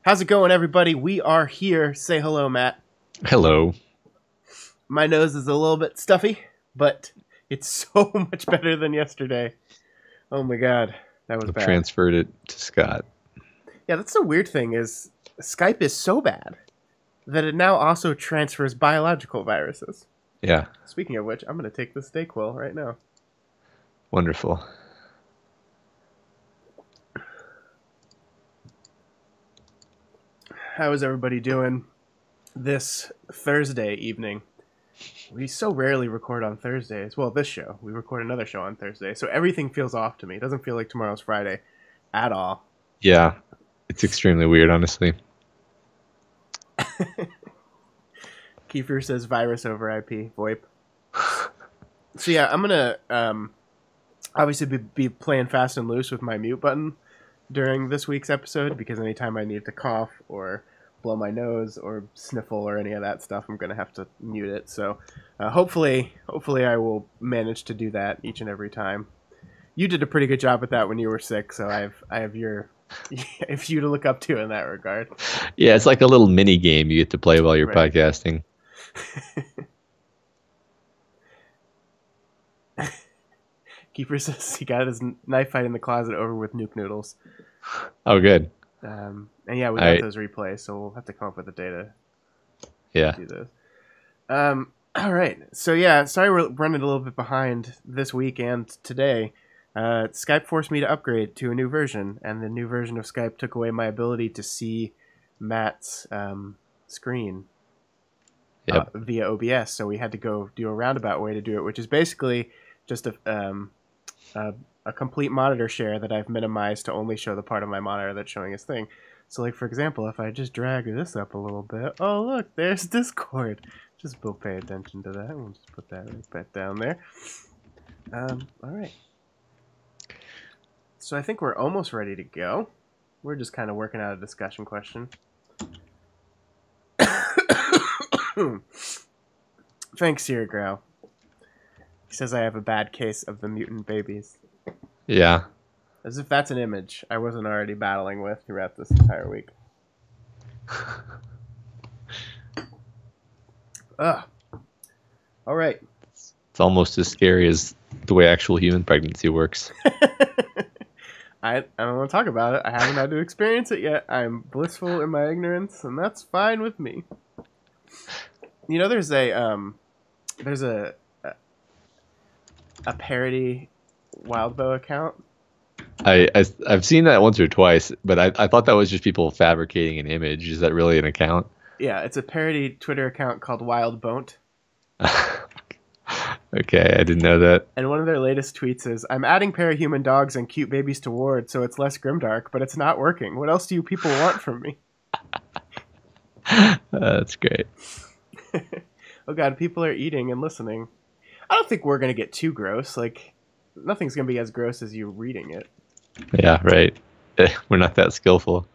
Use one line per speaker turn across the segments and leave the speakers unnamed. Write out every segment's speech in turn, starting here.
How's it going, everybody? We are here. Say hello, Matt.
Hello.
My nose is a little bit stuffy, but it's so much better than yesterday. Oh my god, that was
I've
bad.
transferred it to Scott.
Yeah, that's the weird thing is Skype is so bad that it now also transfers biological viruses.
Yeah.
Speaking of which, I'm going to take this Dayquil right now.
Wonderful.
How is everybody doing this Thursday evening? We so rarely record on Thursdays. Well, this show. We record another show on Thursday. So everything feels off to me. It doesn't feel like tomorrow's Friday at all.
Yeah. It's extremely weird, honestly.
Kiefer says virus over IP. VoIP. So yeah, I'm going to obviously be playing fast and loose with my mute button during this week's episode, because anytime I need to cough or blow my nose or sniffle or any of that stuff, I'm going to have to mute it. So hopefully I will manage to do that each and every time. You did a pretty good job with that when you were sick, so I have you to look up to in that regard.
Yeah, it's like a little mini game you get to play while you're podcasting.
Keeper says he got his knife fight in the closet over with Nuke Noodles.
Oh, good.
And yeah, we got those replays, so we'll have to come up with a day to do those. All right. So yeah, sorry we're running a little bit behind this week and today. Skype forced me to upgrade to a new version, and the new version of Skype took away my ability to see Matt's screen via OBS. So we had to go do a roundabout way to do it, which is basically just a complete monitor share that I've minimized to only show the part of my monitor that's showing his thing. So like, for example, if I just drag this up a little bit, oh look, there's Discord. Just will pay attention to that. We'll just put that right back down there. All right. So I think we're almost ready to go. We're just kind of working out a discussion question. Thanks, Sierra Grow. He says I have a bad case of the mutant babies.
Yeah.
As if that's an image I wasn't already battling with throughout this entire week. Ugh. All right.
It's almost as scary as the way actual human pregnancy works.
I don't want to talk about it. I haven't had to experience it yet. I'm blissful in my ignorance, and that's fine with me. You know, there's a parody Wildbow account.
I've seen that once or twice, but I thought that was just people fabricating an image. Is that really an account?
Yeah, it's a parody Twitter account called Wildbon't.
Okay, I didn't know that.
And one of their latest tweets is, I'm adding parahuman dogs and cute babies to Ward so it's less grimdark, but it's not working. What else do you people want from me?
That's great.
Oh god, people are eating and listening. I don't think we're going to get too gross. Like, nothing's going to be as gross as you reading it.
Yeah, right. We're not that skillful.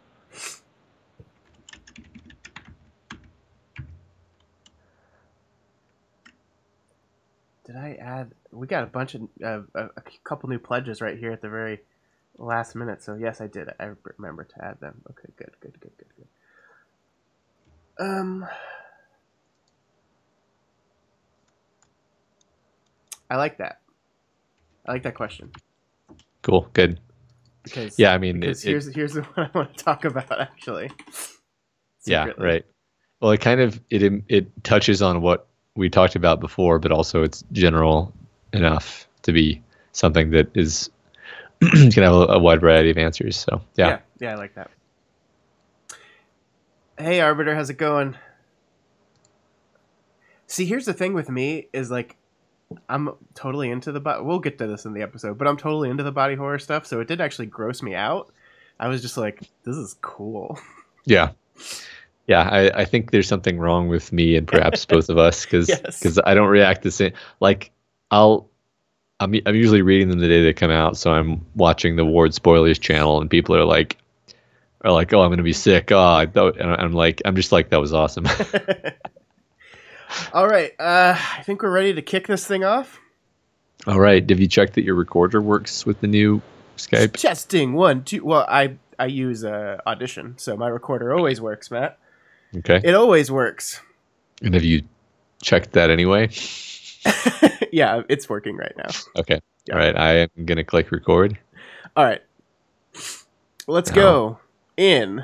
Did I add... We got a bunch of... a couple new pledges right here at the very last minute. So yes, I did. I remember to add them. Okay, good. I like that. I like that question.
Cool, good.
Because
yeah, I mean,
here's the one I want to talk about actually.
Yeah, right. Well, it touches on what we talked about before, but also it's general enough to be something that is can have a wide variety of answers. So
yeah, I like that. Hey, Arbiter, how's it going? See, here's the thing with me is like, I'm totally into we'll get to this in the episode, but I'm totally into the body horror stuff, so it did actually gross me out. I was just like, this is cool.
Yeah. I think there's something wrong with me and perhaps both of us because I don't react the same. Like I'm usually reading them the day they come out, so I'm watching the Ward Spoilers channel, and people are like, oh, I'm going to be sick. And I'm just like, that was awesome.
All right, I think we're ready to kick this thing off.
All right, have you checked that your recorder works with the new Skype?
Testing 1, 2. Well, I use Audition, so my recorder always works, Matt.
Okay.
It always works.
And have you checked that anyway?
Yeah, it's working right now.
Okay. Yeah. All right. I am going to click record.
All right. Let's go in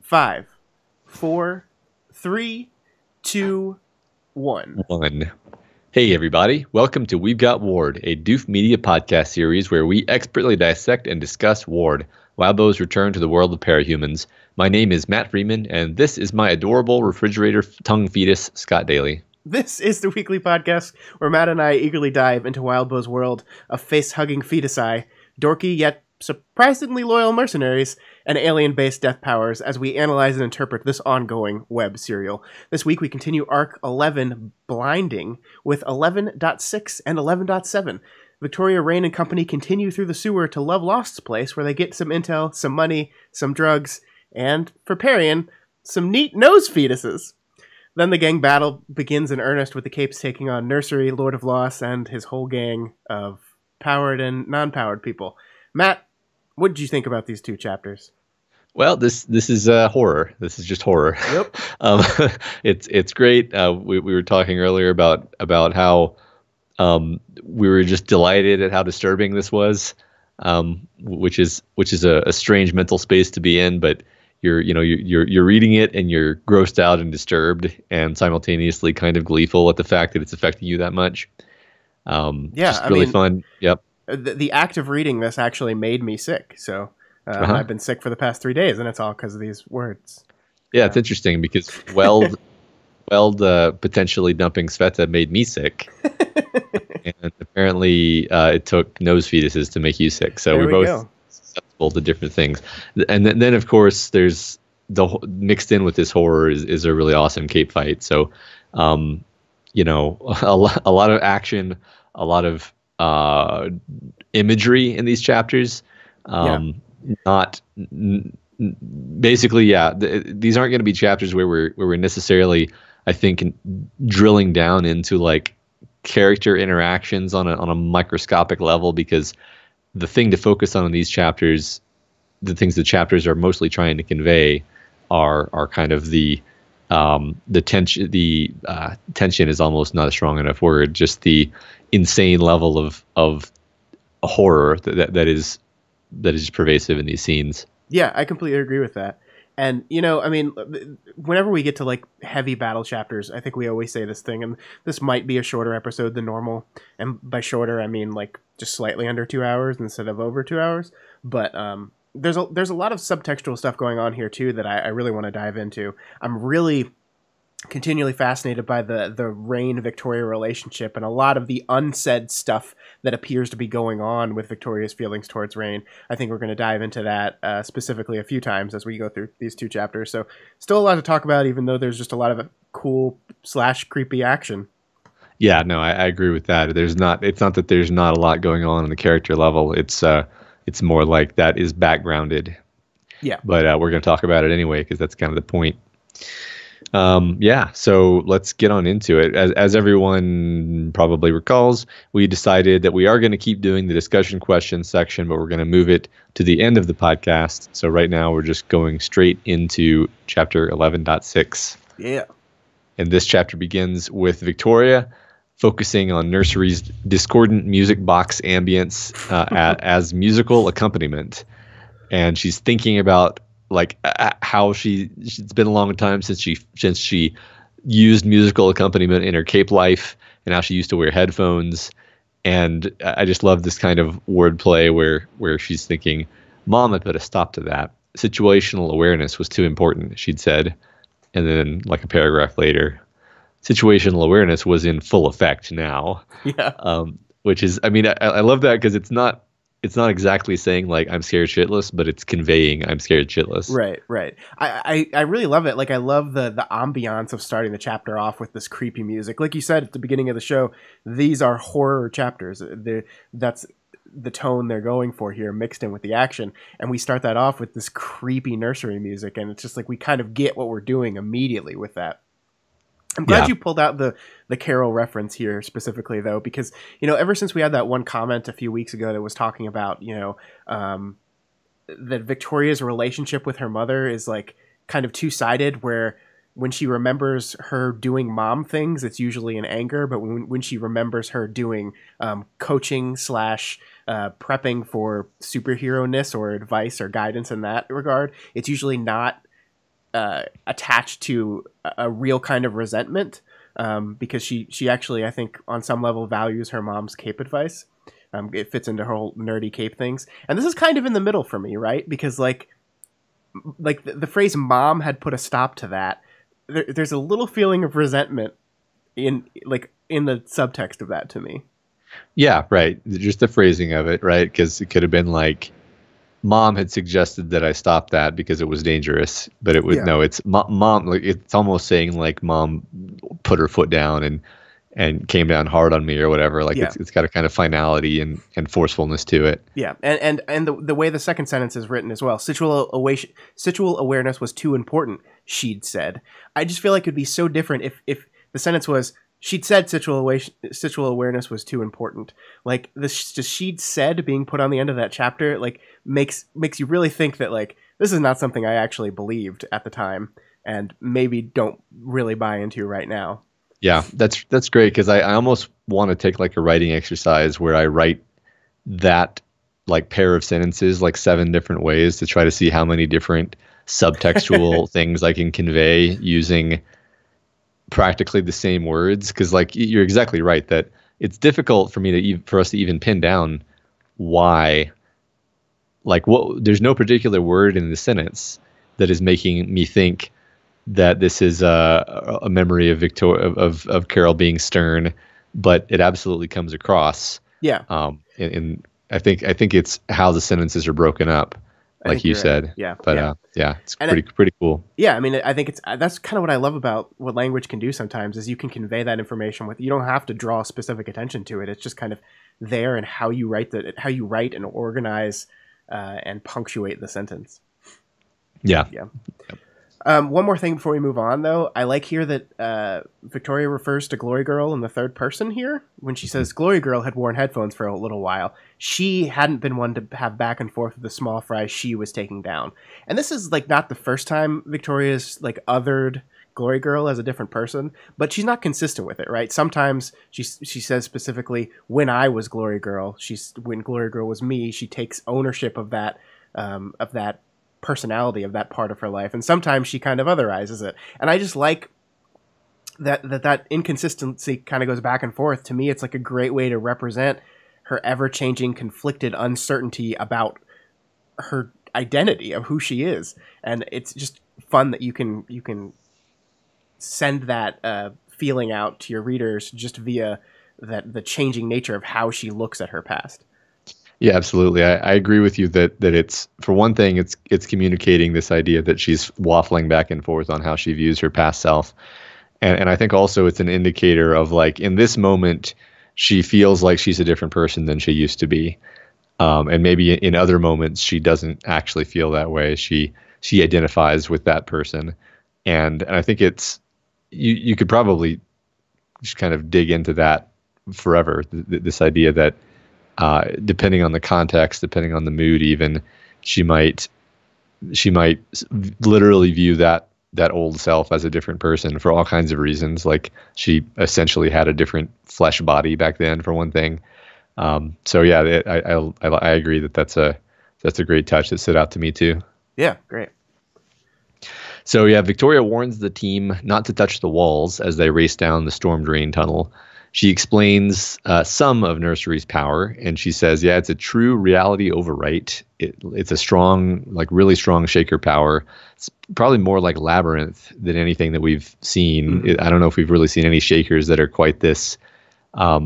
5, 4, 3, 2, 1.
Hey, everybody. Welcome to We've Got Ward, a Doof Media podcast series where we expertly dissect and discuss Ward, Wildbow's return to the world of parahumans. My name is Matt Freeman, and this is my adorable refrigerator tongue fetus, Scott Daly.
This is the weekly podcast where Matt and I eagerly dive into Wildbow's world of face-hugging fetusi, dorky yet surprisingly loyal mercenaries, and alien-based death powers as we analyze and interpret this ongoing web serial. This week we continue Arc 11, Blinding, with 11.6 and 11.7. Victoria, Rain, and company continue through the sewer to Love Lost's place, where they get some intel, some money, some drugs, and, for Parian, some neat nose fetuses. Then the gang battle begins in earnest with the Capes taking on Nursery, Lord of Lost, and his whole gang of powered and non-powered people. Matt, what did you think about these two chapters?
Well, this is horror. This is just horror.
Yep.
It's great. We were talking earlier about how we were just delighted at how disturbing this was, which is a strange mental space to be in. But you're reading it and you're grossed out and disturbed and simultaneously kind of gleeful at the fact that it's affecting you that much. Just really fun. Yep.
The act of reading this actually made me sick. So I've been sick for the past 3 days, and it's all because of these words.
Yeah, it's interesting because Weld potentially dumping Sveta made me sick. And apparently it took nose fetuses to make you sick. So we're both susceptible to different things. And then of course, there's mixed in with this horror is a really awesome Cape fight. So, a lot of action, a lot of imagery in these chapters. These aren't going to be chapters where we're necessarily, I think, drilling down into like character interactions on a microscopic level, because the thing to focus on in these chapters, the things the chapters are mostly trying to convey, are kind of the tension. The tension is almost not a strong enough word. Just the insane level of horror that is pervasive in these scenes.
Yeah, I completely agree with that. And, whenever we get to like heavy battle chapters, I think we always say this thing, and this might be a shorter episode than normal. And by shorter, I mean like just slightly under 2 hours instead of over 2 hours. But there's a lot of subtextual stuff going on here too that I really want to dive into. I'm really continually fascinated by the Rain-Victoria relationship and a lot of the unsaid stuff that appears to be going on with Victoria's feelings towards Rain. I think we're going to dive into that specifically a few times as we go through these two chapters. So still a lot to talk about, even though there's just a lot of cool / creepy action.
Yeah, no, I agree with that. It's not that there's not a lot going on the character level. It's more like that is backgrounded.
Yeah.
But we're going to talk about it anyway, because that's kind of the point. So let's get on into it. As everyone probably recalls, we decided that we are going to keep doing the discussion questions section, but we're going to move it to the end of the podcast. So right now we're just going straight into chapter 11.6.
Yeah.
And this chapter begins with Victoria focusing on Nursery's discordant music box ambience as musical accompaniment. And she's thinking about like how it's been a long time since she used musical accompaniment in her Cape life, and how she used to wear headphones. And I just love this kind of wordplay where she's thinking, "Mom had put a stop to that. Situational awareness was too important," she'd said. And then like a paragraph later, situational awareness was in full effect now.
Yeah.
Which is, I love that, because it's not exactly saying like I'm scared shitless, but it's conveying I'm scared shitless.
Right. I really love it. Like I love the ambiance of starting the chapter off with this creepy music. Like you said at the beginning of the show, these are horror chapters. That's the tone they're going for here, mixed in with the action. And we start that off with this creepy nursery music, and it's just like we kind of get what we're doing immediately with that. I'm glad you pulled out the Carol reference here specifically, though, because, ever since we had that one comment a few weeks ago that was talking about, that Victoria's relationship with her mother is like kind of two-sided, where when she remembers her doing mom things, it's usually in anger, but when she remembers her doing coaching / prepping for superhero-ness or advice or guidance in that regard, it's usually not attached to a real kind of resentment, because she actually, I think, on some level values her mom's cape advice. It fits into her whole nerdy cape things. And this is kind of in the middle for me, right? Because like the phrase mom had put a stop to that. There's a little feeling of resentment in the subtext of that to me.
Yeah, right. Just the phrasing of it, right? Because it could have been like, mom had suggested that I stop that because it was dangerous, but it was no. It's mom. Like, it's almost saying like mom put her foot down and came down hard on me or whatever. Like it's got a kind of finality and forcefulness to it.
Yeah, and the way the second sentence is written as well. Situal awareness was too important, she'd said. I just feel like it'd be so different if the sentence was, she'd said situal awareness was too important. Like this, just she'd said being put on the end of that chapter, like makes you really think that like this is not something I actually believed at the time, and maybe don't really buy into right now.
Yeah, that's great, because I almost want to take like a writing exercise where I write that like pair of sentences like 7 different ways to try to see how many different subtextual things I can convey using practically the same words. Because like you're exactly right that it's difficult for us to even pin down why. Like there's no particular word in the sentence that is making me think that this is a memory of of Carol being stern, but it absolutely comes across.
Yeah.
And I think it's how the sentences are broken up, like you said.
Right. Yeah.
But it's pretty cool.
Yeah. I mean, I think that's kind of what I love about what language can do sometimes, is you can convey that information you don't have to draw specific attention to it. It's just kind of there, and how you write and organize and punctuate the sentence.
Yeah.
Yeah. Yep. One more thing before we move on, though. I like here that Victoria refers to Glory Girl in the third person here. When she says Glory Girl had worn headphones for a little while, she hadn't been one to have back and forth with the small fry she was taking down. And this is like not the first time Victoria's like othered Glory Girl as a different person, but she's not consistent with it, right? Sometimes she says specifically, when I was Glory Girl, when Glory Girl was me, she takes ownership of that personality of that part of her life, and sometimes she kind of otherizes it. And I just like that inconsistency kind of goes back and forth. To me, it's like a great way to represent her ever-changing, conflicted uncertainty about her identity of who she is. And it's just fun that you can send that feeling out to your readers just via the changing nature of how she looks at her past.
Yeah, absolutely. I agree with you that it's, for one thing, it's communicating this idea that she's waffling back and forth on how she views her past self. And I think also it's an indicator of like, in this moment, she feels like she's a different person than she used to be. And maybe in other moments, she doesn't actually feel that way. She identifies with that person. And I think it's, you could probably just kind of dig into that forever. This idea that, depending on the context, depending on the mood, even she might literally view that old self as a different person for all kinds of reasons. Like she essentially had a different flesh body back then, for one thing. So yeah, I agree that's a great touch that stood out to me too.
Yeah, great.
So yeah, Victoria warns the team not to touch the walls as they race down the storm drain tunnel. She explains some of Nursery's power, and she says, yeah, it's a true reality overwrite. It's a strong, like really strong shaker power. It's probably more like Labyrinth than anything that we've seen. Mm-hmm. I don't know if we've really seen any shakers that are quite this, I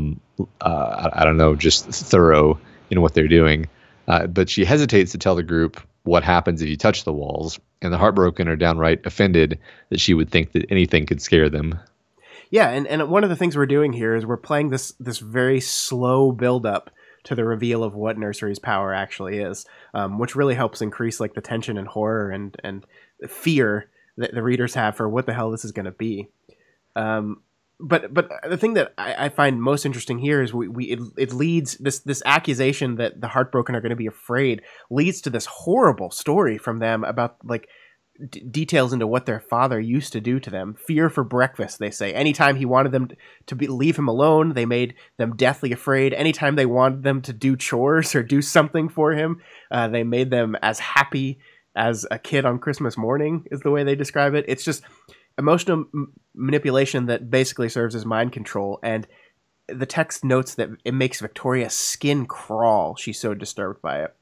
don't know, just thorough in what they're doing. But she hesitates to tell the group what happens if you touch the walls, and the Heartbroken are downright offended that she would think that anything could scare them.
Yeah, and one of the things we're doing here is we're playing this very slow build-up to the reveal of what Nursery's power actually is, which really helps increase like the tension and horror and fear that the readers have for what the hell this is going to be. but the thing that I find most interesting here is it leads this accusation that the Heartbroken are going to be afraid leads to this horrible story from them about like details into what their father used to do to them. Fear for breakfast, they say. Anytime he wanted them to leave him alone, they made them deathly afraid. Anytime they wanted them to do chores or do something for him, they made them as happy as a kid on Christmas morning, is the way they describe it. It's just emotional manipulation that basically serves as mind control. And the text notes that it makes Victoria's skin crawl. She's so disturbed by it.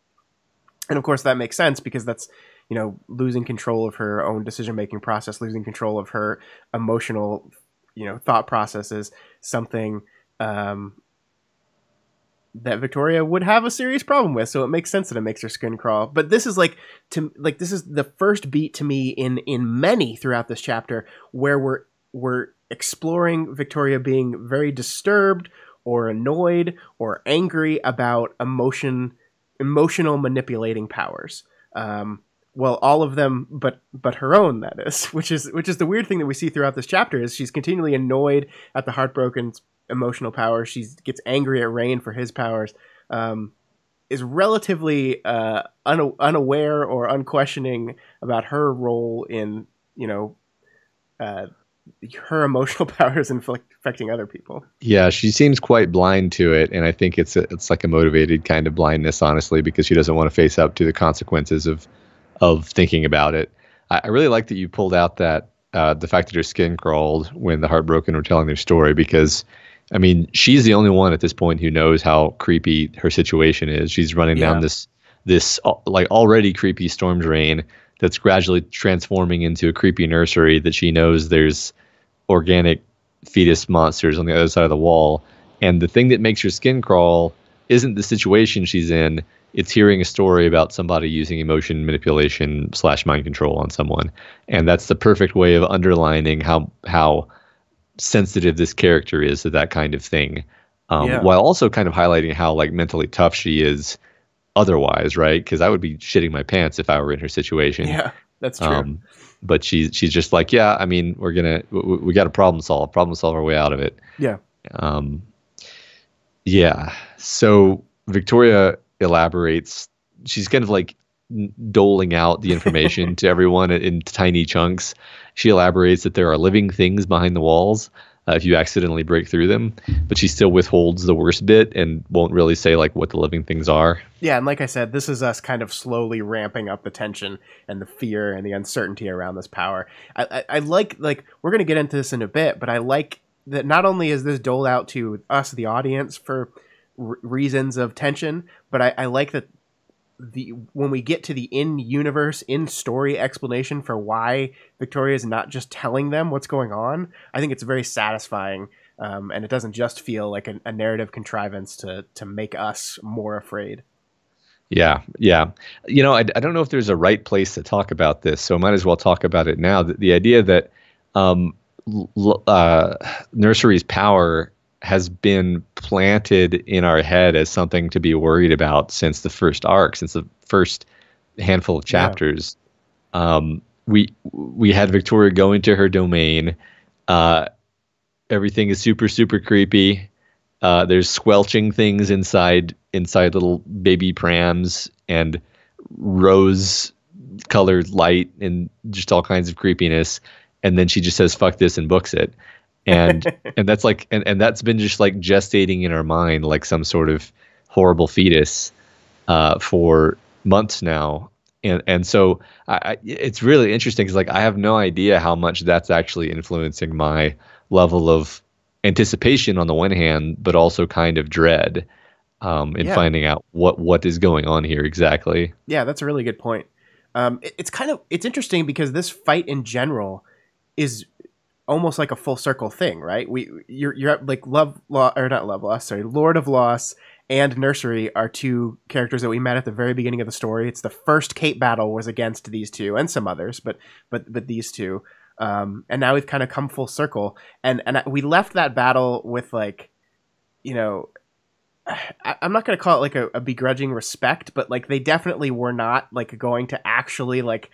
And of course that makes sense because that's, you know, losing control of her own decision-making process, losing control of her emotional, you know, thought processes, something that Victoria would have a serious problem with. So it makes sense that it makes her skin crawl. But this is this is the first beat to me in many throughout this chapter where we're exploring Victoria being very disturbed or annoyed or angry about emotional manipulating powers. Well, all of them, but her own, that is, which is the weird thing that we see throughout this chapter is she's continually annoyed at the Heartbroken's emotional power. She gets angry at Rain for his powers, is relatively unaware or unquestioning about her role in, you know, her emotional powers affecting other people.
Yeah, she seems quite blind to it, and I think it's like a motivated kind of blindness, honestly, because she doesn't want to face up to the consequences of thinking about it. I really like that you pulled out that the fact that her skin crawled when the Heartbroken were telling their story, because I mean, she's the only one at this point who knows how creepy her situation is. She's running down this like already creepy storm drain that's gradually transforming into a creepy nursery that she knows there's organic fetus monsters on the other side of the wall. And the thing that makes her skin crawl isn't the situation she's in. It's hearing a story about somebody using emotion manipulation / mind control on someone. And that's the perfect way of underlining how sensitive this character is to that kind of thing. While also kind of highlighting how like mentally tough she is otherwise, right? Because I would be shitting my pants if I were in her situation.
Yeah, that's true.
But she's just like, yeah, I mean, we got to problem solve our way out of it.
Yeah.
Yeah. So Victoria elaborates. She's kind of like doling out the information to everyone in tiny chunks. She elaborates that there are living things behind the walls if you accidentally break through them, but she still withholds the worst bit and won't really say like what the living things are.
Yeah, and like I said, this is us kind of slowly ramping up the tension and the fear and the uncertainty around this power. I like we're going to get into this in a bit, but I like that not only is this doled out to us, the audience, for reasons of tension, but I like that when we get to the in-universe, in-story explanation for why Victoria is not just telling them what's going on, I think it's very satisfying, and it doesn't just feel like a narrative contrivance to make us more afraid.
Yeah. You know, I don't know if there's a right place to talk about this, so I might as well talk about it now. The idea that Nursery's power has been planted in our head as something to be worried about since the first arc, since the first handful of chapters. Yeah. We had Victoria go into her domain. Everything is super, super creepy. There's squelching things inside little baby prams and rose-colored light and just all kinds of creepiness. And then she just says, "Fuck this," and books it. And that's like, and that's been just like gestating in our mind like some sort of horrible fetus for months now. And so it's really interesting because like I have no idea how much that's actually influencing my level of anticipation on the one hand, but also kind of dread in finding out what is going on here exactly.
Yeah, that's a really good point. It's interesting because this fight in general is almost like a full circle thing, right? You're like Lord of Loss and Nursery are two characters that we met at the very beginning of the story. It's the first Kate battle was against these two and some others, but these two. And now we've kind of come full circle, and we left that battle with like, you know, I'm not going to call it like a begrudging respect, but like they definitely were not like going to actually like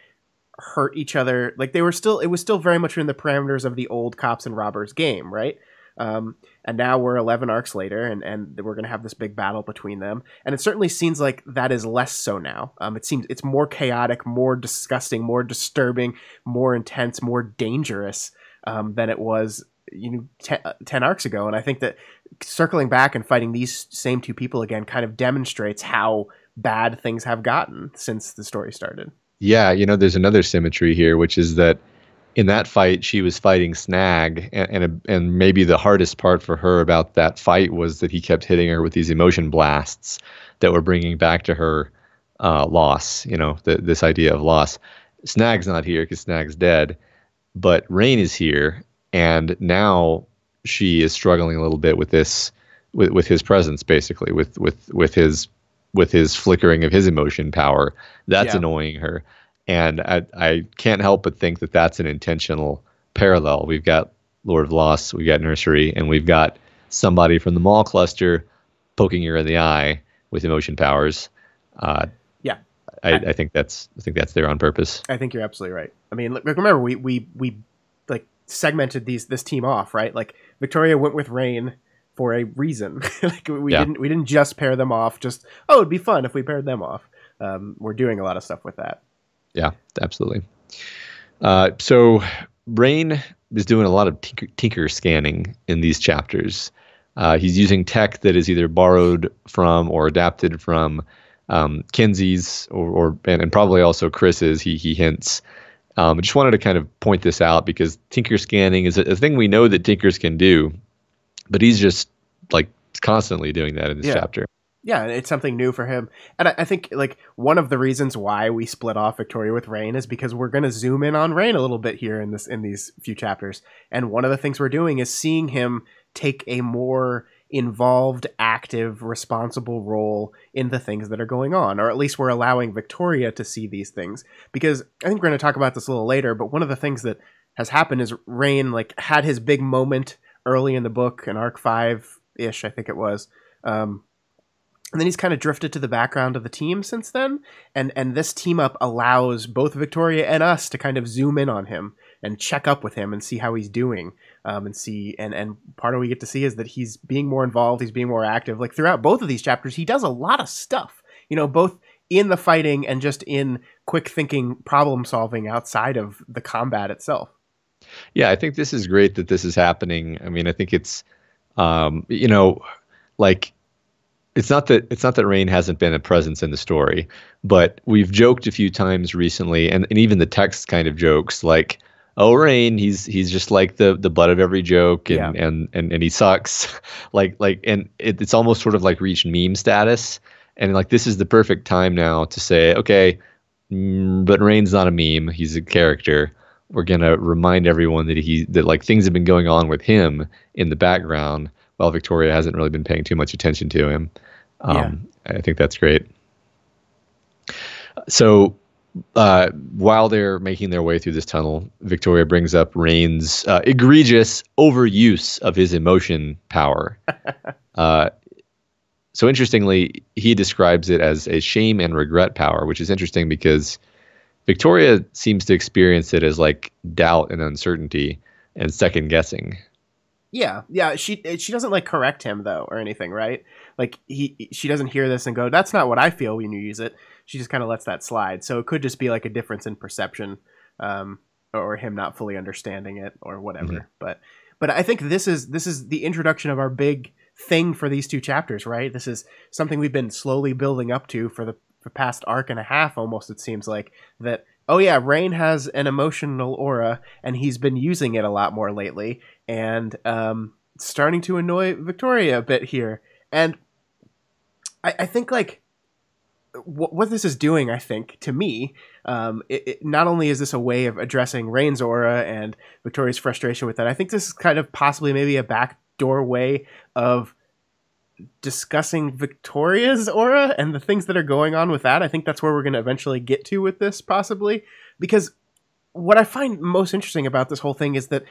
hurt each other. Like it was still very much in the parameters of the old cops and robbers game, right? And now we're 11 arcs later, and we're going to have this big battle between them. And it certainly seems like that is less so now. It seems it's more chaotic, more disgusting, more disturbing, more intense, more dangerous than it was 10 arcs ago. And I think that circling back and fighting these same two people again kind of demonstrates how bad things have gotten since the story started.
Yeah, there's another symmetry here, which is that in that fight, she was fighting Snag, and maybe the hardest part for her about that fight was that he kept hitting her with these emotion blasts that were bringing back to her loss, this idea of loss. Snag's not here because Snag's dead, but Rain is here, and now she is struggling a little bit with this, with his presence, basically, with his flickering of his emotion power. That's annoying her. And I can't help but think that that's an intentional parallel. We've got Lord of Loss, we've got Nursery, and we've got somebody from the Maul cluster poking her in the eye with emotion powers. I think that's there on purpose.
I think you're absolutely right. I mean, look, remember we like segmented this team off, right? Like Victoria went with Rain for a reason. Like we didn't just pair them off. Just it'd be fun if we paired them off. We're doing a lot of stuff with that.
Yeah, absolutely. So Rain is doing a lot of tinker scanning in these chapters. He's using tech that is either borrowed from or adapted from Kinsey's and probably also Chris's. He hints. I just wanted to kind of point this out because tinker scanning is a thing we know that tinkers can do, but he's just like constantly doing that in this chapter.
Yeah, it's something new for him. And I think like one of the reasons why we split off Victoria with Rain is because we're going to zoom in on Rain a little bit here in these few chapters. And one of the things we're doing is seeing him take a more involved, active, responsible role in the things that are going on, or at least we're allowing Victoria to see these things. Because I think we're going to talk about this a little later, but one of the things that has happened is Rain like had his big moment early in the book in arc 5-ish, I think it was. And then he's kind of drifted to the background of the team since then. And this team up allows both Victoria and us to kind of zoom in on him and check up with him and see how he's doing. And part of what we get to see is that he's being more involved. He's being more active. Like throughout both of these chapters, he does a lot of stuff, both in the fighting and just in quick thinking, problem solving outside of the combat itself.
Yeah, I think this is great that this is happening. I mean, I think it's, It's not that Rain hasn't been a presence in the story, but we've joked a few times recently, and even the text kind of jokes like, "Oh, Rain, he's just like the butt of every joke, and he sucks," and it's almost sort of like reached meme status, and like this is the perfect time now to say, okay, but Rain's not a meme; he's a character. We're gonna remind everyone that like things have been going on with him in the background, while Victoria hasn't really been paying too much attention to him. I think that's great. So while they're making their way through this tunnel, Victoria brings up Rain's egregious overuse of his emotion power. So interestingly, he describes it as a shame and regret power, which is interesting because Victoria seems to experience it as like doubt and uncertainty and second guessing.
Yeah. She doesn't like correct him though or anything, right? Like she doesn't hear this and go, "That's not what I feel when you use it." She just kind of lets that slide. So it could just be like a difference in perception, or him not fully understanding it or whatever. Mm-hmm. But I think this is the introduction of our big thing for these two chapters, right? This is something we've been slowly building up to for the past arc and a half, almost. It seems like that. Oh yeah, Rain has an emotional aura, and he's been using it a lot more lately, and starting to annoy Victoria a bit here. And I think like what this is doing, I think, to me, it not only is this a way of addressing Rain's aura and Victoria's frustration with that, I think this is kind of possibly maybe a backdoor way of discussing Victoria's aura and the things that are going on with that. I think that's where we're going to eventually get to with this, possibly, because what I find most interesting about this whole thing is that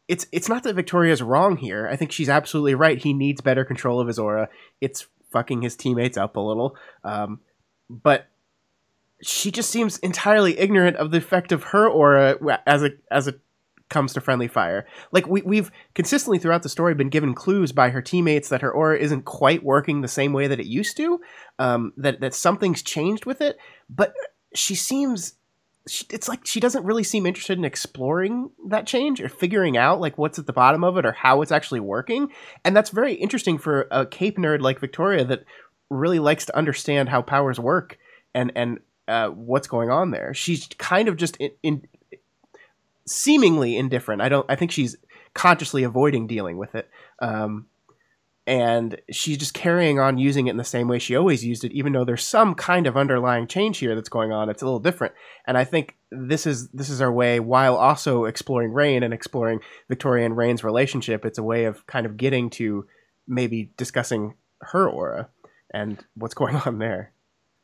it's not that Victoria's wrong here. I think she's absolutely right. He needs better control of his aura. It's fucking his teammates up a little. But she just seems entirely ignorant of the effect of her aura as it comes to friendly fire. Like we've consistently throughout the story been given clues by her teammates that her aura isn't quite working the same way that it used to, that something's changed with it, but it's like she doesn't really seem interested in exploring that change or figuring out like what's at the bottom of it or how it's actually working. And that's very interesting for a cape nerd like Victoria that really likes to understand how powers work and what's going on there. She's kind of just seemingly indifferent. I think she's consciously avoiding dealing with it. And she's just carrying on using it in the same way she always used it, even though there's some kind of underlying change here that's going on. It's a little different. And I think this is our way, while also exploring Rain and exploring Victoria and Rain's relationship. It's a way of kind of getting to maybe discussing her aura and what's going on there.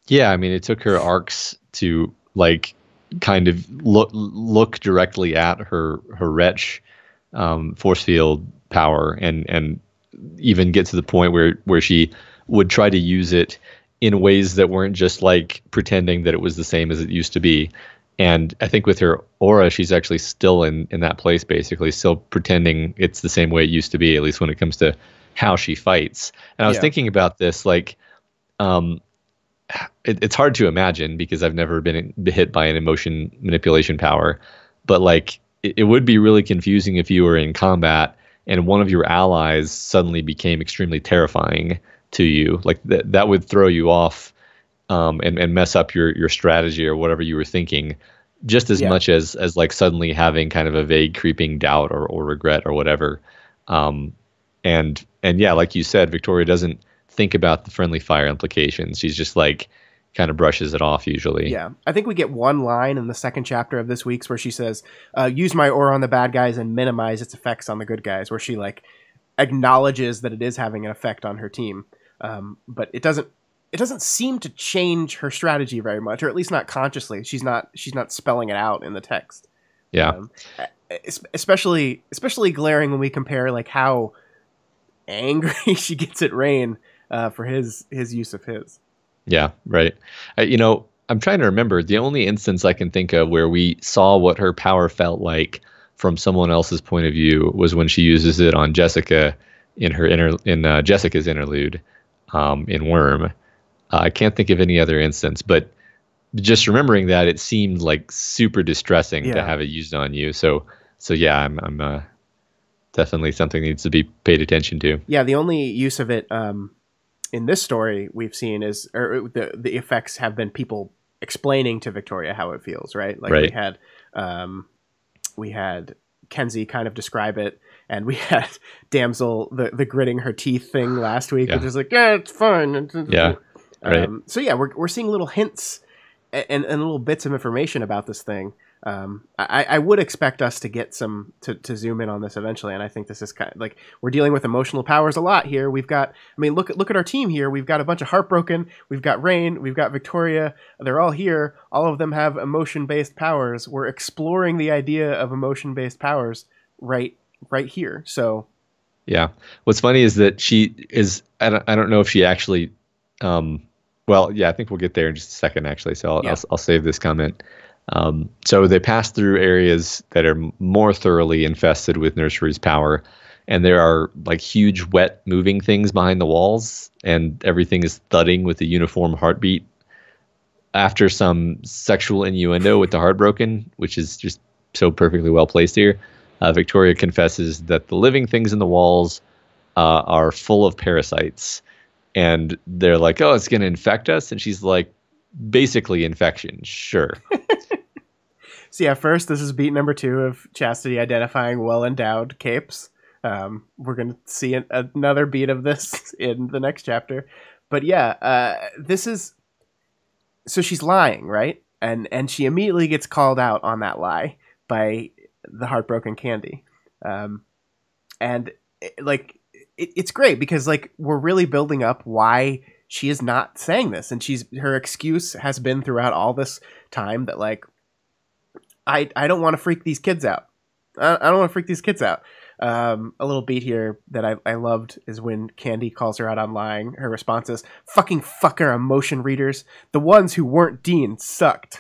Yeah, I mean, it took her arcs to like kind of look directly at her wretch force field power and even get to the point where she would try to use it in ways that weren't just like pretending that it was the same as it used to be. And I think with her aura, she's actually still in that place, basically still pretending it's the same way it used to be, at least when it comes to how she fights. And I was thinking about this, like, it's hard to imagine because I've never been hit by an emotion manipulation power, but like it would be really confusing if you were in combat and one of your allies suddenly became extremely terrifying to you. Like that would throw you off and mess up your strategy or whatever you were thinking, just as much as like suddenly having kind of a vague creeping doubt or regret or whatever. And yeah, like you said, Victoria doesn't think about the friendly fire implications. She's just like kind of brushes it off usually.
Yeah. I think we get one line in the second chapter of this week's where she says, use my aura on the bad guys and minimize its effects on the good guys, where she like acknowledges that it is having an effect on her team. But it doesn't seem to change her strategy very much, or at least not consciously. She's not spelling it out in the text.
Yeah.
Especially glaring when we compare like how angry she gets at Rain for his use of his.
Yeah, right. I'm trying to remember. The only instance I can think of where we saw what her power felt like from someone else's point of view was when she uses it on Jessica in Jessica's interlude in Worm. I can't think of any other instance, but just remembering that, it seemed like super distressing to have it used on you. So yeah, I'm definitely something that needs to be paid attention to.
Yeah, the only use of it in this story we've seen is, or the effects have been people explaining to Victoria how it feels, right? Like we had Kenzie kind of describe it, and we had Damsel the gritting her teeth thing last week, which is like, yeah, it's fine.
Yeah. Right.
So yeah, we're seeing little hints and little bits of information about this thing. I would expect us to get to zoom in on this eventually, and I think this is kind of like we're dealing with emotional powers a lot here. We've got, look at our team here. We've got a bunch of Heartbroken. We've got Rain. We've got Victoria. They're all here. All of them have emotion-based powers. We're exploring the idea of emotion-based powers right here. So,
yeah. What's funny is that she is. I don't know if she actually. Well, yeah, I think we'll get there in just a second, actually. So I'll save this comment. So they pass through areas that are more thoroughly infested with Nursery's power, and there are like huge wet moving things behind the walls, and everything is thudding with a uniform heartbeat. After some sexual innuendo with the Heartbroken, which is just so perfectly well placed here, Victoria confesses that the living things in the walls are full of parasites, and they're like, "Oh, it's going to infect us," and she's like, "Basically infection, sure."
So yeah, first, this is beat number 2 of Chastity identifying well-endowed capes. We're going to see another beat of this in the next chapter. But yeah, this is... So she's lying, right? And she immediately gets called out on that lie by the Heartbroken Candy. It's great because like we're really building up why she is not saying this. And her excuse has been throughout all this time that like, I don't want to freak these kids out. I don't want to freak these kids out. a little beat here that I loved is when Candy calls her out on lying. Her response is, "Fucking fucker emotion readers. The ones who weren't Dean sucked."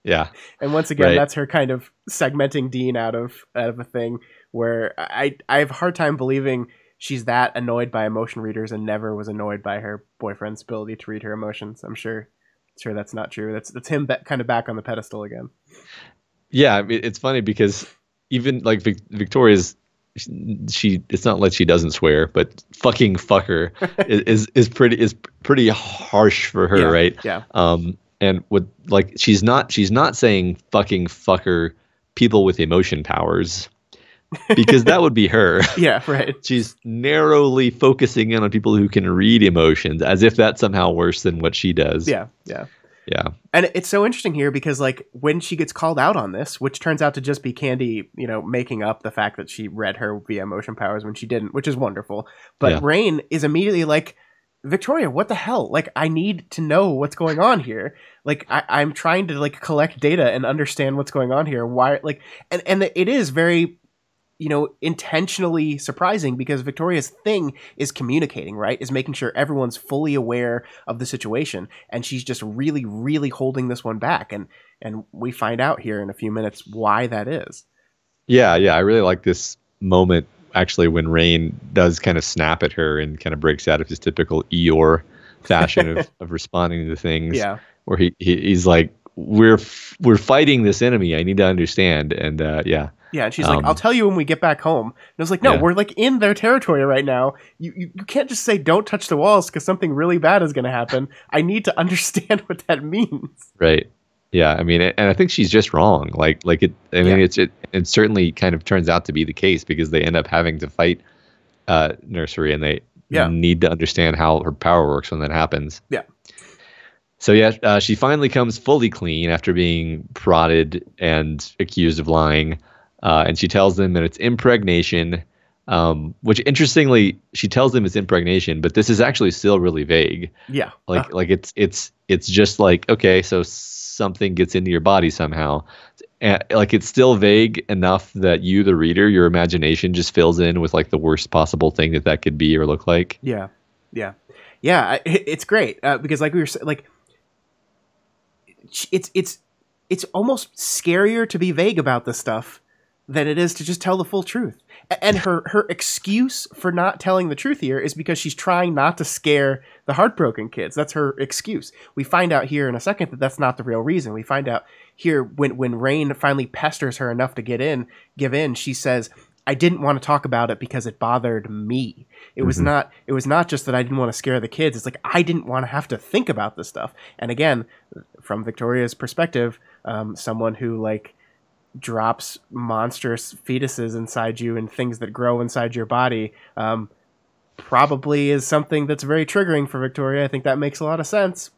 Yeah.
And once again, that's her kind of segmenting Dean out of a thing where I have a hard time believing she's that annoyed by emotion readers and never was annoyed by her boyfriend's ability to read her emotions. I'm sure that's not true. That's him kind of back on the pedestal again.
Yeah, I mean, it's funny because even like Victoria's, it's not like she doesn't swear, but fucking fucker is pretty harsh for her, right?
Yeah.
And with like she's not saying fucking fucker people with emotion powers, because that would be her.
Yeah, right.
She's narrowly focusing in on people who can read emotions, as if that's somehow worse than what she does.
Yeah. And it's so interesting here because like when she gets called out on this, which turns out to just be Candy, making up the fact that she read her via emotion powers when she didn't, which is wonderful. But Rain is immediately like, Victoria, what the hell? Like, I need to know what's going on here. Like, I'm trying to like collect data and understand what's going on here. Why? Like, and it is very, intentionally surprising because Victoria's thing is communicating, right? Is making sure everyone's fully aware of the situation, and she's just really, really holding this one back. And we find out here in a few minutes why that is.
Yeah, I really like this moment. Actually, when Rain does kind of snap at her and kind of breaks out of his typical Eeyore fashion of responding to things, where he's like, we're fighting this enemy. I need to understand. And
yeah. And she's like, I'll tell you when we get back home. And I was like, no, we're like in their territory right now. You can't just say don't touch the walls because something really bad is going to happen. I need to understand what that means.
Right. Yeah, I mean, and I think she's just wrong. Like it. I mean, it certainly kind of turns out to be the case because they end up having to fight Nursery, and they need to understand how her power works when that happens.
Yeah.
So she finally comes fully clean after being prodded and accused of lying, and she tells them that it's impregnation. Which interestingly, she tells them it's impregnation, but this is actually still really vague.
Yeah.
Like it's just like, okay, so something gets into your body somehow. And like it's still vague enough that you, the reader, your imagination just fills in with like the worst possible thing that could be or look like.
Yeah. It's great because like we were like, it's almost scarier to be vague about this stuff than it is to just tell the full truth. And her excuse for not telling the truth here is because she's trying not to scare the heartbroken kids. That's her excuse. We find out here in a second that that's not the real reason. We find out here when Rain finally pesters her enough to give in, she says, I didn't want to talk about it because it bothered me. It was not just that I didn't want to scare the kids. It's like, I didn't want to have to think about this stuff. And again, from Victoria's perspective, someone who like drops monstrous fetuses inside you and things that grow inside your body probably is something that's very triggering for Victoria. I think that makes a lot of sense.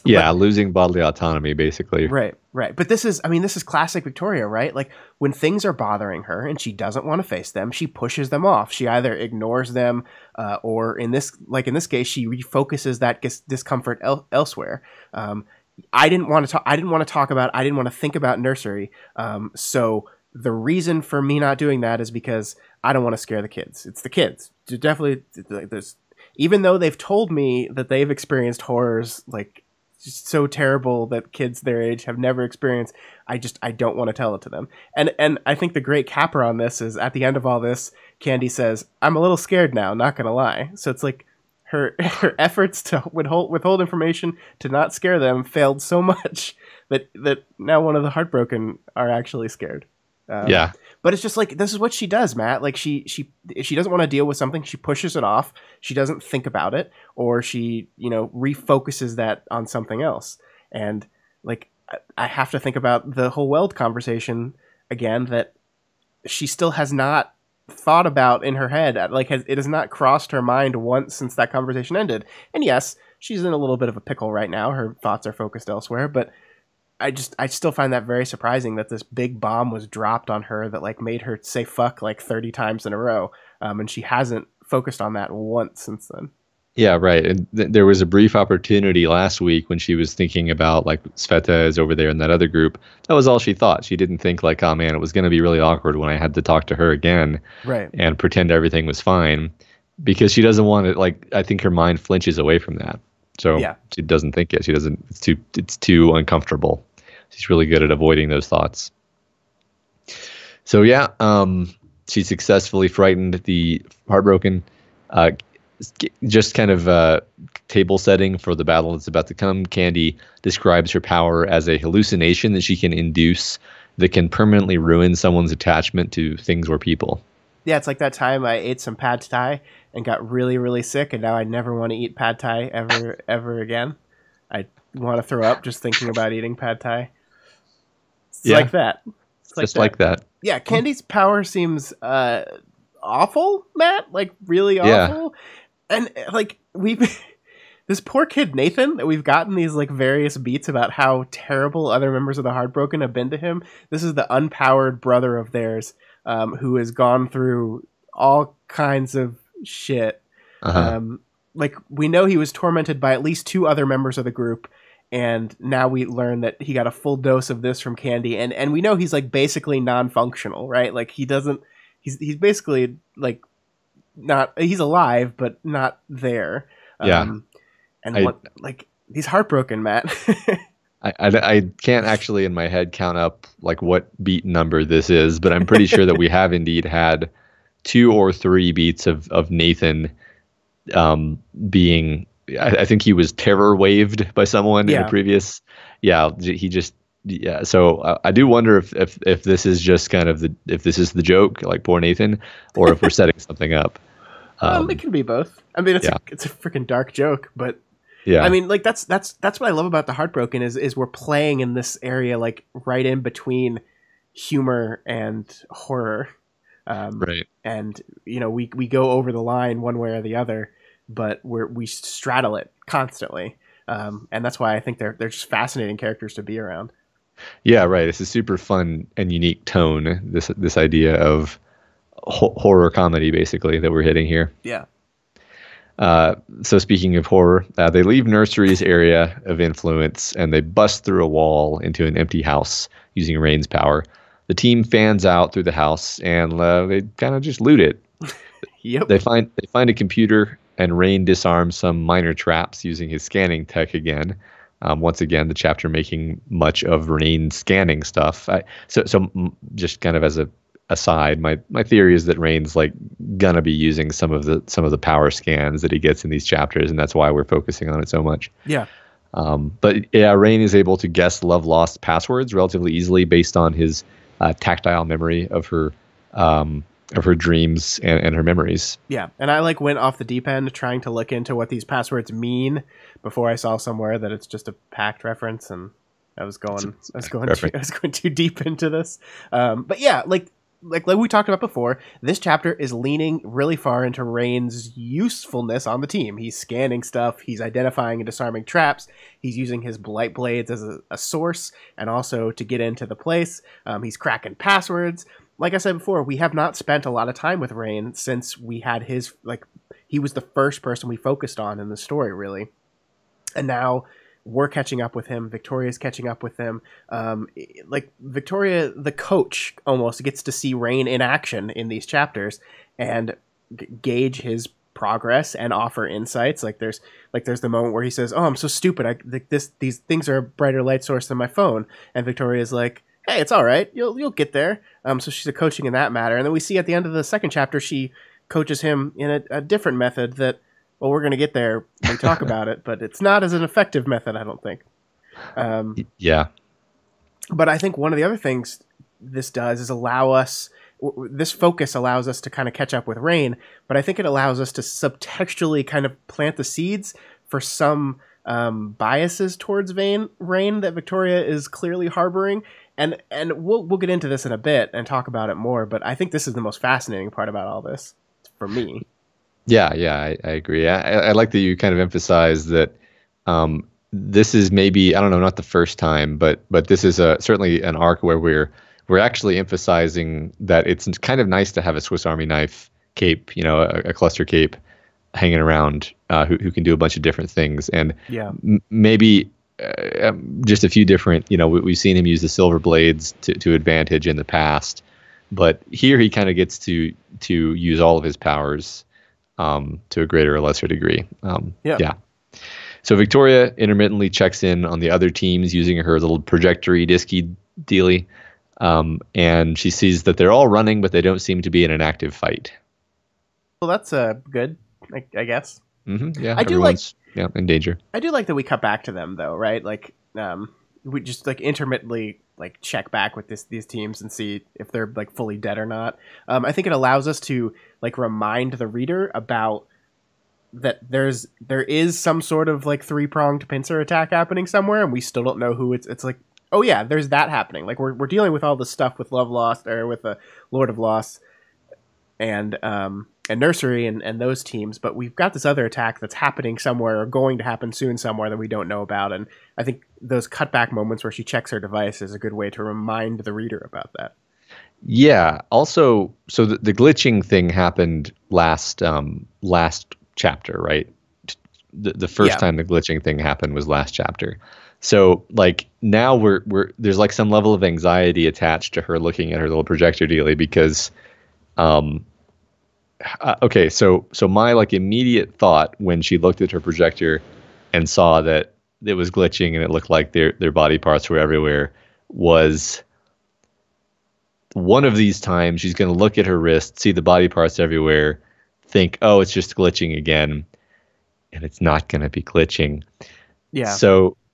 Yeah, losing bodily autonomy, basically.
Right. But this is classic Victoria, right? Like when things are bothering her and she doesn't want to face them, she pushes them off. She either ignores them or in this case, she refocuses that discomfort elsewhere. I didn't want to think about Nursery. So the reason for me not doing that is because I don't want to scare the kids. It's the kids. Definitely, even though they've told me that they've experienced horrors like just so terrible that kids their age have never experienced, I don't want to tell it to them. And I think the great capper on this is at the end of all this, Candy says, I'm a little scared now, not gonna lie. So it's like her efforts to withhold information to not scare them failed so much that now one of the heartbroken are actually scared. But it's just like, this is what she does, Matt. Like she doesn't want to deal with something. She pushes it off. She doesn't think about it, or she, refocuses that on something else. And like, I have to think about the whole Weld conversation again, that she still has not thought about in her head. Like it has not crossed her mind once since that conversation ended. And yes, she's in a little bit of a pickle right now. Her thoughts are focused elsewhere, but I still find that very surprising that this big bomb was dropped on her that like made her say fuck like 30 times in a row. And she hasn't focused on that once since then.
Yeah, right. And there was a brief opportunity last week when she was thinking about like Sveta is over there in that other group. That was all she thought. She didn't think like, oh man, it was going to be really awkward when I had to talk to her again,
right,
and pretend everything was fine, because she doesn't want it. Like, I think her mind flinches away from that, so
yeah,
she doesn't think it. She doesn't. It's too uncomfortable. She's really good at avoiding those thoughts. So yeah, she successfully frightened the Heartbroken. Just kind of table setting for the battle that's about to come. Candy describes her power as a hallucination that she can induce that can permanently ruin someone's attachment to things or people.
Yeah, it's like that time I ate some pad thai and got really, really sick, and now I never want to eat pad thai ever again. I want to throw up just thinking about eating pad thai. It's like that.
It's just like that.
Yeah, Candy's power seems awful, Matt. Like, really awful. Yeah. And like this poor kid Nathan that we've gotten these like various beats about how terrible other members of the Heartbroken have been to him. This is the unpowered brother of theirs who has gone through all kinds of shit. Like, we know he was tormented by at least 2 other members of the group, and now we learn that he got a full dose of this from Candy, and we know he's like basically non-functional, right? Like, he's basically like he's alive but not there.
And
he's heartbroken, Matt.
I can't actually in my head count up like what beat number this is, but I'm pretty sure that we have indeed had 2 or 3 beats of Nathan being, I think he was terror waved by someone in a previous. He just. Yeah, so I do wonder if this is just kind of if this is the joke, like poor Nathan, or if we're setting something up.
It can be both. I mean, it's a freaking dark joke, but
yeah,
I mean, like that's what I love about the Heartbroken is we're playing in this area like right in between humor and horror,
right?
And you know, we go over the line one way or the other, but we straddle it constantly, and that's why I think they're just fascinating characters to be around.
Yeah, right. It's a super fun and unique tone. This idea of horror comedy, basically, that we're hitting here.
Yeah.
So speaking of horror, they leave Nursery's area of influence and they bust through a wall into an empty house using Rain's power. The team fans out through the house and they kind of just loot it.
Yep.
They find a computer and Rain disarms some minor traps using his scanning tech again. Once again, the chapter making much of Rain scanning stuff. So just kind of as a aside, my theory is that Rain's like gonna be using some of the power scans that he gets in these chapters, and that's why we're focusing on it so much.
Yeah.
But yeah, Rain is able to guess Love Lost passwords relatively easily based on his tactile memory of her dreams and her memories.
Yeah, and I like went off the deep end trying to look into what these passwords mean before I saw somewhere that it's just a Pact reference, and I was going too deep into this. But yeah, like we talked about before, this chapter is leaning really far into Rain's usefulness on the team. He's scanning stuff, he's identifying and disarming traps, he's using his blight blades as a source, and also to get into the place. He's cracking passwords. Like I said before, we have not spent a lot of time with Rain since we had he was the first person we focused on in the story, really. And now we're catching up with him. Victoria's catching up with him. Like Victoria, the coach, almost gets to see Rain in action in these chapters and gauge his progress and offer insights. Like there's the moment where he says, "Oh, I'm so stupid. These things are a brighter light source than my phone." And Victoria's like, "Hey, it's all right. You'll get there." So she's a coaching in that matter. And then we see at the end of the second chapter, she coaches him in a different method that, well, we're going to get there when we talk about it, but it's not as an effective method, I don't think.
Yeah.
But I think one of the other things this does is this focus allows us to kind of catch up with Rain, but I think it allows us to subtextually kind of plant the seeds for some biases towards Rain that Victoria is clearly harboring. And we'll get into this in a bit and talk about it more, but I think this is the most fascinating part about all this for me.
Yeah, I agree. I like that you kind of emphasize that this is maybe, I don't know, not the first time, but this is certainly an arc where we're actually emphasizing that it's kind of nice to have a Swiss Army knife cape, a cluster cape, hanging around who can do a bunch of different things, and
yeah,
maybe just a few different. We've seen him use the silver blades to advantage in the past, but here he kind of gets to use all of his powers to a greater or lesser degree. Yeah. So Victoria intermittently checks in on the other teams using her little projectory disky dealy, and she sees that they're all running, but they don't seem to be in an active fight.
Well, that's good, I guess.
Mm-hmm. Yeah, everyone's in danger.
I do like that we cut back to them, though, right? Like, we just like intermittently like check back with these teams and see if they're like fully dead or not. I think it allows us to like remind the reader about that there is some sort of like 3-pronged pincer attack happening somewhere, and we still don't know who it's like. Oh yeah, there's that happening. Like we're dealing with all this stuff with Love Lost or with the Lord of Lost and Nursery and those teams, but we've got this other attack that's happening somewhere or going to happen soon somewhere that we don't know about. And I think those cutback moments where she checks her device is a good way to remind the reader about that.
Yeah. Also, so the glitching thing happened last chapter, right? The first time the glitching thing happened was last chapter. So like now we're there's like some level of anxiety attached to her looking at her little projector dealy because okay, so my like immediate thought when she looked at her projector and saw that it was glitching and it looked like their body parts were everywhere was one of these times she's going to look at her wrist, see the body parts everywhere, think, oh, it's just glitching again, and it's not going to be glitching.
Yeah.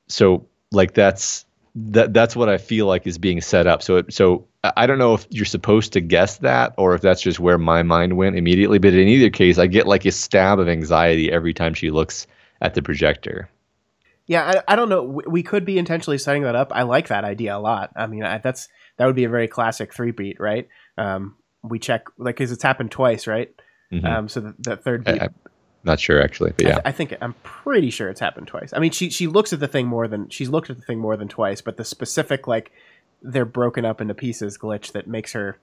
So like that's what I feel like is being set up. So I don't know if you're supposed to guess that or if that's just where my mind went immediately. But in either case, I get like a stab of anxiety every time she looks at the projector.
Yeah, I don't know. We could be intentionally setting that up. I like that idea a lot. I mean, that would be a very classic 3-beat, right? We check like because it's happened twice, right?
Mm-hmm.
So the third beat.
I'm not sure actually, but yeah,
I'm pretty sure it's happened twice. I mean, she looks at the thing she's looked at the thing more than twice, but the specific like they're broken up into pieces glitch that makes her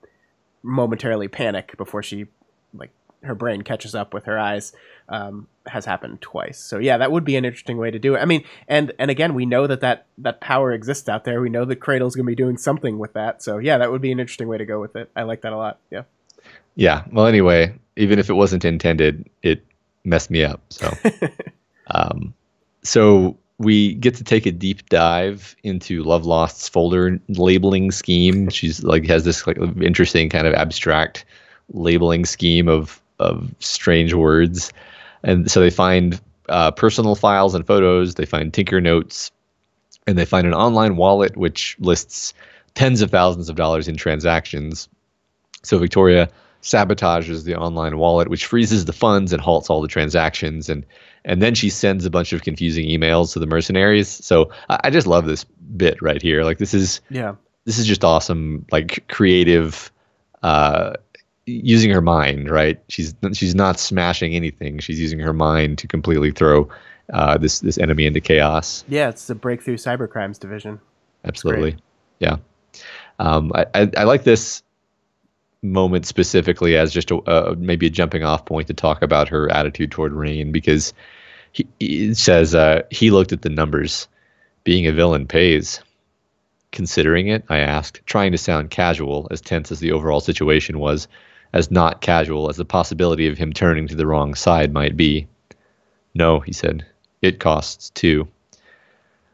momentarily panic before she like her brain catches up with her eyes has happened twice. So yeah, that would be an interesting way to do it. I mean, and again, we know that power exists out there. We know that Cradle's going to be doing something with that. So yeah, that would be an interesting way to go with it. I like that a lot. Yeah.
Yeah. Well, anyway, even if it wasn't intended, it messed me up. So, so we get to take a deep dive into Love Lost's folder labeling scheme. She's like has this like interesting kind of abstract labeling scheme of strange words, and so they find personal files and photos. They find Tinker notes, and they find an online wallet which lists tens of thousands of dollars in transactions. So Victoria sabotages the online wallet, which freezes the funds and halts all the transactions, and then she sends a bunch of confusing emails to the mercenaries. So I just love this bit right here. Like this is just awesome, like creative using her mind, right? She's not smashing anything. She's using her mind to completely throw this enemy into chaos.
Yeah, it's the Breakthrough Cybercrimes division.
Absolutely. Yeah. I like this moment specifically as just maybe a jumping off point to talk about her attitude toward Rain, because he says he looked at the numbers. Being a villain pays. Considering it, I asked, trying to sound casual, as tense as the overall situation was, as not casual as the possibility of him turning to the wrong side might be. No, he said. It costs too.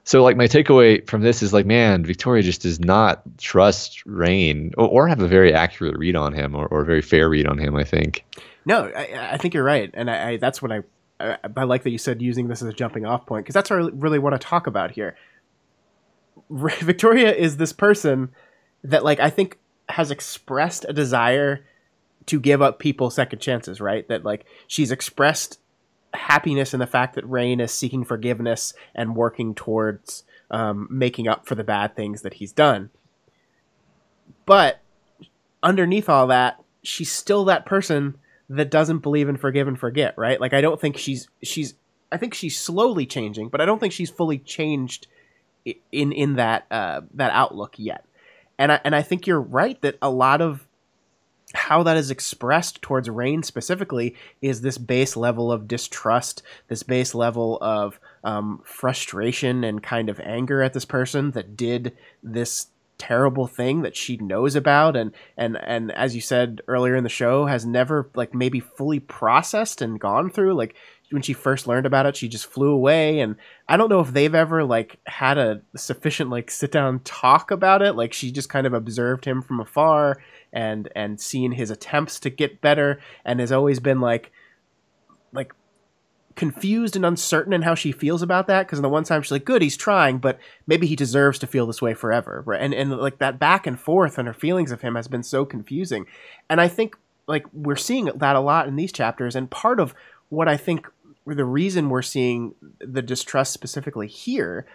So like my takeaway from this is like, man, Victoria just does not trust Rain or have a very accurate read on him or a very fair read on him, I think.
No, I think you're right. And I that's what I like that you said using this as a jumping off point, because that's what I really want to talk about here. Victoria is this person that like I think has expressed a desire to give up people second chances, right? That like she's expressed happiness in the fact that Rain is seeking forgiveness and working towards making up for the bad things that he's done. But underneath all that, she's still that person that doesn't believe in forgive and forget, right? Like I don't think I think she's slowly changing, but I don't think she's fully changed in that that outlook yet. And I think you're right that a lot of how that is expressed towards Rain specifically is this base level of distrust, this base level of frustration and kind of anger at this person that did this terrible thing that she knows about, and as you said earlier in the show, has never like maybe fully processed and gone through. Like when she first learned about it, she just flew away, and I don't know if they've ever like had a sufficient like sit down talk about it. Like she just kind of observed him from afar and seen his attempts to get better, and has always been like confused and uncertain in how she feels about that, because on the one time she's like, good, he's trying, but maybe he deserves to feel this way forever, right? And like that back and forth and her feelings of him has been so confusing. And I think like we're seeing that a lot in these chapters, and part of what I think the reason we're seeing the distrust specifically here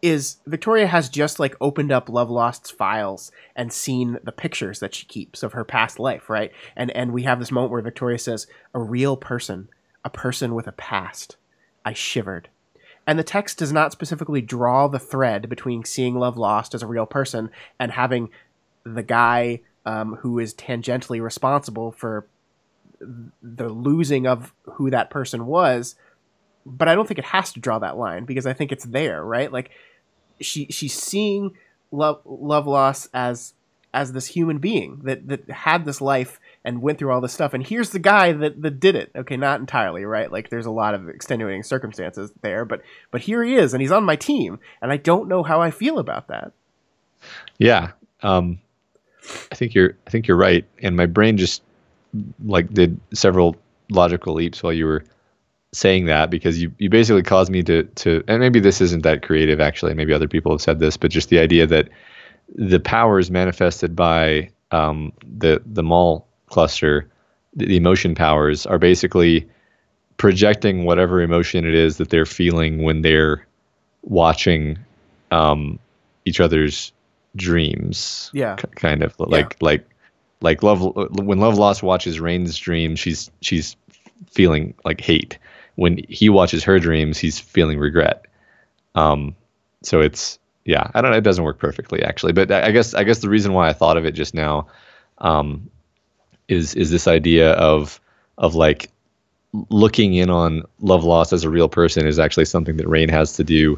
is Victoria has just like opened up Lovelost's files and seen the pictures that she keeps of her past life, right? And we have this moment where Victoria says, a real person, a person with a past. I shivered. And the text does not specifically draw the thread between seeing Lovelost as a real person and having the guy who is tangentially responsible for the losing of who that person was. But I don't think it has to draw that line, because I think it's there, right? Like she's seeing Lovelost as this human being that had this life and went through all this stuff. And here's the guy that did it. Okay, not entirely, right? Like there's a lot of extenuating circumstances there, but here he is, and he's on my team, and I don't know how I feel about that.
Yeah. I think you're right. And my brain just like did several logical leaps while you were saying that, because you basically caused me to, and maybe this isn't that creative actually, maybe other people have said this, but just the idea that the powers manifested by the Maul cluster, the emotion powers, are basically projecting whatever emotion it is that they're feeling when they're watching each other's dreams.
Yeah,
kind of like when Lovelost watches Rain's dreams, she's feeling like hate. When he watches her dreams, he's feeling regret. So it's, yeah, I don't know. It doesn't work perfectly actually, but I guess the reason why I thought of it just now is this idea of like looking in on Lovelost as a real person is actually something that Rain has to do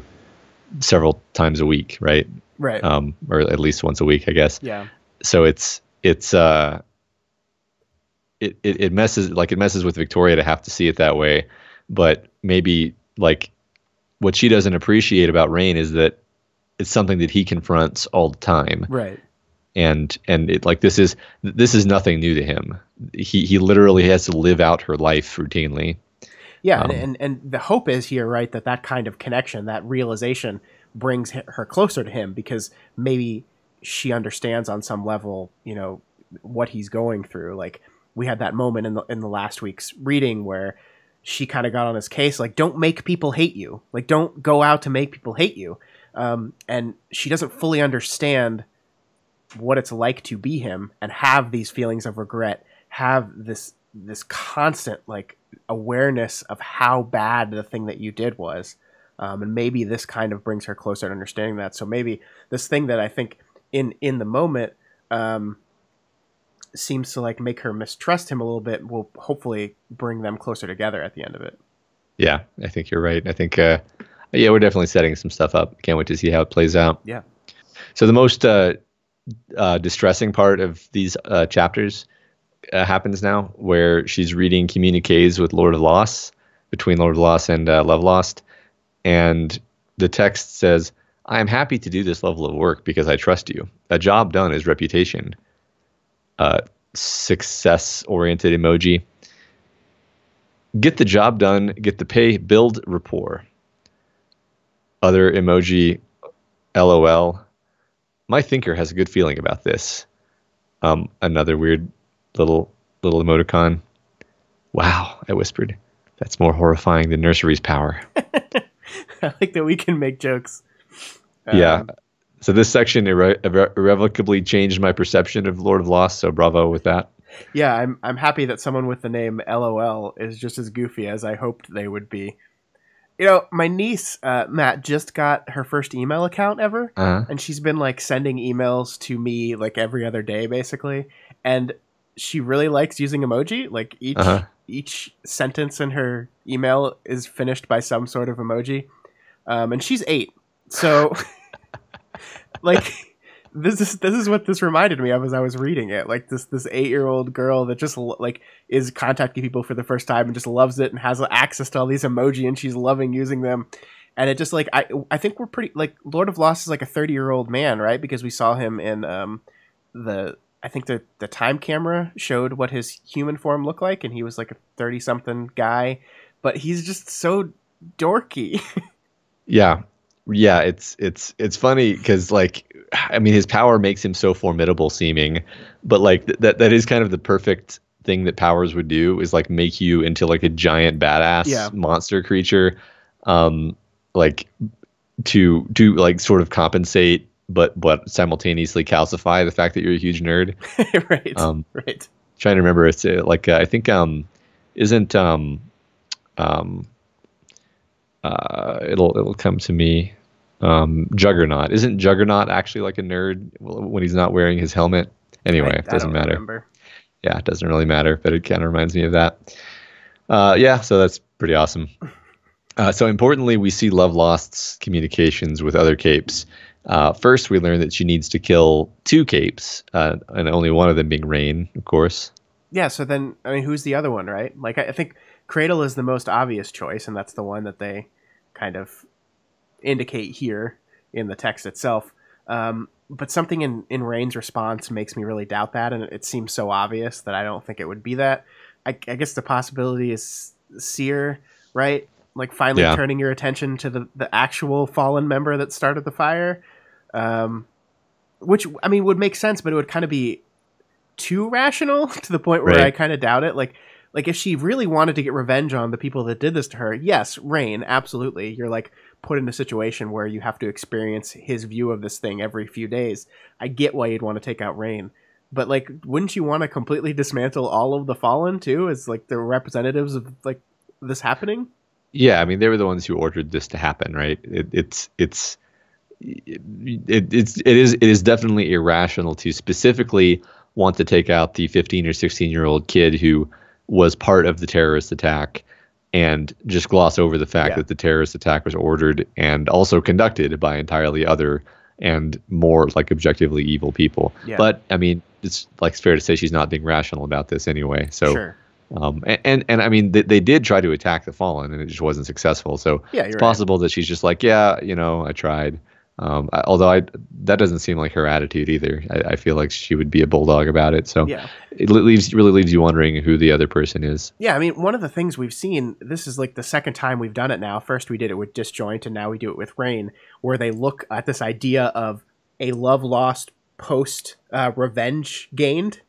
several times a week, right?
Right.
Or at least once a week, I guess.
Yeah.
So it messes with Victoria to have to see it that way, but maybe like what she doesn't appreciate about Rain is that it's something that he confronts all the time.
Right.
And it like this is nothing new to him. He literally has to live out her life routinely.
Yeah, and the hope is here, right, that kind of connection, that realization brings her closer to him, because maybe she understands on some level, you know, what he's going through. Like we had that moment in the last week's reading where she kind of got on his case, like, don't make people hate you. Like, don't go out to make people hate you. And she doesn't fully understand what it's like to be him and have these feelings of regret, have this constant like awareness of how bad the thing that you did was. And maybe this kind of brings her closer to understanding that. So maybe this thing that I think in the moment seems to like make her mistrust him a little bit will hopefully bring them closer together at the end of it.
Yeah, I think you're right. I think, yeah, we're definitely setting some stuff up. Can't wait to see how it plays out.
Yeah.
So the most distressing part of these chapters happens now, where she's reading communiques with Lord of Lost, between Lord of Lost and Lovelost. And the text says, I am happy to do this level of work because I trust you. A job done is reputation. Success-oriented emoji. Get the job done, get the pay, build rapport. Other emoji, LOL. My thinker has a good feeling about this. Another weird little emoticon. Wow, I whispered. That's more horrifying than Nursery's power.
I like that we can make jokes.
Yeah. So this section irrevocably changed my perception of Lord of Lost, so bravo with that.
Yeah, I'm happy that someone with the name LOL is just as goofy as I hoped they would be. You know, my niece, Matt, just got her first email account ever, and she's been like sending emails to me like every other day, basically. And she really likes using emoji. Like each sentence in her email is finished by some sort of emoji. And she's 8. So like this is what this reminded me of as I was reading it. Like this 8-year-old girl that just like is contacting people for the first time and just loves it and has access to all these emoji and she's loving using them. And it just like I think we're pretty like Lord of Lost is like a 30-year-old man, right? Because we saw him in I think the time camera showed what his human form looked like, and he was like a 30-something guy, but he's just so dorky.
Yeah, it's funny because like I mean his power makes him so formidable seeming, but like that is kind of the perfect thing that powers would do is like make you into like a giant badass monster creature. Like to like sort of compensate but simultaneously calcify the fact that you're a huge nerd.
Right. Right.
Trying to remember, it's like I think isn't it'll come to me. Juggernaut, isn't Juggernaut actually like a nerd when he's not wearing his helmet? Anyway, it doesn't matter. Remember. Yeah, it doesn't really matter, but it kind of reminds me of that. Yeah, so that's pretty awesome. So importantly, we see Lovelost's communications with other capes. First, we learn that she needs to kill 2 capes, and only one of them being Rain, of course.
Yeah, so then, I mean, who's the other one, right? Like, I think Cradle is the most obvious choice, and that's the one that they kind of indicate here in the text itself. But something in Rain's response makes me really doubt that, and it seems so obvious that I don't think it would be that. I guess the possibility is Seer, right? Like finally turning your attention to the actual fallen member that started the fire, which I mean would make sense, but it would kind of be too rational to the point where I kind of doubt it. Like if she really wanted to get revenge on the people that did this to her, yes, Rain, absolutely. You're like put in a situation where you have to experience his view of this thing every few days. I get why you'd want to take out Rain. But like, wouldn't you want to completely dismantle all of the Fallen too, as like the representatives of like this happening?
Yeah, I mean they were the ones who ordered this to happen, right? It is definitely irrational to specifically want to take out the 15 or 16-year-old kid who was part of the terrorist attack and just gloss over the fact that the terrorist attack was ordered and also conducted by entirely other and more like objectively evil people. Yeah. But I mean, it's like fair to say she's not being rational about this anyway. So. Sure. And I mean, they did try to attack the Fallen, and it just wasn't successful. So it's possible that she's just like, I tried. Although that doesn't seem like her attitude either. I feel like she would be a bulldog about it. So it really leaves you wondering who the other person is.
Yeah, I mean, one of the things we've seen, this is like the second time we've done it now. First we did it with Disjoint, and now we do it with Rain, where they look at this idea of a love lost post revenge gained.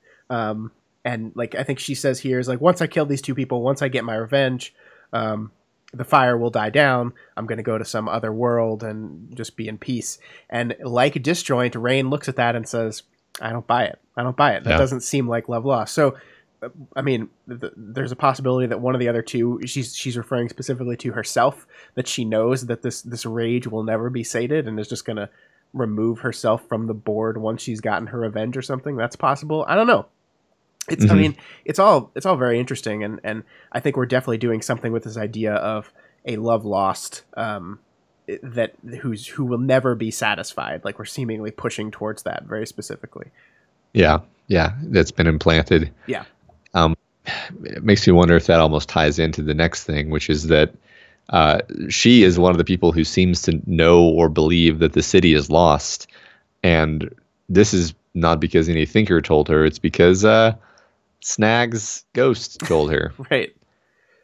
And like I think she says here is like, once I kill these 2 people, once I get my revenge, the fire will die down. I'm going to go to some other world and just be in peace. And like Disjoint, Rain looks at that and says, I don't buy it. That doesn't seem like love lost. So, I mean, there's a possibility that one of the other 2, she's referring specifically to herself, that she knows that this rage will never be sated and is just going to remove herself from the board once she's gotten her revenge or something. That's possible. I don't know. I mean, it's all very interesting, and I think we're definitely doing something with this idea of a love lost who will never be satisfied. Like we're seemingly pushing towards that very specifically.
Yeah, that's been implanted.
Yeah.
It makes me wonder if that almost ties into the next thing, which is that she is one of the people who seems to know or believe that the city is lost, and this is not because any thinker told her. It's because Snag's ghost told her.
Right.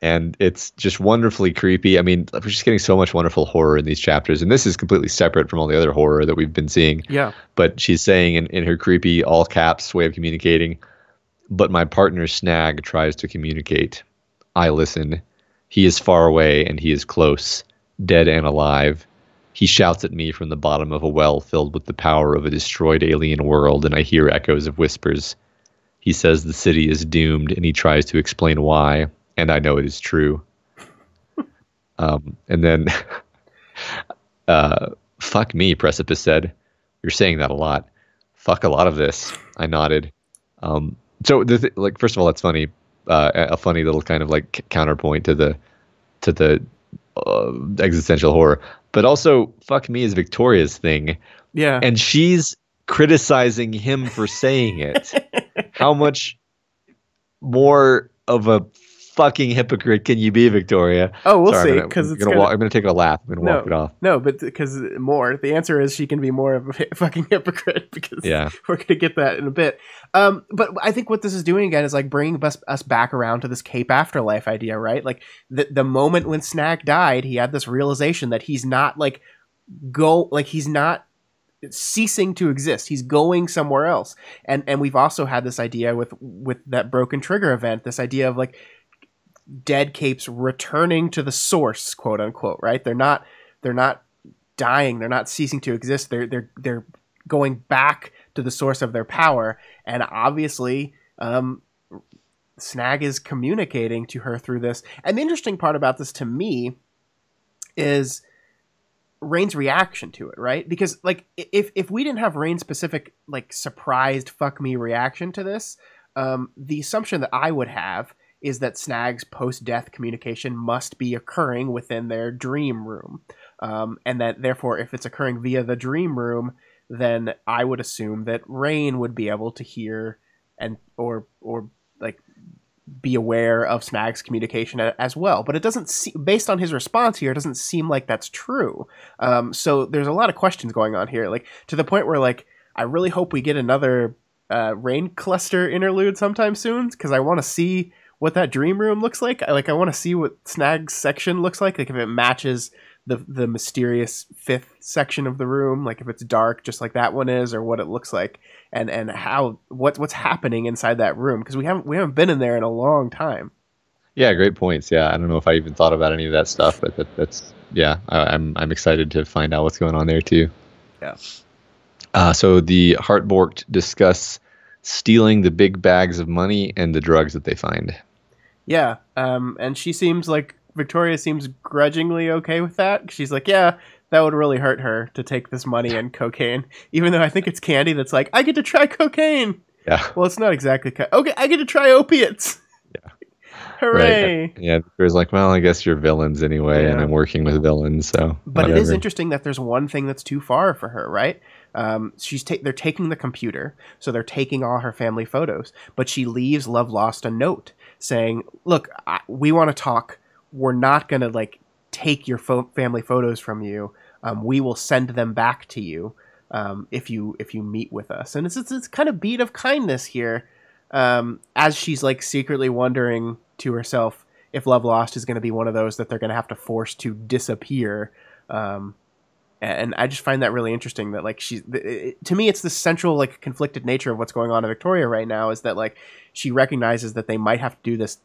And it's just wonderfully creepy. I mean, we're just getting so much wonderful horror in these chapters, and this is completely separate from all the other horror that we've been seeing.
Yeah.
But she's saying in her creepy all caps way of communicating, but my partner Snag tries to communicate. I listen. He is far away and he is close, dead and alive. He shouts at me from the bottom of a well filled with the power of a destroyed alien world, and I hear echoes of whispers. He says the city is doomed, and he tries to explain why, and I know it is true. And then, fuck me, Precipice said. You're saying that a lot. Fuck a lot of this. I nodded. So like, first of all, that's funny. A funny little kind of like counterpoint to the existential horror, but also fuck me is Victoria's thing.
Yeah.
And she's criticizing him for saying it. How much more of a fucking hypocrite can you be, Victoria?
Oh, we'll see. Because
I'm gonna take a laugh. I'm gonna walk it off.
No, but because the answer is she can be more of a fucking hypocrite, because we're gonna get that in a bit. But I think what this is doing again is like bringing us back around to this Cape Afterlife idea, right? Like the moment when Snag died, he had this realization that he's not he's not ceasing to exist. He's going somewhere else. And we've also had this idea with that Broken Trigger event, this idea of like dead capes returning to the source, quote unquote, right? They're not dying, they're not ceasing to exist. They're going back to the source of their power. And obviously, Snag is communicating to her through this. And the interesting part about this to me is Rain's reaction to it, right? Because like if we didn't have Rain's specific like surprised fuck me reaction to this, the assumption that I would have is that Snag's post-death communication must be occurring within their dream room, and that therefore if it's occurring via the dream room, then I would assume that Rain would be able to hear and or like be aware of Snag's communication as well. But it doesn't based on his response here, it doesn't seem like that's true. So there's a lot of questions going on here, like to the point where like I really hope we get another Rain cluster interlude sometime soon, because I want to see what that dream room looks like. I want to see what Snag's section looks like if it matches the mysterious fifth section of the room, like if it's dark just like that one is, or what it looks like, and how what's happening inside that room, because we haven't been in there in a long time.
Yeah, great points. Yeah, I don't know if I even thought about any of that stuff, but that's I'm excited to find out what's going on there too.
Yeah.
So the Hartborgt discuss stealing the big bags of money and the drugs that they find.
Yeah, and Victoria seems grudgingly okay with that. She's like, yeah, that would really hurt her to take this money and cocaine, even though I think it's Candy that's like, I get to try cocaine.
Yeah.
Well, it's not exactly okay, I get to try opiates.
Yeah.
Hooray.
Right. Yeah, Victoria's like, well, I guess you're villains anyway, and I'm working with villains, so
But whatever. It is interesting that there's one thing that's too far for her, right? They're taking the computer, so they're taking all her family photos, but she leaves Lovelost a note saying, look, we want to talk. We're not going to like take your family photos from you. We will send them back to you if you meet with us. And it's kind of beat of kindness here, as she's like secretly wondering to herself if Lovelost is going to be one of those that they're going to have to force to disappear. And I just find that really interesting that like to me, it's the central like conflicted nature of what's going on in Victoria right now, is that like she recognizes that they might have to do this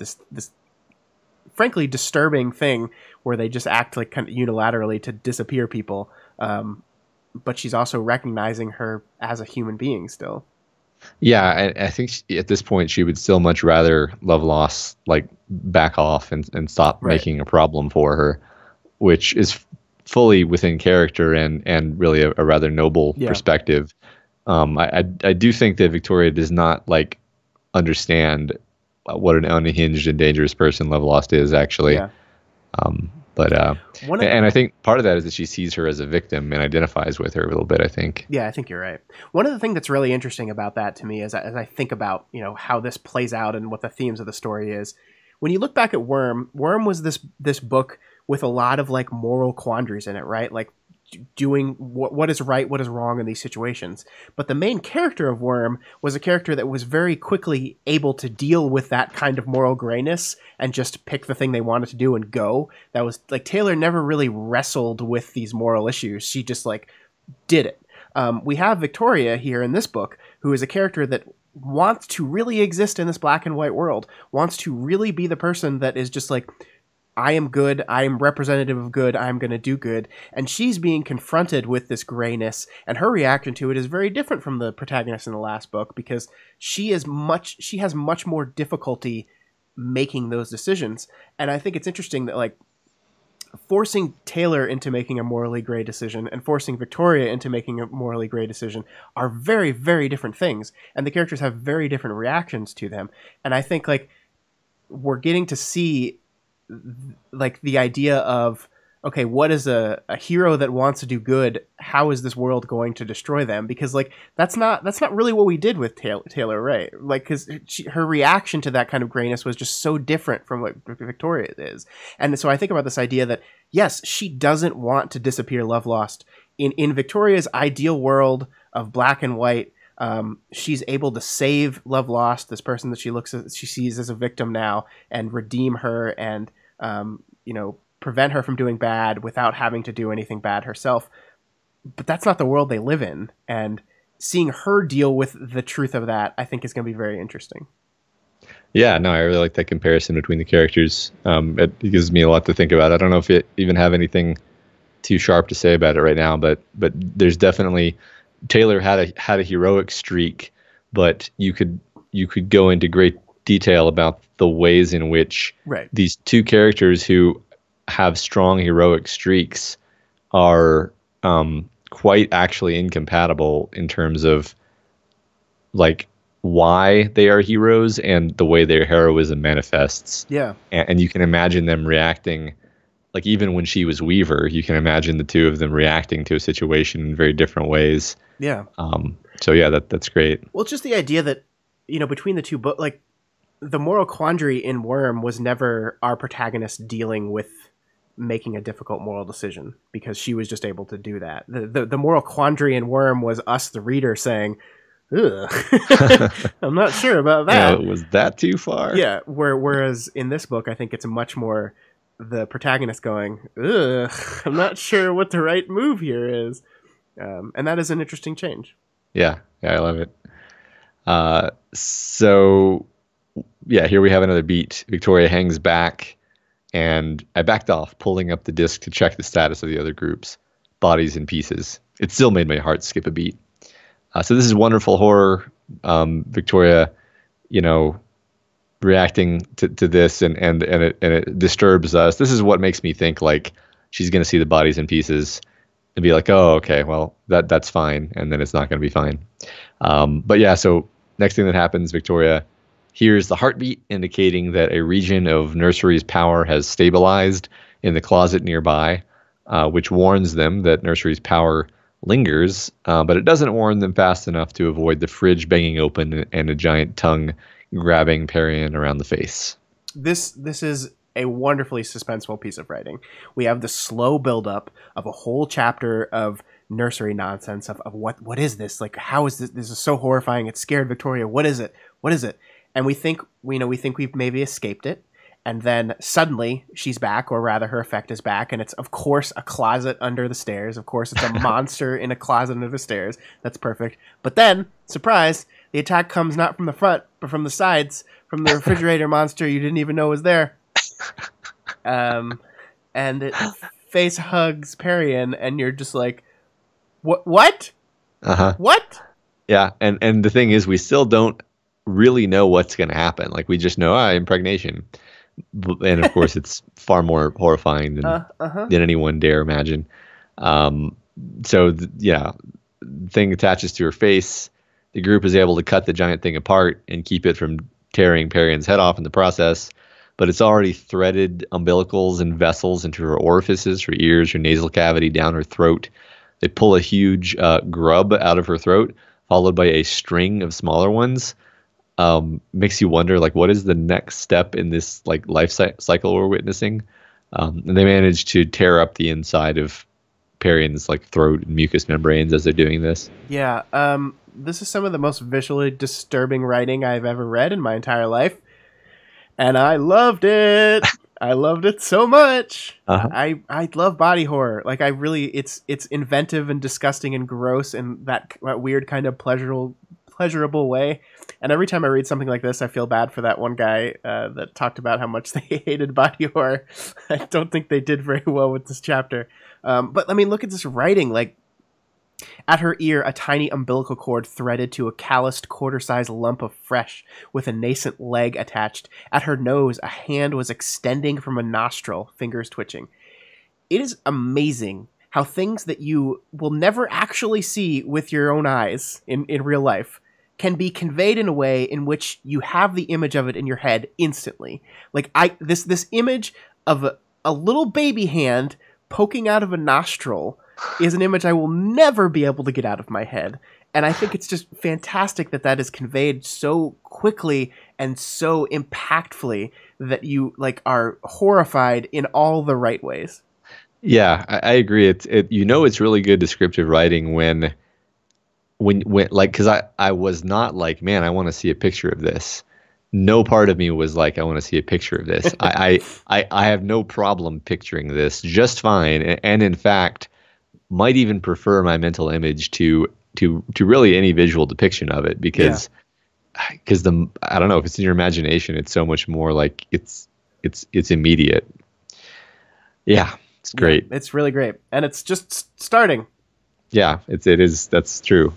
frankly disturbing thing where they just act like kind of unilaterally to disappear people. But she's also recognizing her as a human being still.
Yeah, I think at this point she would still much rather Lovelost like back off and stop making a problem for her, which is fully within character and really a rather noble perspective. I do think that Victoria does not like understand what an unhinged and dangerous person Lovelost is actually.
Yeah.
And I think part of that is that she sees her as a victim and identifies with her a little bit, I think.
Yeah, I think you're right. One of the things that's really interesting about that to me as I think about, how this plays out and what the themes of the story is, when you look back at Worm was this book with a lot of like moral quandaries in it, right? Like doing what is right, what is wrong in these situations. But the main character of Worm was a character that was very quickly able to deal with that kind of moral grayness and just pick the thing they wanted to do and go. That was like Taylor never really wrestled with these moral issues. She just like did it. We have Victoria here in this book, who is a character that wants to really exist in this black and white world, wants to really be the person that is just like, I am good, I am representative of good, I'm going to do good. And she's being confronted with this grayness, and her reaction to it is very different from the protagonist in the last book, because she has much more difficulty making those decisions. And I think it's interesting that like forcing Taylor into making a morally gray decision and forcing Victoria into making a morally gray decision are very, very different things. And the characters have very different reactions to them. And I think like we're getting to see like the idea of, okay, what is a hero that wants to do good? How is this world going to destroy them? Because like that's not really what we did with Taylor, right? Like because her reaction to that kind of grayness was just so different from what Victoria is. And so I think about this idea that yes, she doesn't want to disappear Lovelost. In Victoria's ideal world of black and white, she's able to save Lovelost, this person that she sees as a victim now, and redeem her and prevent her from doing bad without having to do anything bad herself. But that's not the world they live in. And seeing her deal with the truth of that, I think is going to be very interesting.
Yeah, no, I really like that comparison between the characters. It gives me a lot to think about. I don't know if you even have anything too sharp to say about it right now, but there's definitely Taylor had a heroic streak, but you could go into great detail about the ways in which these two characters who have strong heroic streaks are quite actually incompatible in terms of like why they are heroes and the way their heroism manifests.
Yeah.
And you can imagine them reacting, like even when she was Weaver, you can imagine the two of them reacting to a situation in very different ways.
Yeah.
So yeah, that's great.
Well, it's just the idea that, between the two books, like the moral quandary in Worm was never our protagonist dealing with making a difficult moral decision because she was just able to do that. The moral quandary in Worm was us, the reader, saying, ugh, I'm not sure about that.
Was that too far?
Yeah. Whereas in this book, I think it's much more the protagonist going, ugh, I'm not sure what the right move here is. And that is an interesting change.
Yeah, I love it. So yeah, here we have another beat. Victoria hangs back, and I backed off, pulling up the disc to check the status of the other groups. Bodies in pieces. It still made my heart skip a beat. So this is wonderful horror. Victoria, reacting to this, and it disturbs us. This is what makes me think like she's going to see the bodies in pieces and be like, oh, okay, well that's fine, and then it's not going to be fine. But yeah, so next thing that happens, Victoria hears the heartbeat indicating that a region of Nursery's power has stabilized in the closet nearby, which warns them that Nursery's power lingers, but it doesn't warn them fast enough to avoid the fridge banging open and a giant tongue grabbing Perian around the face.
This is a wonderfully suspenseful piece of writing. We have the slow buildup of a whole chapter of Nursery nonsense of what is this? Like, how is this? This is so horrifying. It scared Victoria. What is it? What is it? And we think we've maybe escaped it. And then suddenly she's back, or rather her effect is back. And it's, of course, a closet under the stairs. Of course, it's a monster in a closet under the stairs. That's perfect. But then, surprise, the attack comes not from the front, but from the sides, from the refrigerator monster you didn't even know was there. And it face hugs Perian, and you're just like, what?
Uh-huh.
What?
Yeah, and the thing is, we still don't really know what's going to happen. Like, we just know, impregnation. And of course, it's far more horrifying than anyone dare imagine. So the thing attaches to her face. The group is able to cut the giant thing apart and keep it from tearing Perian's head off in the process. But it's already threaded umbilicals and vessels into her orifices, her ears, her nasal cavity, down her throat. They pull a huge grub out of her throat, followed by a string of smaller ones. Makes you wonder, like, what is the next step in this like life cycle we're witnessing? And they manage to tear up the inside of Perian's like throat and mucous membranes as they're doing this.
Yeah, this is some of the most visually disturbing writing I've ever read in my entire life, and I loved it. I loved it so much. I love body horror. Like, I really, it's inventive and disgusting and gross in that weird kind of pleasurable way. And every time I read something like this, I feel bad for that one guy that talked about how much they hated body horror. I don't think they did very well with this chapter. But I mean, look at this writing. Like, at her ear, a tiny umbilical cord threaded to a calloused quarter-sized lump of flesh with a nascent leg attached. At her nose, a hand was extending from a nostril, fingers twitching. it is amazing how things that you will never actually see with your own eyes in real life can be conveyed in a way in which you have the image of it in your head instantly. Like this image of a little baby hand poking out of a nostril is an image I will never be able to get out of my head. And I think it's just fantastic that is conveyed so quickly and so impactfully that you like are horrified in all the right ways.
Yeah, I agree. It's really good descriptive writing when like, because I was not like, man, I want to see a picture of this. No part of me was like, I want to see a picture of this. I have no problem picturing this just fine, and in fact, might even prefer my mental image to really any visual depiction of it, because I don't know, if it's in your imagination, it's so much more like it's immediate. Yeah, it's great.
Yeah, it's really great, and it's just starting.
Yeah, it is. That's true.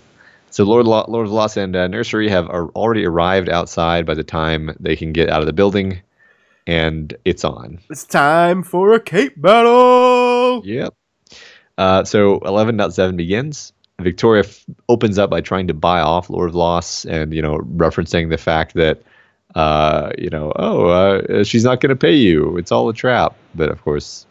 So Lord of the Lost and Nursery have already arrived outside by the time they can get out of the building, and it's on.
It's time for a cape battle!
Yep. So 11.7 begins. Victoria opens up by trying to buy off Lord of the Lost and, referencing the fact that, she's not going to pay you. It's all a trap. But, of course,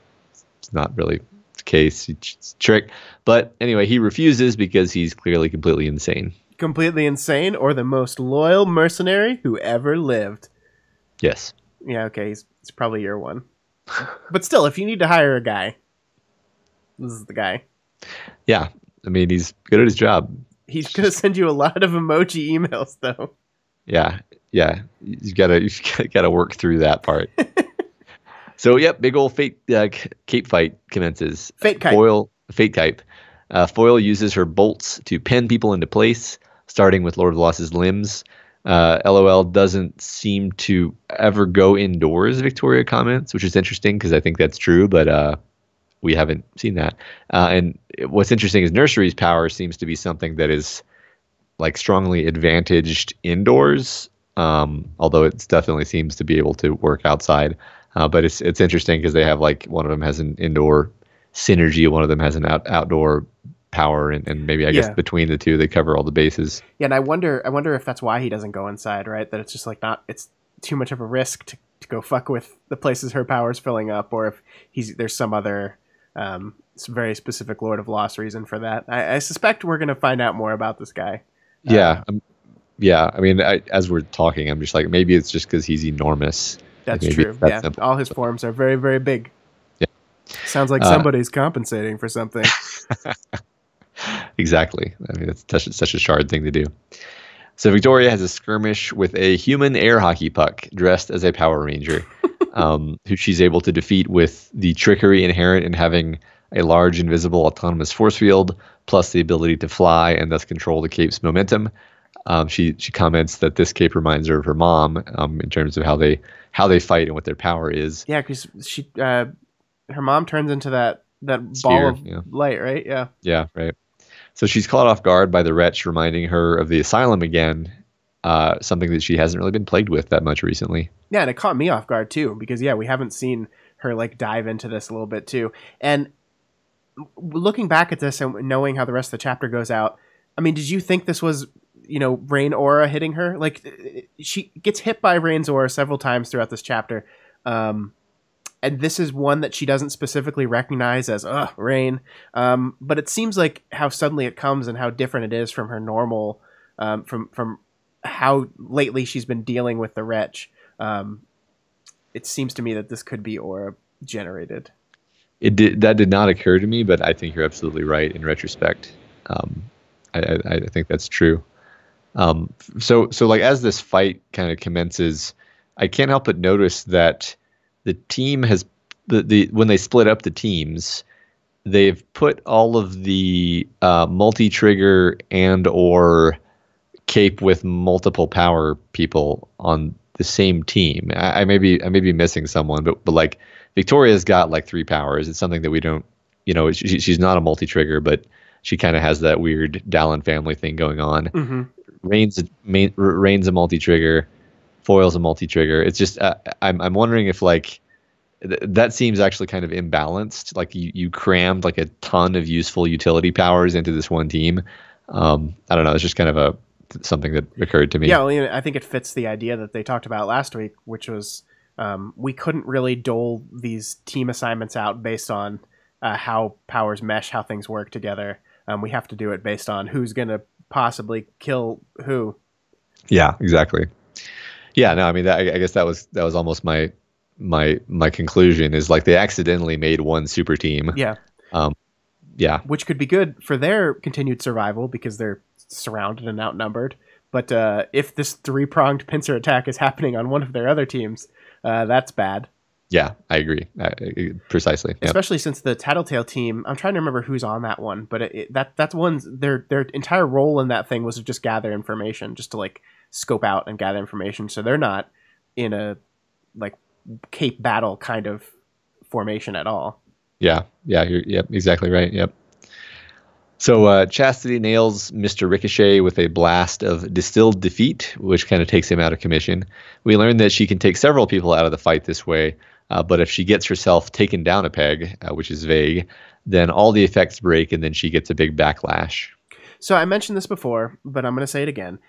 it's not really the case. It's a trick. But anyway, he refuses because he's clearly completely insane.
Completely insane, or the most loyal mercenary who ever lived.
Yes.
Yeah, okay. It's probably your one. But still, if you need to hire a guy, this is the guy.
Yeah. I mean, he's good at his job.
He's going to send you a lot of emoji emails, though.
Yeah. You've got to work through that part. So, yep, big old cape fight commences.
Fate kite.
Fate kite. Foyle uses her bolts to pin people into place, starting with Lord of the Lost's limbs. LOL doesn't seem to ever go indoors, Victoria comments, which is interesting because I think that's true, but we haven't seen that. And what's interesting is Nursery's power seems to be something that is like strongly advantaged indoors, although it definitely seems to be able to work outside. But it's interesting because they have like one of them has an indoor synergy, one of them has an outdoor power, and maybe I guess between the two they cover all the bases.
Yeah, and I wonder if that's why he doesn't go inside, right? That it's just like it's too much of a risk to go fuck with the places her power's filling up, or if there's some other some very specific Lord of Lost reason for that. I suspect we're gonna find out more about this guy.
Yeah. I mean, as we're talking, I'm just like, maybe it's just because he's enormous.
That's true. Yeah, simple. All his forms are very, very big. Yeah. Sounds like somebody's compensating for something.
Exactly. I mean, it's such a Shard thing to do. So Victoria has a skirmish with a human air hockey puck dressed as a Power Ranger, who she's able to defeat with the trickery inherent in having a large invisible autonomous force field, plus the ability to fly and thus control the cape's momentum. She comments that this cape reminds her of her mom in terms of how they fight and what their power is.
Yeah, because her mom turns into that sphere, ball of light, right? Yeah.
Yeah, right. So she's caught off guard by the wretch reminding her of the asylum again, something that she hasn't really been plagued with that much recently.
Yeah, and it caught me off guard too, because we haven't seen her like dive into this a little bit too. And looking back at this and knowing how the rest of the chapter goes out, I mean, did you think this was, Rain aura hitting her? Like, she gets hit by Rain's aura several times throughout this chapter. And this is one that she doesn't specifically recognize as, Rain. But it seems like how suddenly it comes and how different it is from her normal, from how lately she's been dealing with the wretch. It seems to me that this could be aura generated.
That did not occur to me, but I think you're absolutely right in retrospect. I think that's true. So like as this fight kind of commences, I can't help but notice that the team has when they split up the teams, they've put all of the multi-trigger and or cape with multiple power people on the same team. I may be missing someone, but like Victoria's got like 3 powers. It's something that we don't, she's not a multi-trigger, but she kind of has that weird Dallin family thing going on. Mm-hmm. Rain's a multi-trigger. Foyle's a multi-trigger. It's just I'm wondering if like that seems actually kind of imbalanced. Like you crammed like a ton of useful utility powers into this one team. I don't know. It's just kind of something that occurred to me.
Yeah, well, I think it fits the idea that they talked about last week, which was we couldn't really dole these team assignments out based on how powers mesh, how things work together. We have to do it based on who's going to possibly kill who.
Yeah, exactly. Yeah, no, I mean, I guess that was almost my conclusion is like they accidentally made one super team.
Yeah.
Yeah.
Which could be good for their continued survival because they're surrounded and outnumbered. But if this 3-pronged pincer attack is happening on one of their other teams, that's bad.
Yeah, I agree. Precisely. Yep.
Especially since the Tattletale team, I'm trying to remember who's on that one, but that's one's their entire role in that thing was to just gather information, just to like scope out and gather information. So they're not in a like Cape Battle kind of formation at all.
Yeah, yep, exactly right. Yep. So Chastity nails Mr. Ricochet with a blast of distilled defeat, which kind of takes him out of commission. We learn that she can take several people out of the fight this way, but if she gets herself taken down a peg, which is vague, then all the effects break and then she gets a big backlash.
So I mentioned this before, but I'm going to say it again.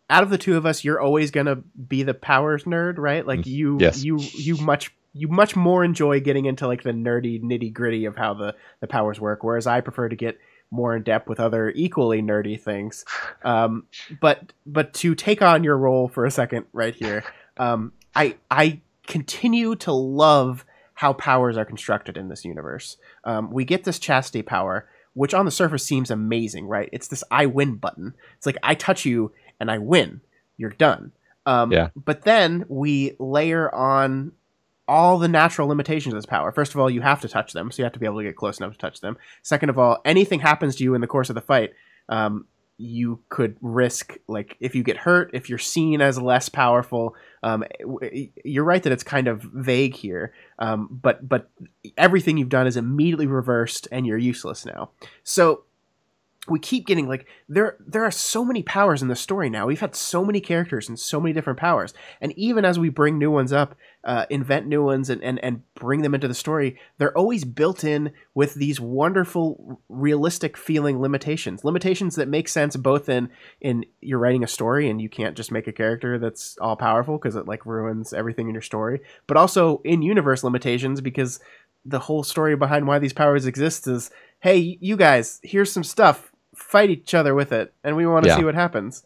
Out of the two of us, you're always going to be the powers nerd, right? Like
yes.
you much more enjoy getting into like the nerdy nitty gritty of how the powers work, whereas I prefer to get more in depth with other equally nerdy things. But to take on your role for a second right here, I continue to love how powers are constructed in this universe. We get this chastity power, which on the surface seems amazing, right? It's this I win button. It's like I touch you and I win. You're done. But then we layer on all the natural limitations of this power. First of all, you have to touch them, so you have to be able to get close enough to touch them. Second of all, anything happens to you in the course of the fight, you could risk, like, if you get hurt, if you're seen as less powerful. You're right that it's kind of vague here, but everything you've done is immediately reversed, and you're useless now. So we keep getting like there are so many powers in the story now. We've had so many characters and so many different powers, and even as we bring new ones up, invent new ones and bring them into the story, they're always built in with these wonderful realistic feeling limitations that make sense both in you're writing a story and you can't just make a character that's all powerful because it like ruins everything in your story, but also in universe limitations because the whole story behind why these powers exist is, hey, you guys, here's some stuff, fight each other with it, and we want to see what happens.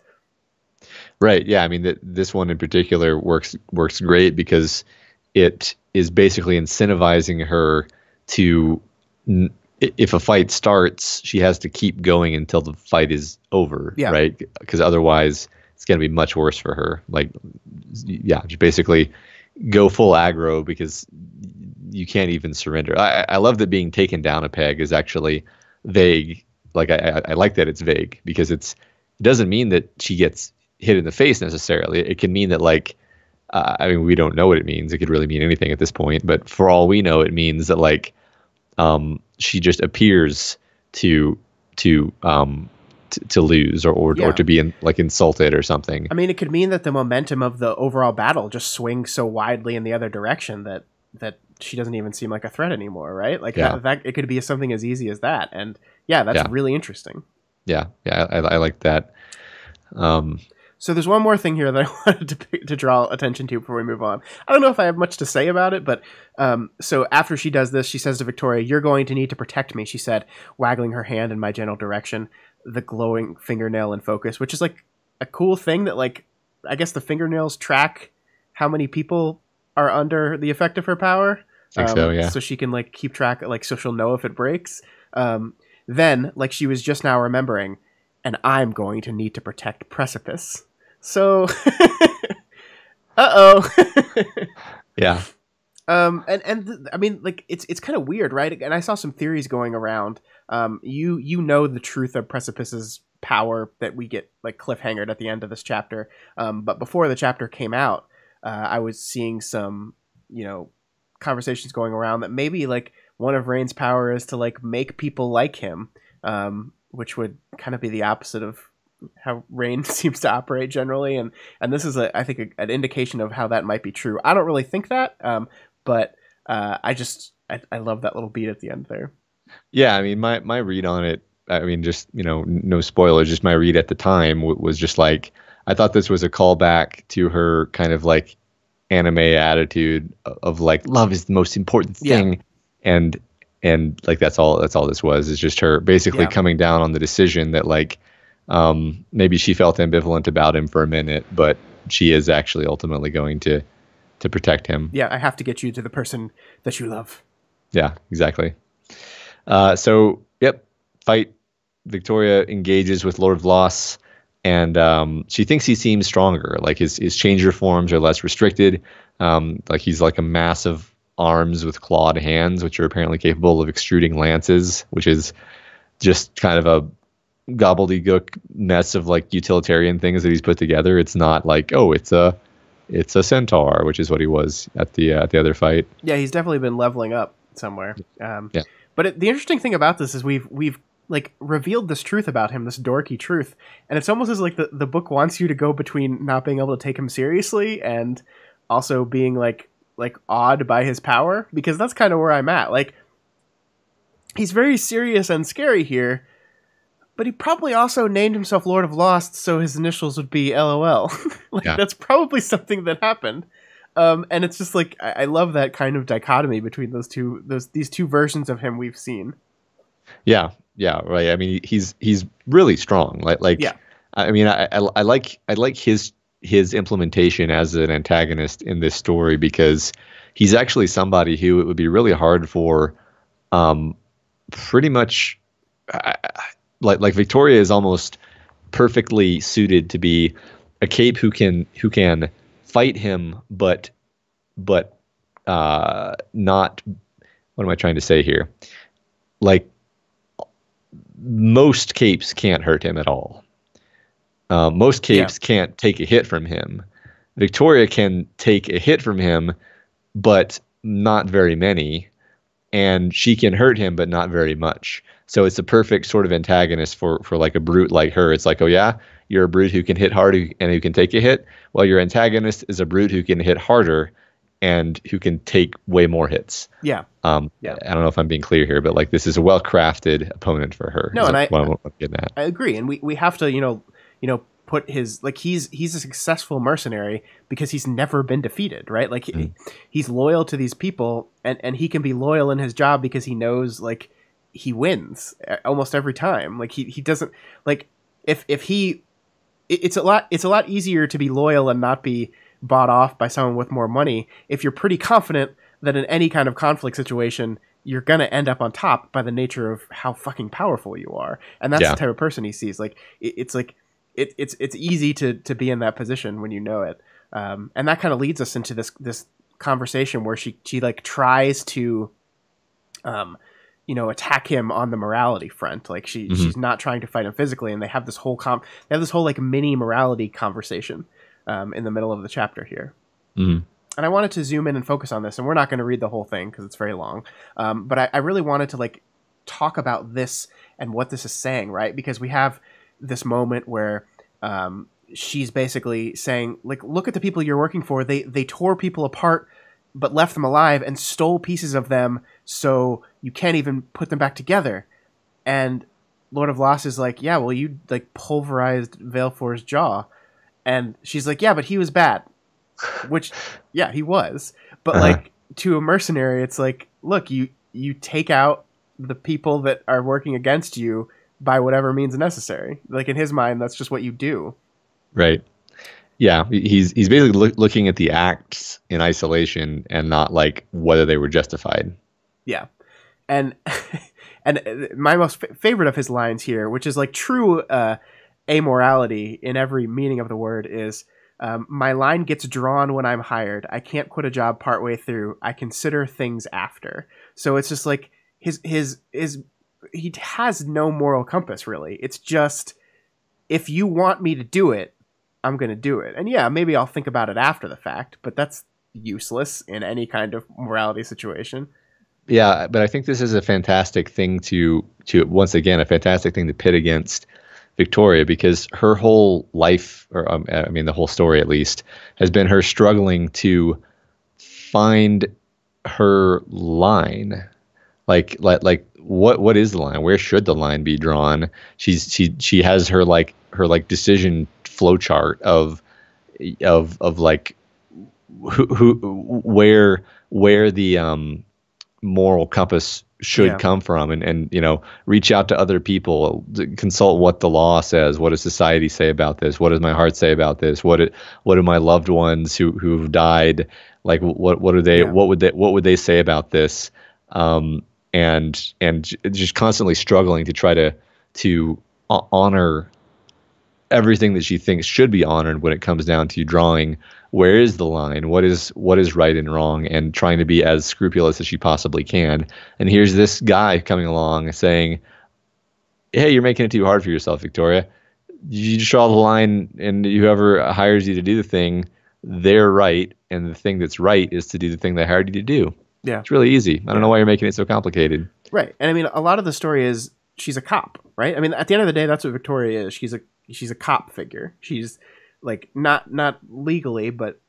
Right. Yeah. I mean, this one in particular works great because it is basically incentivizing her to, if a fight starts, she has to keep going until the fight is over. Yeah. Right. Because otherwise it's going to be much worse for her. Like, yeah, just basically go full aggro because you can't even surrender. I love that being taken down a peg is actually vague. Like I like that it's vague because it doesn't mean that she gets hit in the face necessarily. It can mean that like, I mean, we don't know what it means. It could really mean anything at this point, but for all we know, it means that like, she just appears to lose or to be insulted or something.
I mean, it could mean that the momentum of the overall battle just swings so widely in the other direction that she doesn't even seem like a threat anymore, right? Like that it could be something as easy as that. And that's really interesting.
Yeah. I like that.
So there's one more thing here that I wanted to draw attention to before we move on. I don't know if I have much to say about it, but so after she does this, she says to Victoria, "You're going to need to protect me," she said, waggling her hand in my general direction, the glowing fingernail in focus, which is like a cool thing that like, I guess the fingernails track how many people are under the effect of her power.
I think so, yeah.
So she can like keep track, like, so she'll know if it breaks. Then, like she was just now remembering, and I'm going to need to protect Precipice. So,
yeah.
I mean, like it's kind of weird, right? And I saw some theories going around. You know the truth of Precipice's power that we get like cliffhangered at the end of this chapter. But before the chapter came out, I was seeing some, conversations going around that maybe like one of Rain's power is to like make people like him, which would kind of be the opposite of how Rain seems to operate generally. And this is I think an indication of how that might be true. I don't really think that, but I love that little beat at the end there.
Yeah, I mean, my read on it, I mean, just, no spoilers, just my read at the time was just like, I thought this was a callback to her kind of like anime attitude of like, love is the most important thing. Yeah. And like, that's all this was, is just her basically coming down on the decision that like, maybe she felt ambivalent about him for a minute, but she is actually ultimately going to protect him.
Yeah, I have to get you to the person that you love.
Yeah, exactly. So, yep, fight. Victoria engages with Lord Vloss, and she thinks he seems stronger. Like his changer forms are less restricted. Like he's like a mass of arms with clawed hands, which are apparently capable of extruding lances, which is just kind of a gobbledygook mess of like utilitarian things that he's put together. It's not like, oh, it's a centaur, which is what he was at the other fight.
Yeah, he's definitely been leveling up somewhere. Yeah. But the interesting thing about this is we've like revealed this truth about him, this dorky truth, and it's almost as like the book wants you to go between not being able to take him seriously and also being like awed by his power, because that's kind of where I'm at. Like, he's very serious and scary here, but he probably also named himself Lord of Lost, so his initials would be LOL. That's probably something that happened. And it's just like, I love that kind of dichotomy between these two versions of him we've seen.
Yeah, right. I mean, he's really strong. Yeah. I mean, I like his implementation as an antagonist in this story, because he's actually somebody who it would be really hard for, pretty much, like Victoria is almost perfectly suited to be a cape who can fight him, but not. What am I trying to say here? Like, most capes can't hurt him at all. Most capes can't take a hit from him. Victoria can take a hit from him, but not very many, and she can hurt him, but not very much. So it's a perfect sort of antagonist for like a brute like her. It's like, oh yeah, you're a brute who can hit hard and who can take a hit. Well, your antagonist is a brute who can hit harder and who can take way more hits.
Yeah.
I don't know if I'm being clear here, but like, this is a well-crafted opponent for her.
No, and
I'm getting at.
I agree, and we have to put his, like, he's a successful mercenary because he's never been defeated, right? Like, he's loyal to these people, and he can be loyal in his job because he knows, like, he wins almost every time. Like, he doesn't, like, it's a lot easier to be loyal and not be bought off by someone with more money if you're pretty confident that in any kind of conflict situation you're gonna end up on top by the nature of how fucking powerful you are. And that's the type of person he sees. Like, it's easy to be in that position when you know it. And that kind of leads us into this conversation where she like tries to attack him on the morality front. Like, she's not trying to fight him physically, and they have this whole like mini morality conversation in the middle of the chapter here. And I wanted to zoom in and focus on this, and we're not going to read the whole thing because it's very long. But I really wanted to like talk about this and what this is saying, right? Because we have this moment where she's basically saying, like, look at the people you're working for. They tore people apart but left them alive and stole pieces of them, so you can't even put them back together. And Lord of Lost is like, yeah, well, you like pulverized Valefor's jaw. And she's like, yeah, but he was bad. Which, yeah, he was. But like, to a mercenary, it's like, look, you take out the people that are working against you by whatever means necessary. Like, in his mind, that's just what you do.
Right. Yeah, he's basically looking at the acts in isolation and not like whether they were justified.
Yeah. And my most favorite of his lines here, which is like true amorality in every meaning of the word, is my line gets drawn when I'm hired. I can't quit a job partway through. I consider things after. So it's just like he has no moral compass, really. It's just, if you want me to do it, I'm going to do it. And yeah, maybe I'll think about it after the fact, but that's useless in any kind of morality situation.
Yeah, but I think this is a fantastic thing to once again, a fantastic thing to pit against Victoria, because her whole life, or the whole story at least, has been her struggling to find her line. Like what is the line? Where should the line be drawn? She has her decision flow chart of like where the moral compass should come from, and reach out to other people, consult what the law says, what does society say about this, what does my heart say about this, what do my loved ones who've died, like what would they say about this, and just constantly struggling to try to honor everything that she thinks should be honored when it comes down to drawing where is the line, what is right and wrong, and trying to be as scrupulous as she possibly can. And here's this guy coming along saying, hey, you're making it too hard for yourself, Victoria. You just draw the line, and whoever hires you to do the thing, they're right, and the thing that's right is to do the thing they hired you to do.
Yeah.
It's really easy. I don't know why you're making it so complicated.
Right. And I mean, a lot of the story is she's a cop, right? I mean, at the end of the day, that's what Victoria is. She's a cop figure. She's like not legally, but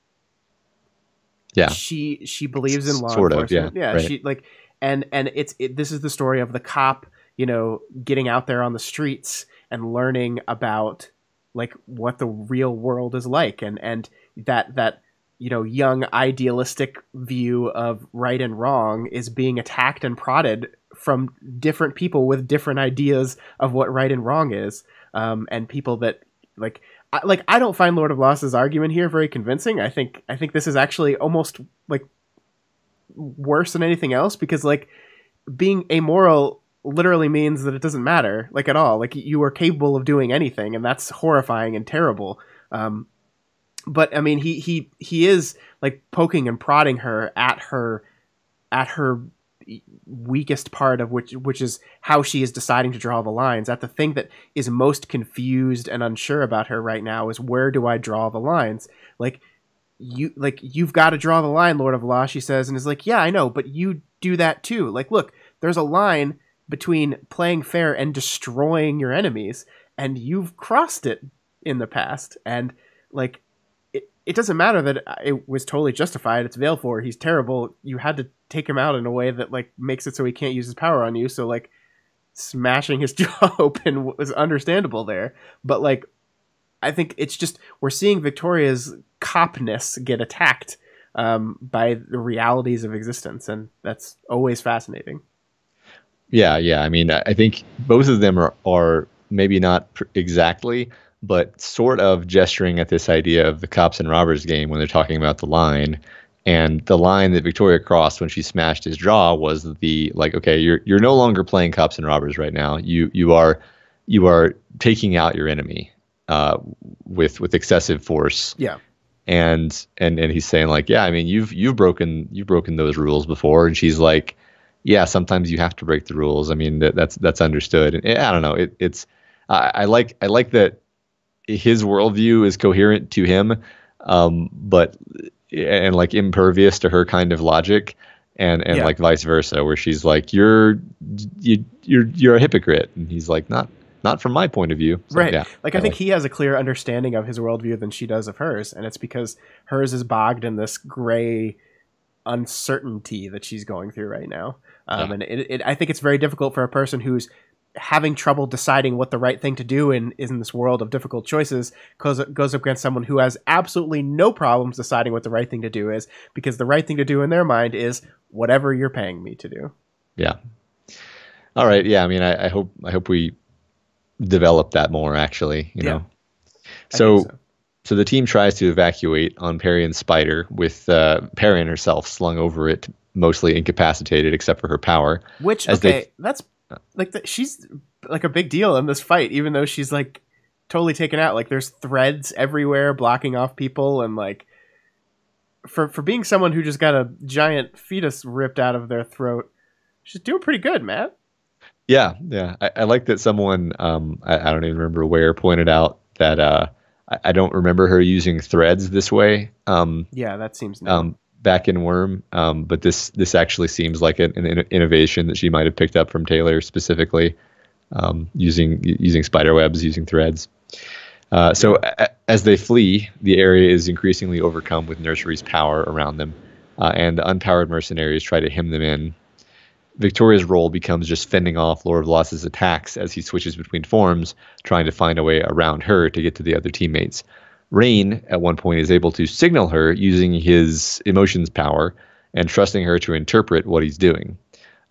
she believes in law enforcement. Yeah. Right. She like, and this is the story of the cop, getting out there on the streets and learning about like what the real world is like, and that young idealistic view of right and wrong is being attacked and prodded from different people with different ideas of what right and wrong is. And people that I don't find Lord of Lost's argument here very convincing. I think this is actually almost like worse than anything else, because like being amoral literally means that it doesn't matter like at all. Like you are capable of doing anything, and that's horrifying and terrible. But I mean, he is like poking and prodding her at her weakest part of which is how she is deciding to draw the lines. At the thing that is most confused and unsure about her right now is, where do I draw the lines? You've got to draw the line, Lord of Law, she says, and is like, yeah, I know, but you do that too. Like, look, there's a line between playing fair and destroying your enemies, and you've crossed it in the past, and like it doesn't matter that it was totally justified. It's Valefor. He's terrible. You had to take him out in a way that like makes it so he can't use his power on you. So like smashing his jaw open was understandable there. But like, I think it's just, we're seeing Victoria's copness get attacked by the realities of existence. And that's always fascinating.
Yeah. I mean, I think both of them are maybe not exactly, but sort of gesturing at this idea of the cops and robbers game when they're talking about the line. And the line that Victoria crossed when she smashed his jaw was the like, okay, you're no longer playing cops and robbers right now. You are taking out your enemy with excessive force.
Yeah.
And he's saying like, yeah, I mean, you've broken those rules before. And she's like, yeah, sometimes you have to break the rules. I mean, that's understood. And I don't know. I like that his worldview is coherent to him, but like impervious to her kind of logic, and like vice versa, where she's like, you're a hypocrite, and he's like, not from my point of view. So,
right. Yeah, like I think he has a clearer understanding of his worldview than she does of hers, and it's because hers is bogged in this gray uncertainty that she's going through right now. And I think it's very difficult for a person who's having trouble deciding what the right thing to do in this world of difficult choices, goes up against someone who has absolutely no problems deciding what the right thing to do is, because the right thing to do in their mind is whatever you're paying me to do.
Yeah. All right. Yeah. I mean, I hope we develop that more, actually, you know? So the team tries to evacuate on Perion's spider with Perion herself slung over it, mostly incapacitated except for her power.
Which, that's like she's like a big deal in this fight, even though she's like totally taken out. Like there's threads everywhere blocking off people, and like for being someone who just got a giant fetus ripped out of their throat, she's doing pretty good, man.
Yeah. I like that someone I don't even remember where pointed out that I don't remember her using threads this way.
Yeah, that seems new.
Back in Worm, but this actually seems like an innovation that she might have picked up from Taylor specifically, using spider webs, using threads. So as they flee, the area is increasingly overcome with Nursery's power around them. and the unpowered mercenaries try to hem them in. Victoria's role becomes just fending off Lord of Loss's attacks as he switches between forms, trying to find a way around her to get to the other teammates. Rain, at one point, is able to signal her using his emotions power and trusting her to interpret what he's doing.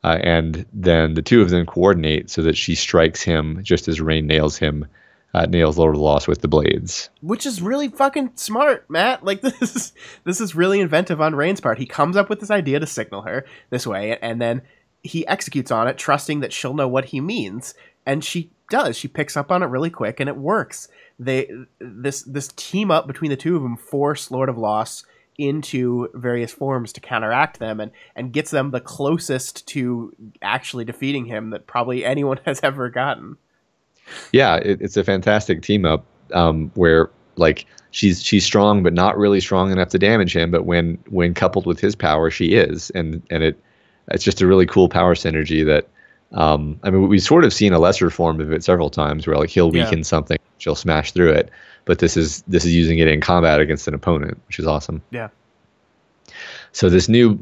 And then the two of them coordinate so that she strikes him just as Rain nails Lord of Loss with the blades.
Which is really fucking smart, Matt. Like, this is really inventive on Rain's part. He comes up with this idea to signal her this way, and then he executes on it, trusting that she'll know what he means. And she does. She picks up on it really quick, and it works. This team up between the two of them force Lord of Loss into various forms to counteract them, and gets them the closest to actually defeating him that probably anyone has ever gotten.
Yeah, it's a fantastic team up where like she's strong but not really strong enough to damage him, but when coupled with his power, she is, and it's just a really cool power synergy that I mean, we've sort of seen a lesser form of it several times where like he'll weaken something, she'll smash through it, but this is using it in combat against an opponent, which is awesome.
Yeah.
So this new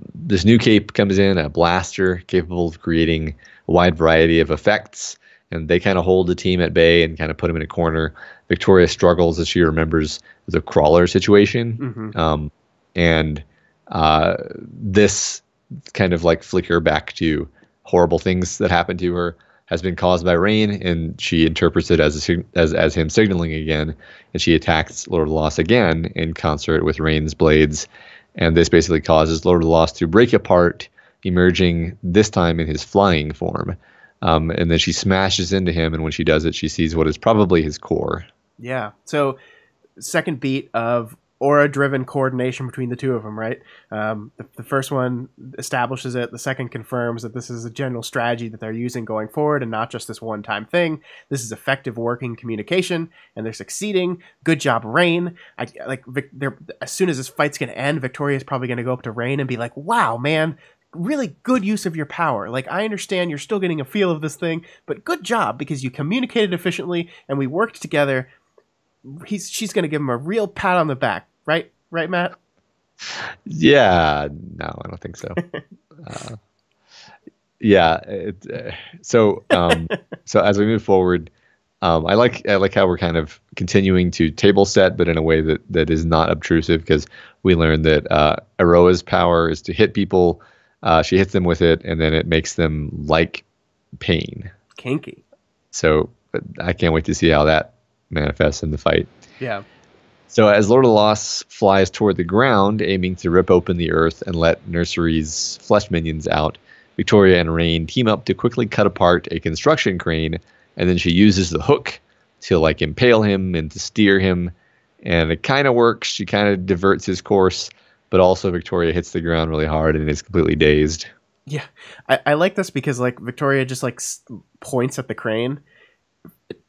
cape comes in, a blaster capable of creating a wide variety of effects, and they kind of hold the team at bay and kind of put them in a corner. Victoria struggles as she remembers the crawler situation, and this kind of like flicker back to horrible things that happened to her has been caused by Rain, and she interprets it as him signaling again, and she attacks Lord of Loss again in concert with Rain's blades, and this basically causes Lord of Loss to break apart, emerging this time in his flying form, and then she smashes into him, and when she does it, she sees what is probably his core.
Yeah. So second beat of aura-driven coordination between the two of them, right? The first one establishes it. The second confirms that this is a general strategy that they're using going forward and not just this one-time thing. This is effective working communication, and they're succeeding. Good job, Rain. As soon as this fight's going to end, Victoria's probably going to go up to Rain and be like, wow, man, really good use of your power. Like, I understand you're still getting a feel of this thing, but good job because you communicated efficiently and we worked together. She's going to give him a real pat on the back. Right, Matt?
Yeah, no, I don't think so. So as we move forward, I like how we're kind of continuing to table set, but in a way that is not obtrusive, because we learned that Aroa's power is to hit people. She hits them with it, and then it makes them like pain.
Kinky.
So I can't wait to see how that manifests in the fight.
Yeah.
So as Lord of Loss flies toward the ground, aiming to rip open the earth and let Nursery's flesh minions out, Victoria and Rain team up to quickly cut apart a construction crane, and then she uses the hook to like impale him and to steer him, and it kind of works. She kind of diverts his course, but also Victoria hits the ground really hard and is completely dazed.
Yeah, I like this because like Victoria just like points at the crane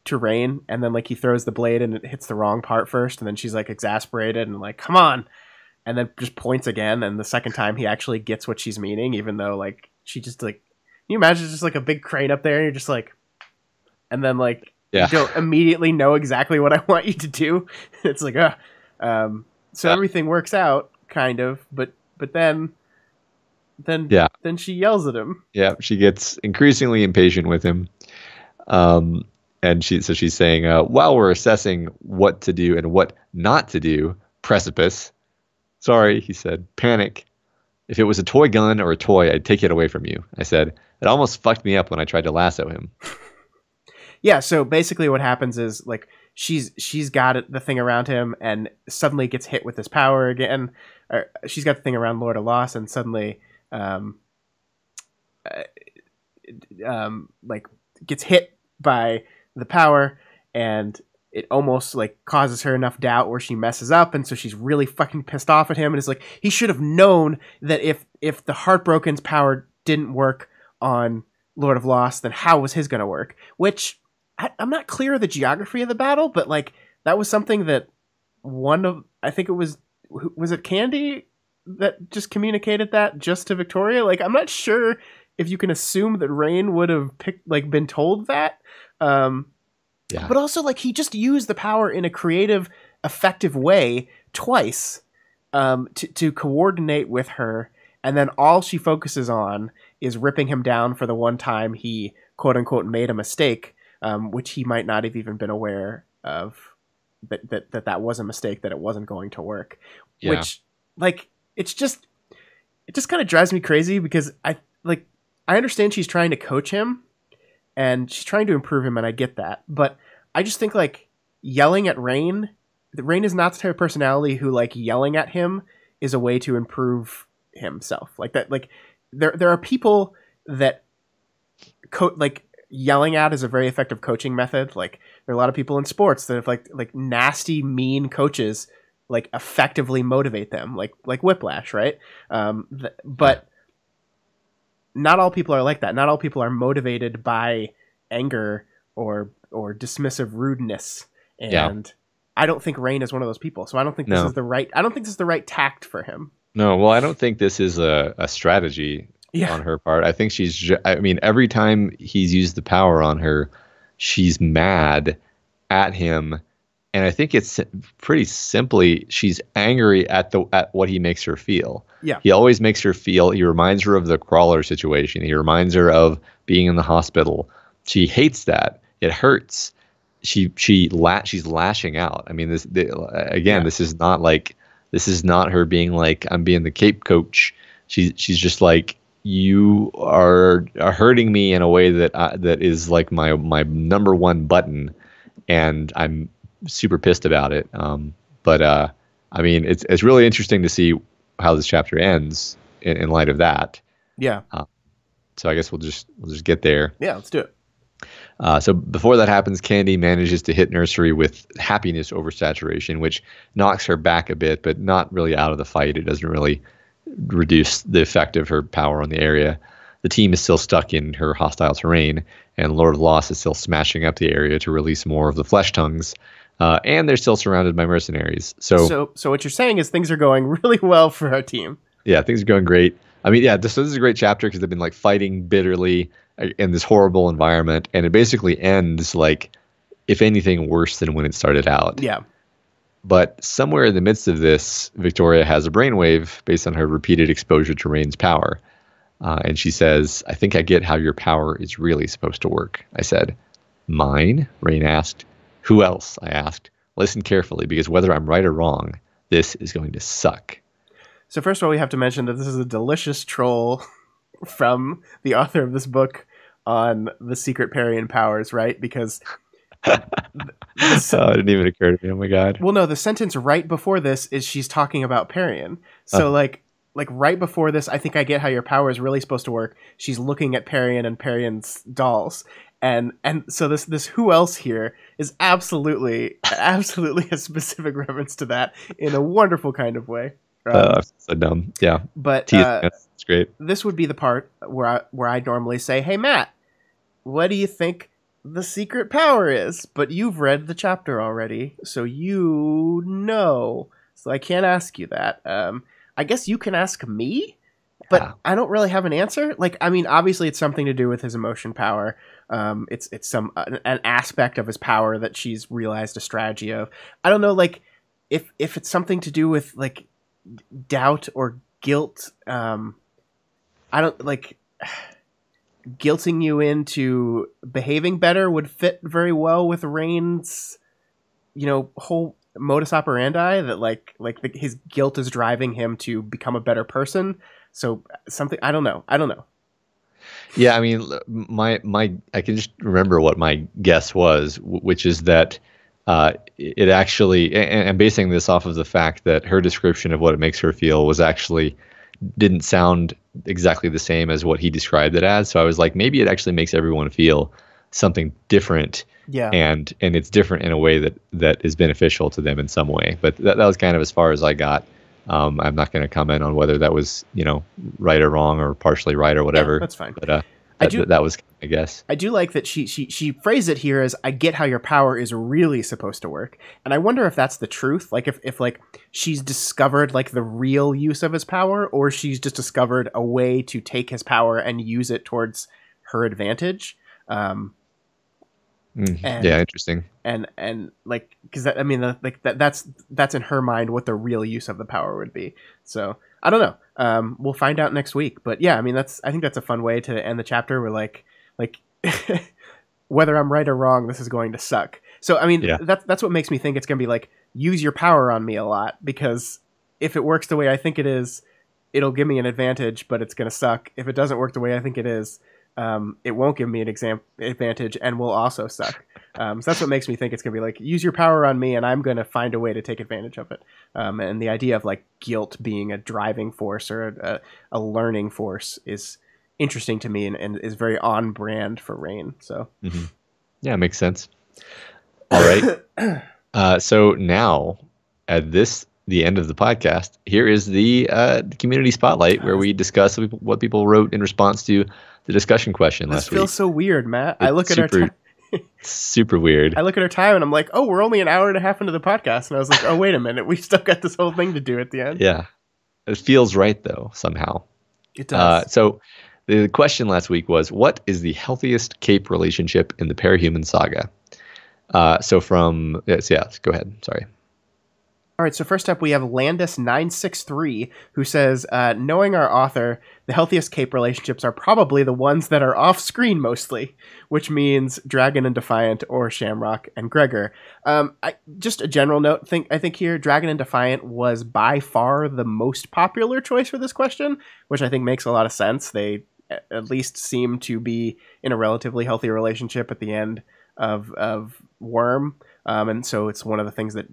to Rain, and then like he throws the blade and it hits the wrong part first, and then she's like exasperated and like, come on, and then just points again, and the second time he actually gets what she's meaning, even though like she just like, can you imagine just like a big crane up there and you're just like, and then like you don't immediately know exactly what I want you to do. It's like everything works out kind of, but then she yells at him.
Yeah, she gets increasingly impatient with him. And she's saying, while we're assessing what to do and what not to do, Precipice. Sorry, he said, panic. If it was a toy gun or a toy, I'd take it away from you. I said, it almost fucked me up when I tried to lasso him.
Yeah, so basically what happens is like she's got the thing around him and suddenly gets hit with his power again. Or she's got the thing around Lord of Loss and suddenly like gets hit by the power, and it almost like causes her enough doubt where she messes up, and so she's really fucking pissed off at him, and it's like he should have known that if the Heartbroken's power didn't work on Lord of Loss, then how was his gonna work? Which I'm not clear of the geography of the battle, but like that was something that I think it was it Candy that just communicated that just to Victoria? Like I'm not sure if you can assume that Rain would have been told that. But also like he just used the power in a creative, effective way twice. to coordinate with her, and then all she focuses on is ripping him down for the one time he quote unquote made a mistake, which he might not have even been aware of, that was a mistake, that it wasn't going to work. Yeah. Which, like, it just kind of drives me crazy, because I understand she's trying to coach him and she's trying to improve him, and I get that, but I just think, like, yelling at Rain is not the type of personality who, like, yelling at him is a way to improve himself. Like that, like there are people that like yelling at is a very effective coaching method. Like, there are a lot of people in sports that have like nasty, mean coaches like effectively motivate them, like Whiplash, right? But not all people are like that. Not all people are motivated by anger or dismissive rudeness. And I don't think Rain is one of those people. So I don't think this is the right tact for him.
No, well, I don't think this is a strategy on her part. I think every time he's used the power on her, she's mad at him. And I think it's pretty simply, she's angry at what he makes her feel.
Yeah.
He always makes her feel, he reminds her of the crawler situation. He reminds her of being in the hospital. She hates that. It hurts. She's lashing out. I mean, this is not like, this is not her being like, I'm being the cape coach. She's just like, you are hurting me in a way that is like my number one button, and I'm super pissed about it. But I mean, it's really interesting to see how this chapter ends in light of that.
Yeah.
So I guess we'll just get there.
Yeah, let's do it.
So before that happens, Candy manages to hit Nursery with happiness oversaturation, which knocks her back a bit, but not really out of the fight. It doesn't really reduce the effect of her power on the area. The team is still stuck in her hostile terrain, and Lord of Loss is still smashing up the area to release more of the flesh tongues, and they're still surrounded by mercenaries. So
what you're saying is things are going really well for our team.
Yeah, things are going great. I mean, yeah, this is a great chapter because they've been like fighting bitterly in this horrible environment, and it basically ends like, if anything, worse than when it started out.
Yeah.
But somewhere in the midst of this, Victoria has a brainwave based on her repeated exposure to Rain's power. And she says, I think I get how your power is really supposed to work. I said, mine? Rain asked. Who else? I asked. Listen carefully, because whether I'm right or wrong, this is going to suck.
So first of all, we have to mention that this is a delicious troll from the author of this book on the secret Parian powers, right? Because
it didn't even occur to me. Oh my god.
Well, no, the sentence right before this is she's talking about Parian. So like right before this, I think I get how your power is really supposed to work. She's looking at Parian and Parian's dolls. And so this who else here is absolutely a specific reference to that in a wonderful kind of way.
So dumb. Yeah.
But
it's great.
This would be the part where I normally say, "Hey Matt, what do you think the secret power is?" But you've read the chapter already, so you know. So I can't ask you that. I guess you can ask me, but I don't really have an answer. Like, I mean, obviously it's something to do with his emotion power. It's an aspect of his power that she's realized a strategy of. I don't know, like if it's something to do with like doubt or guilt. I don't like guilting you into behaving better would fit very well with Rain's, whole modus operandi, that like his guilt is driving him to become a better person. So something, I don't know.
Yeah, I mean, I can just remember what my guess was, which is that it actually, and I'm basing this off of the fact that her description of what it makes her feel didn't sound exactly the same as what he described it as. So I was like, maybe it actually makes everyone feel something different.
Yeah.
And it's different in a way that is beneficial to them in some way. But that was kind of as far as I got. I'm not going to comment on whether that was, right or wrong or partially right or whatever.
Yeah, that's fine.
But that was, I guess.
I do like that she phrased it here as, I get how your power is really supposed to work. And I wonder if that's the truth. Like if like she's discovered like the real use of his power, or she's just discovered a way to take his power and use it towards her advantage.
Yeah, interesting.
And like, because I mean, that's in her mind what the real use of the power would be. So I don't know. We'll find out next week. But yeah, I mean, I think that's a fun way to end the chapter. Where like whether I'm right or wrong, this is going to suck. So I mean, that's what makes me think it's going to be like, use your power on me a lot, because if it works the way I think it is, it'll give me an advantage, but it's going to suck. If it doesn't work the way I think it is, it won't give me an advantage and will also suck. So that's what makes me think it's going to be like, use your power on me and I'm going to find a way to take advantage of it. And the idea of like guilt being a driving force or a learning force is interesting to me and is very on brand for Rain. So
yeah, it makes sense. All right. So now at the end of the podcast, here is the community spotlight where we discuss what people wrote in response to the discussion question last week.
This feels so weird, Matt. I look at our time.
Super weird.
I look at our time and I'm like, oh, we're only an hour and a half into the podcast. And I was like, oh, wait a minute. We still got this whole thing to do at the end.
Yeah. It feels right, though, somehow.
It does.
So the question last week was, what is the healthiest cape relationship in the Parahuman saga? So from... go ahead. Sorry.
All right, so first up, we have Landis963, who says, knowing our author, the healthiest cape relationships are probably the ones that are off-screen mostly, which means Dragon and Defiant or Shamrock and Gregor. Just a general note, I think here, Dragon and Defiant was by far the most popular choice for this question, which I think makes a lot of sense. They at least seem to be in a relatively healthy relationship at the end of Worm, and so it's one of the things that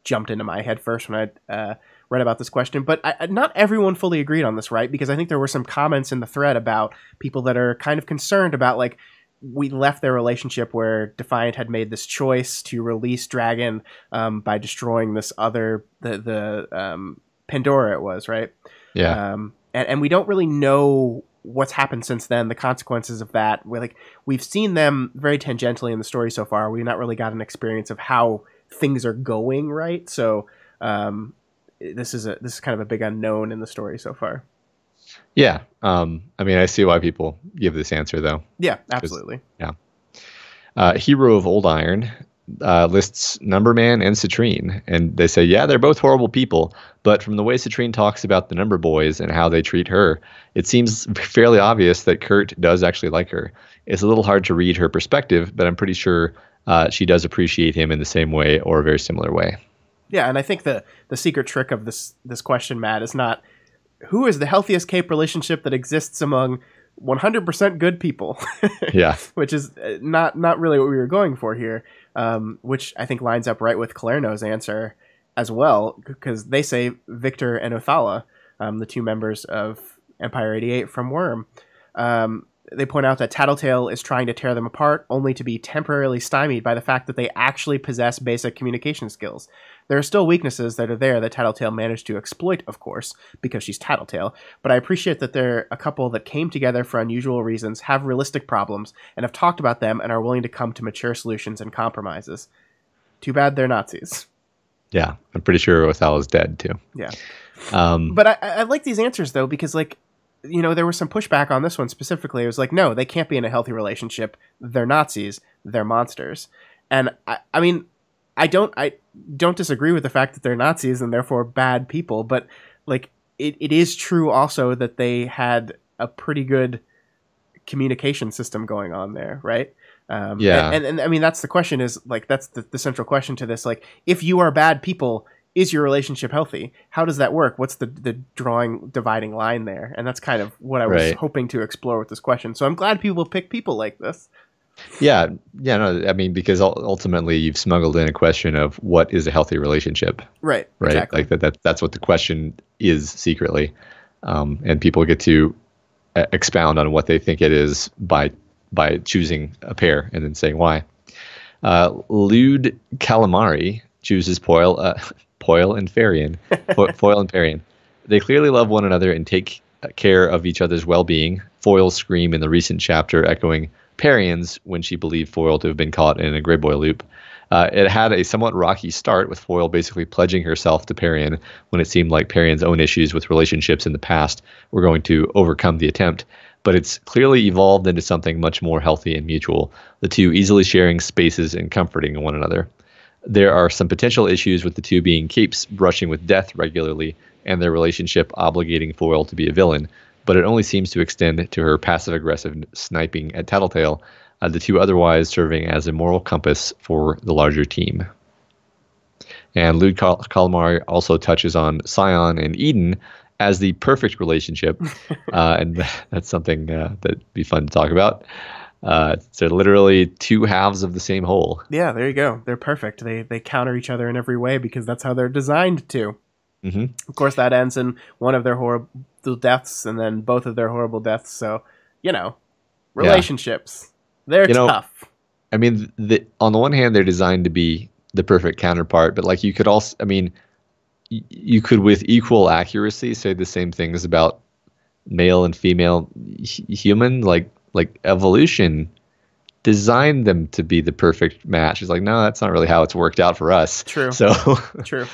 jumped into my head first when I read about this question. But not everyone fully agreed on this, right? Because I think there were some comments in the thread about people that are kind of concerned about, like, we left their relationship where Defiant had made this choice to release Dragon by destroying this other, the Pandora it was, right?
Yeah.
And we don't really know what's happened since then, the consequences of that. We've seen them very tangentially in the story so far. We've not really got an experience of how things are going, right? So this is kind of a big unknown in the story so far.
Yeah. I mean, I see why people give this answer, though.
Yeah, absolutely.
Yeah. Hero of Old Iron lists Numberman and Citrine, and they say, yeah, they're both horrible people, but from the way Citrine talks about the Number Boys and how they treat her, it seems fairly obvious that Kurt does actually like her. It's a little hard to read her perspective, but I'm pretty sure she does appreciate him in the same way or a very similar way.
Yeah, and I think the secret trick of this question, Matt, is not who is the healthiest cape relationship that exists among 100% good people.
Yeah.
Which is not really what we were going for here, which I think lines up right with Claerno's answer as well, because they say Victor and Othala, the two members of Empire 88 from Worm. They point out that Tattletale is trying to tear them apart, only to be temporarily stymied by the fact that they actually possess basic communication skills. There are still weaknesses that are there that Tattletale managed to exploit, of course, because she's Tattletale, but I appreciate that they're a couple that came together for unusual reasons, have realistic problems, and have talked about them and are willing to come to mature solutions and compromises. Too bad they're Nazis.
Yeah, I'm pretty sure Othala's dead, too.
Yeah. But I like these answers, though, because, like, you know, there was some pushback on this one specifically. It was like, no, they can't be in a healthy relationship. They're Nazis. They're monsters. And I mean, I don't disagree with the fact that they're Nazis and therefore bad people, but like it is true also that they had a pretty good communication system going on there, right?
Yeah.
And I mean, that's the question, is like, that's the central question to this. Like, if you are bad people, is your relationship healthy? How does that work? What's the dividing line there? And that's kind of what I was hoping to explore with this question. So I'm glad people pick people like this.
Yeah. No, I mean, because ultimately you've smuggled in a question of what is a healthy relationship.
Right.
Exactly. Like that's what the question is secretly. And people get to expound on what they think it is by choosing a pair and then saying why. Lude Calamari chooses Foil and Farian. Foil and Farian. They clearly love one another and take care of each other's well-being. Foil's scream in the recent chapter echoing Parian's when she believed Foil to have been caught in a Greyboy loop. It had a somewhat rocky start, with Foil basically pledging herself to Parian when it seemed like Parian's own issues with relationships in the past were going to overcome the attempt. but it's clearly evolved into something much more healthy and mutual, the two easily sharing spaces and comforting one another. There are some potential issues with the two being capes brushing with death regularly and their relationship obligating Foil to be a villain, but it only seems to extend to her passive-aggressive sniping at Tattletale, the two otherwise serving as a moral compass for the larger team. And Lude Calamari also touches on Scion and Eden as the perfect relationship, and that's something that'd be fun to talk about. They're literally two halves of the same whole.
Yeah, there you go. They're perfect. They counter each other in every way because that's how they're designed to.
Mm-hmm.
Of course, that ends in one of their horrible deaths and then both of their horrible deaths. So, relationships, they're tough.
I mean, on the one hand, they're designed to be the perfect counterpart, but like you could also, you could with equal accuracy say the same things about male and female human, like evolution designed them to be the perfect match. It's like, no, that's not really how it's worked out for us.
True.
So
true.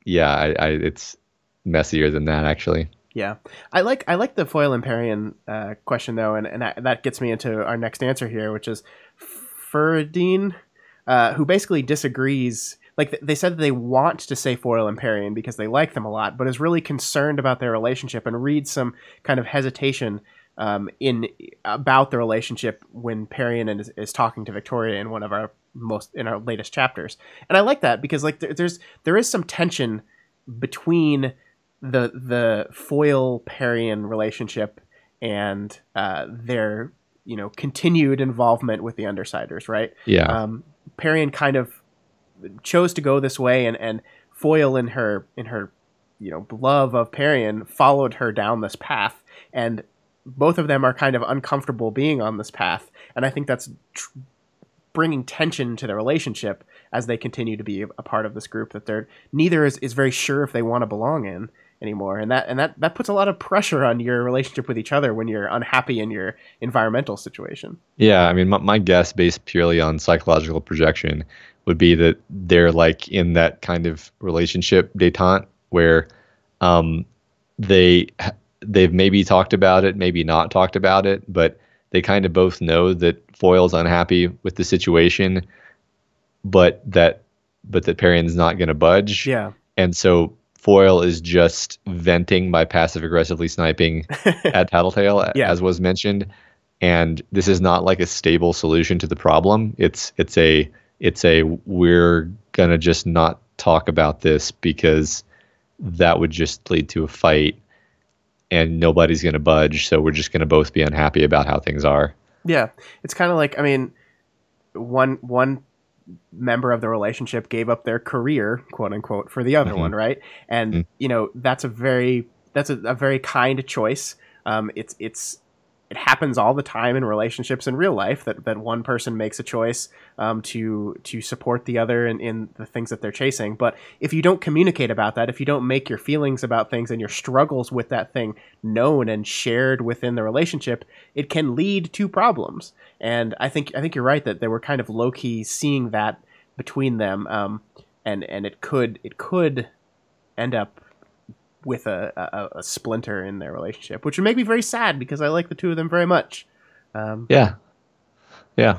It's messier than that, actually.
Yeah, I like the Foil Empyrean question though, and that gets me into our next answer here, which is Ferdine, who basically disagrees. Like they said that they want to say Foil Empyrean because they like them a lot, but is really concerned about their relationship and reads some kind of hesitation about the relationship when Parian is talking to Victoria in one of our latest chapters. And I like that because like there is some tension between the Foil Parian relationship and their continued involvement with the Undersiders, right?
Yeah.
Parian kind of chose to go this way, and Foil in her love of Parian followed her down this path, and both of them are kind of uncomfortable being on this path, and I think that's bringing tension to their relationship as they continue to be a part of this group that they're neither is very sure if they want to belong in anymore, and that puts a lot of pressure on your relationship with each other when you're unhappy in your environmental situation.
Yeah, I mean, my guess, based purely on psychological projection, would be that they're like in that kind of relationship detente where they've maybe talked about it, maybe not talked about it, but they kind of both know that Foil's unhappy with the situation, but that Parian's not going to budge.
Yeah.
And so Foil is just venting by passive-aggressively sniping at Tattletale, as was mentioned. And this is not like a stable solution to the problem. It's a we're going to just not talk about this because that would just lead to a fight and nobody's going to budge. So we're just going to both be unhappy about how things are. Yeah.
It's kind of like, I mean, one member of the relationship gave up their career, quote unquote, for the other one, right? And that's a very kind choice. It happens all the time in relationships in real life that one person makes a choice to support the other in the things that they're chasing. But if you don't communicate about that, if you don't make your feelings about things and your struggles with that thing known and shared within the relationship, it can lead to problems. And I think you're right that they were kind of low key seeing that between them, and it could end up with a splinter in their relationship, which would make me very sad because I like the two of them very much.
Yeah.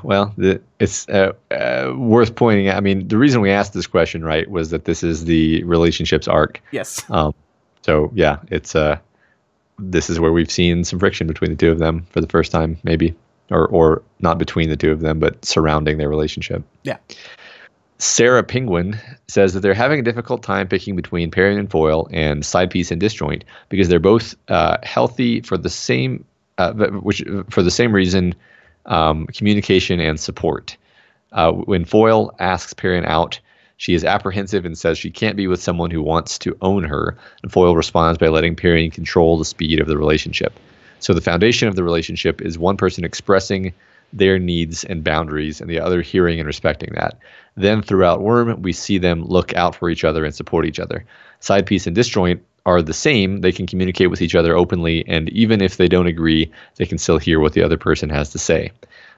Well, it's worth pointing out. I mean, the reason we asked this question, right, was that this is the relationships arc.
Yes.
So yeah, it's this is where we've seen some friction between the two of them for the first time, maybe, or not between the two of them, but surrounding their relationship.
Yeah.
Sarah Penguin says that they're having a difficult time picking between Parian and Foil and Side Piece and Disjoint because they're both healthy for the same reason, communication and support. When Foil asks Parian out, she is apprehensive and says she can't be with someone who wants to own her, and Foil responds by letting Parian control the speed of the relationship. So the foundation of the relationship is one person expressing their needs and boundaries and the other hearing and respecting that. Then throughout Worm, we see them look out for each other and support each other. Side Piece and Disjoint are the same. They can communicate with each other openly, and even if they don't agree, they can still hear what the other person has to say.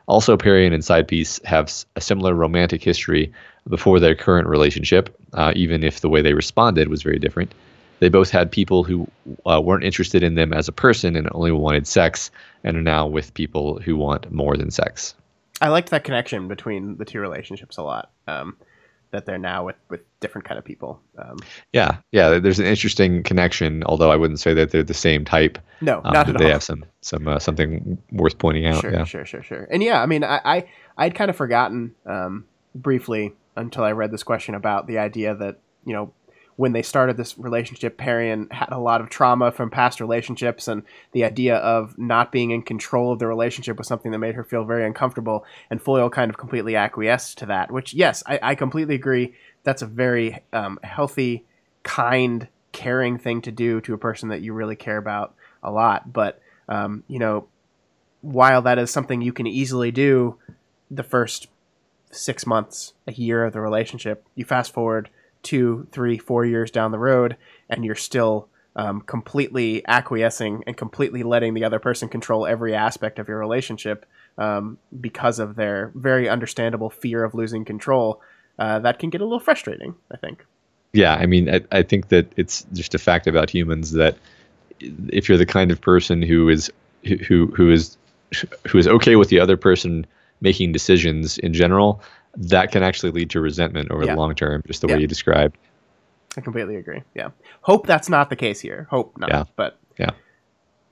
Also, Parian and Side Piece have a similar romantic history before their current relationship, even if the way they responded was very different. they both had people who weren't interested in them as a person and only wanted sex, and are now with people who want more than sex.
I liked that connection between the two relationships a lot. That they're now with different kind of people.
Yeah. There's an interesting connection, although I wouldn't say that they're the same type.
No, not at all.
They have some something worth pointing out.
Sure. And yeah, I mean, I'd kind of forgotten briefly until I read this question about the idea that, you know, when they started this relationship, Parian had a lot of trauma from past relationships, and the idea of not being in control of the relationship was something that made her feel very uncomfortable, and Foyle kind of completely acquiesced to that, which, yes, I completely agree. That's a very healthy, kind, caring thing to do to a person that you really care about a lot. But, you know, while that is something you can easily do the first 6 months, a year of the relationship, you fast forward 2, 3, 4 years down the road, and you're still completely acquiescing and completely letting the other person control every aspect of your relationship because of their very understandable fear of losing control. That can get a little frustrating, I think.
Yeah, I mean, I think that it's just a fact about humans that if you're the kind of person who is okay with the other person making decisions in general, that can actually lead to resentment over the long term, just the way you described.
I completely agree. Yeah. Hope that's not the case here. Hope not.
Yeah.
But
yeah,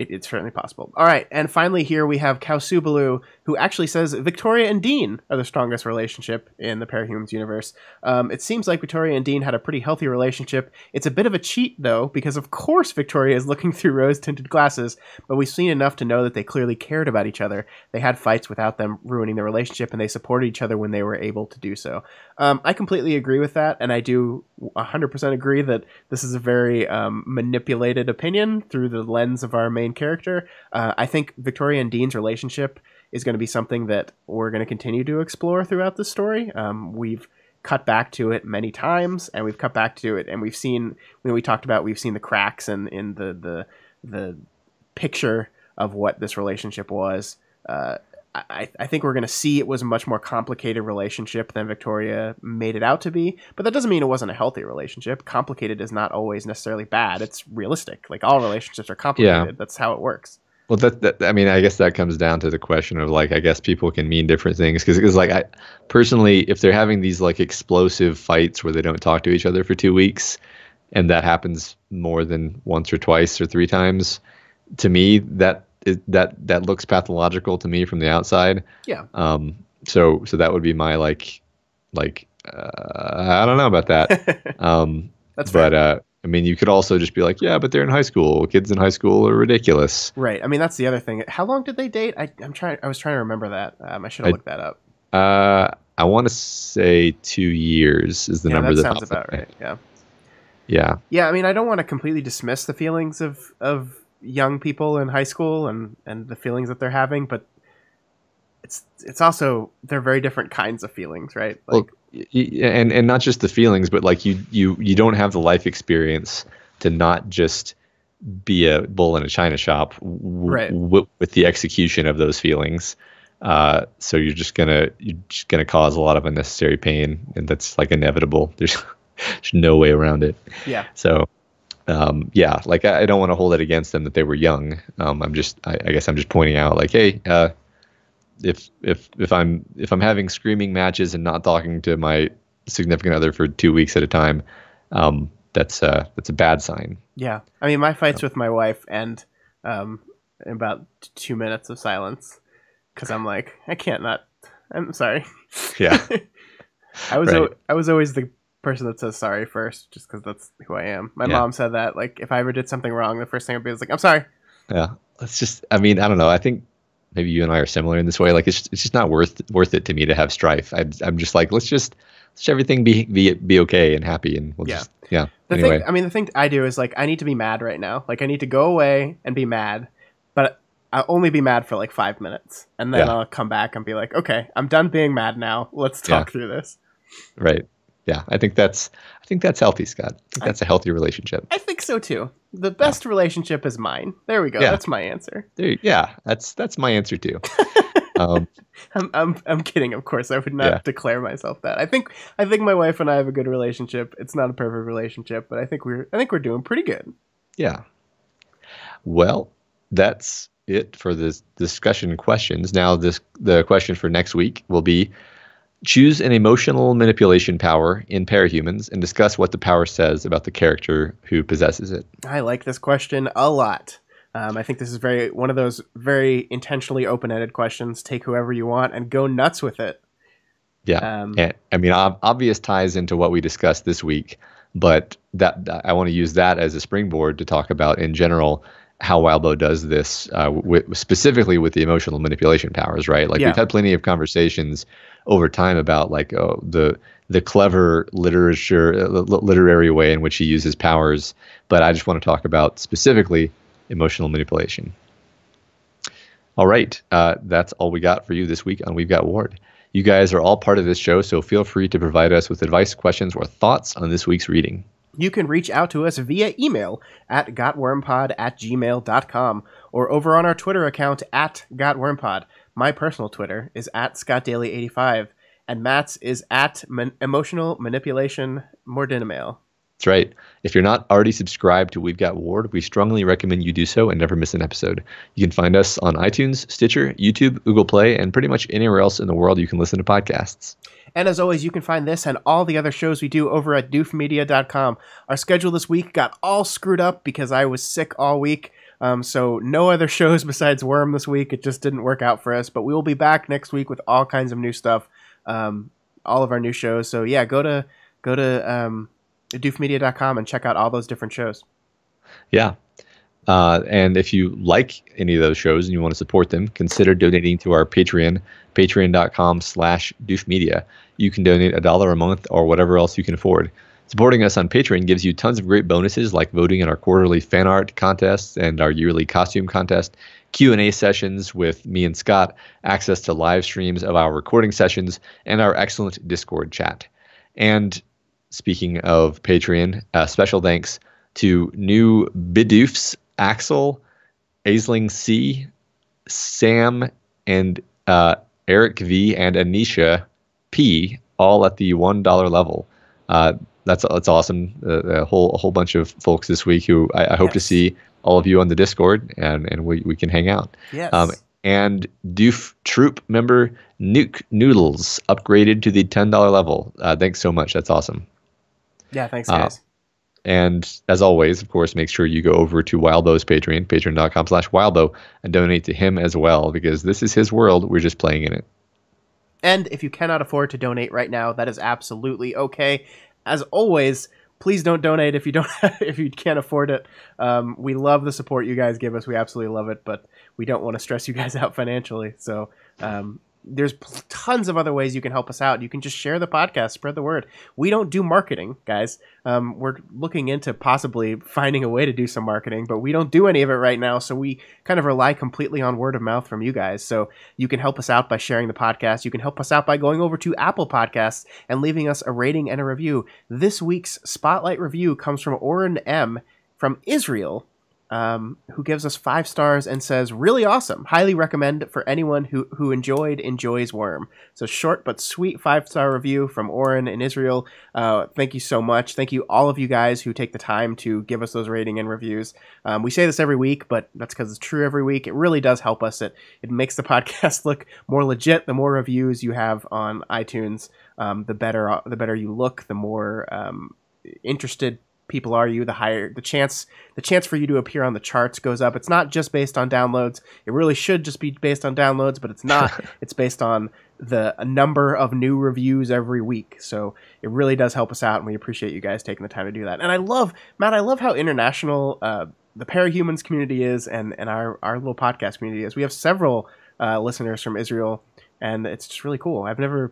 it's certainly possible. All right. And finally here we have Kausubalu, who actually says Victoria and Dean are the strongest relationship in the Parahumans universe. It seems like Victoria and Dean had a pretty healthy relationship. It's a bit of a cheat, though, because of course Victoria is looking through rose-tinted glasses, but we've seen enough to know that they clearly cared about each other. They had fights without them ruining the relationship, and they supported each other when they were able to do so. I completely agree with that, and I do 100% agree that this is a very manipulated opinion through the lens of our main character. I think Victoria and Dean's relationship is going to be something that we're going to continue to explore throughout the story. We've cut back to it many times, and we've cut back to it, and we've seen, when we talked about, we've seen the cracks in the picture of what this relationship was. I think we're going to see it was a much more complicated relationship than Victoria made it out to be, but that doesn't mean it wasn't a healthy relationship. Complicated is not always necessarily bad. It's realistic. Like, all relationships are complicated. Yeah. That's how it works.
Well, that I mean, I guess that comes down to the question of, like, I guess people can mean different things, because like, I personally, if they're having these like explosive fights where they don't talk to each other for 2 weeks, and that happens more than once or twice or 3 times, to me that looks pathological to me from the outside.
Yeah.
So that would be my like I don't know about that.
That's fair.
But I mean, you could also just be like, yeah, but they're in high school. Kids in high school are ridiculous.
Right. I mean, that's the other thing. How long did they date? I was trying to remember that. I should have looked that up.
I want to say 2 years is the number that
sounds about right. Yeah.
Yeah.
Yeah. I mean, I don't want to completely dismiss the feelings of young people in high school and the feelings that they're having, but it's also, they're very different kinds of feelings, right? Like,
well, and not just the feelings, but like you don't have the life experience to not just be a bull in a china shop
right.
with the execution of those feelings. So you're just gonna cause a lot of unnecessary pain, and that's like inevitable. There's no way around it.
Yeah.
So yeah, like I don't want to hold it against them that they were young. I guess I'm just pointing out, like, hey, if I'm having screaming matches and not talking to my significant other for 2 weeks at a time, that's a bad sign.
Yeah, I mean, my fights with my wife end in about 2 minutes of silence, because I'm like, I can't not. I'm sorry.
Yeah.
I was always the person that says sorry first, just because that's who I am. My mom said that, like, if I ever did something wrong, the first thing I'd be like, I'm sorry.
Yeah, it's just, I mean, I don't know. I think maybe you and I are similar in this way. Like, it's just not worth it to me to have strife. I'm just like, let's everything be okay and happy, and we'll just anyway.
The thing I do is, like, I need to be mad right now. Like, I need to go away and be mad, but I'll only be mad for like 5 minutes, and then I'll come back and be like, okay, I'm done being mad now. Let's talk through this.
Right. Yeah, I think that's healthy, Scott. I think that's a healthy relationship.
I think so too. The best relationship is mine. There we go. Yeah. That's my answer.
Yeah, that's my answer too.
I'm kidding. Of course, I would not declare myself that. I think my wife and I have a good relationship. It's not a perfect relationship, but I think we're doing pretty good.
Yeah. Well, that's it for this discussion questions. Now, the question for next week will be: choose an emotional manipulation power in parahumans and discuss what the power says about the character who possesses it.
I like this question a lot. I think this is one of those very intentionally open-ended questions. Take whoever you want and go nuts with it.
Yeah. And, I mean, obvious ties into what we discussed this week, but that I want to use that as a springboard to talk about in general how Wildbow does this, specifically with the emotional manipulation powers, right? Like we've had plenty of conversations over time about like the clever literary way in which he uses powers, but I just want to talk about specifically emotional manipulation. All right, that's all we got for you this week on We've Got Ward. You guys are all part of this show, so feel free to provide us with advice, questions, or thoughts on this week's reading.
You can reach out to us via email at gotwormpod@gmail.com or over on our Twitter account at gotwormpod. My personal Twitter is at scottdaily85, and Matt's is at emotional manipulation mordinamail.
That's right. If you're not already subscribed to We've Got Ward, we strongly recommend you do so and never miss an episode. You can find us on iTunes, Stitcher, YouTube, Google Play, and pretty much anywhere else in the world you can listen to podcasts.
And as always, you can find this and all the other shows we do over at doofmedia.com. Our schedule this week got all screwed up because I was sick all week. So no other shows besides Worm this week. It just didn't work out for us. But we will be back next week with all kinds of new stuff. All of our new shows. So yeah, go to doofmedia.com and check out all those different shows.
Yeah. And if you like any of those shows and you want to support them, consider donating to our Patreon, patreon.com/doofmedia. You can donate $1 a month or whatever else you can afford. Supporting us on Patreon gives you tons of great bonuses like voting in our quarterly fan art contests and our yearly costume contest, Q&A sessions with me and Scott, access to live streams of our recording sessions, and our excellent Discord chat. And speaking of Patreon, special thanks to new Bidoofs, Axel, Aisling C, Sam, and Eric V, and Anisha P, all at the $1 level. That's awesome. A whole bunch of folks this week who I hope to see all of you on the Discord, and we can hang out.
Yes.
And Doof Troop member Nuke Noodles upgraded to the $10 level. Thanks so much. That's awesome.
Yeah, thanks, guys.
And as always, of course, make sure you go over to Wildbow's Patreon, patreon.com/Wildbow, and donate to him as well, because this is his world. We're just playing in it.
And if you cannot afford to donate right now, that is absolutely okay. As always, please don't donate if you can't afford it. We love the support you guys give us. We absolutely love it, but we don't want to stress you guys out financially. So there's tons of other ways you can help us out. You can just share the podcast, spread the word. We don't do marketing, guys. We're looking into possibly finding a way to do some marketing, but we don't do any of it right now. So we kind of rely completely on word of mouth from you guys. So you can help us out by sharing the podcast. You can help us out by going over to Apple Podcasts and leaving us a rating and a review. This week's Spotlight review comes from Oren M. from Israel, who gives us 5 stars and says, really awesome. Highly recommend for anyone who enjoys Worm. So short but sweet 5-star review from Oren in Israel. Thank you so much. Thank you all of you guys who take the time to give us those rating and reviews. We say this every week, but that's because it's true every week. It really does help us. It makes the podcast look more legit. The more reviews you have on iTunes, the better you look, the more interested people are you, the higher the chance for you to appear on the charts goes up. It's not just based on downloads. It really should just be based on downloads, but it's not. It's based on a number of new reviews every week. So it really does help us out, and we appreciate you guys taking the time to do that. And I love how international the Parahumans community is, and our little podcast community is. We have several listeners from Israel, and it's just really cool. I've never,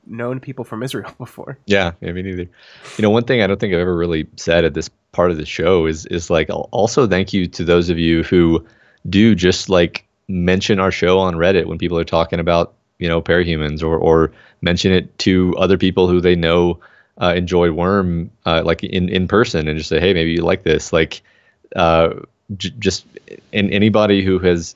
known people from Israel before.
Yeah, me neither. One thing I don't think I've ever really said at this part of the show is like, also thank you to those of you who do just like mention our show on Reddit when people are talking about, Parahumans, or mention it to other people who they know enjoy Worm, like in person, and just say, hey, maybe you like this. Like, just anybody who has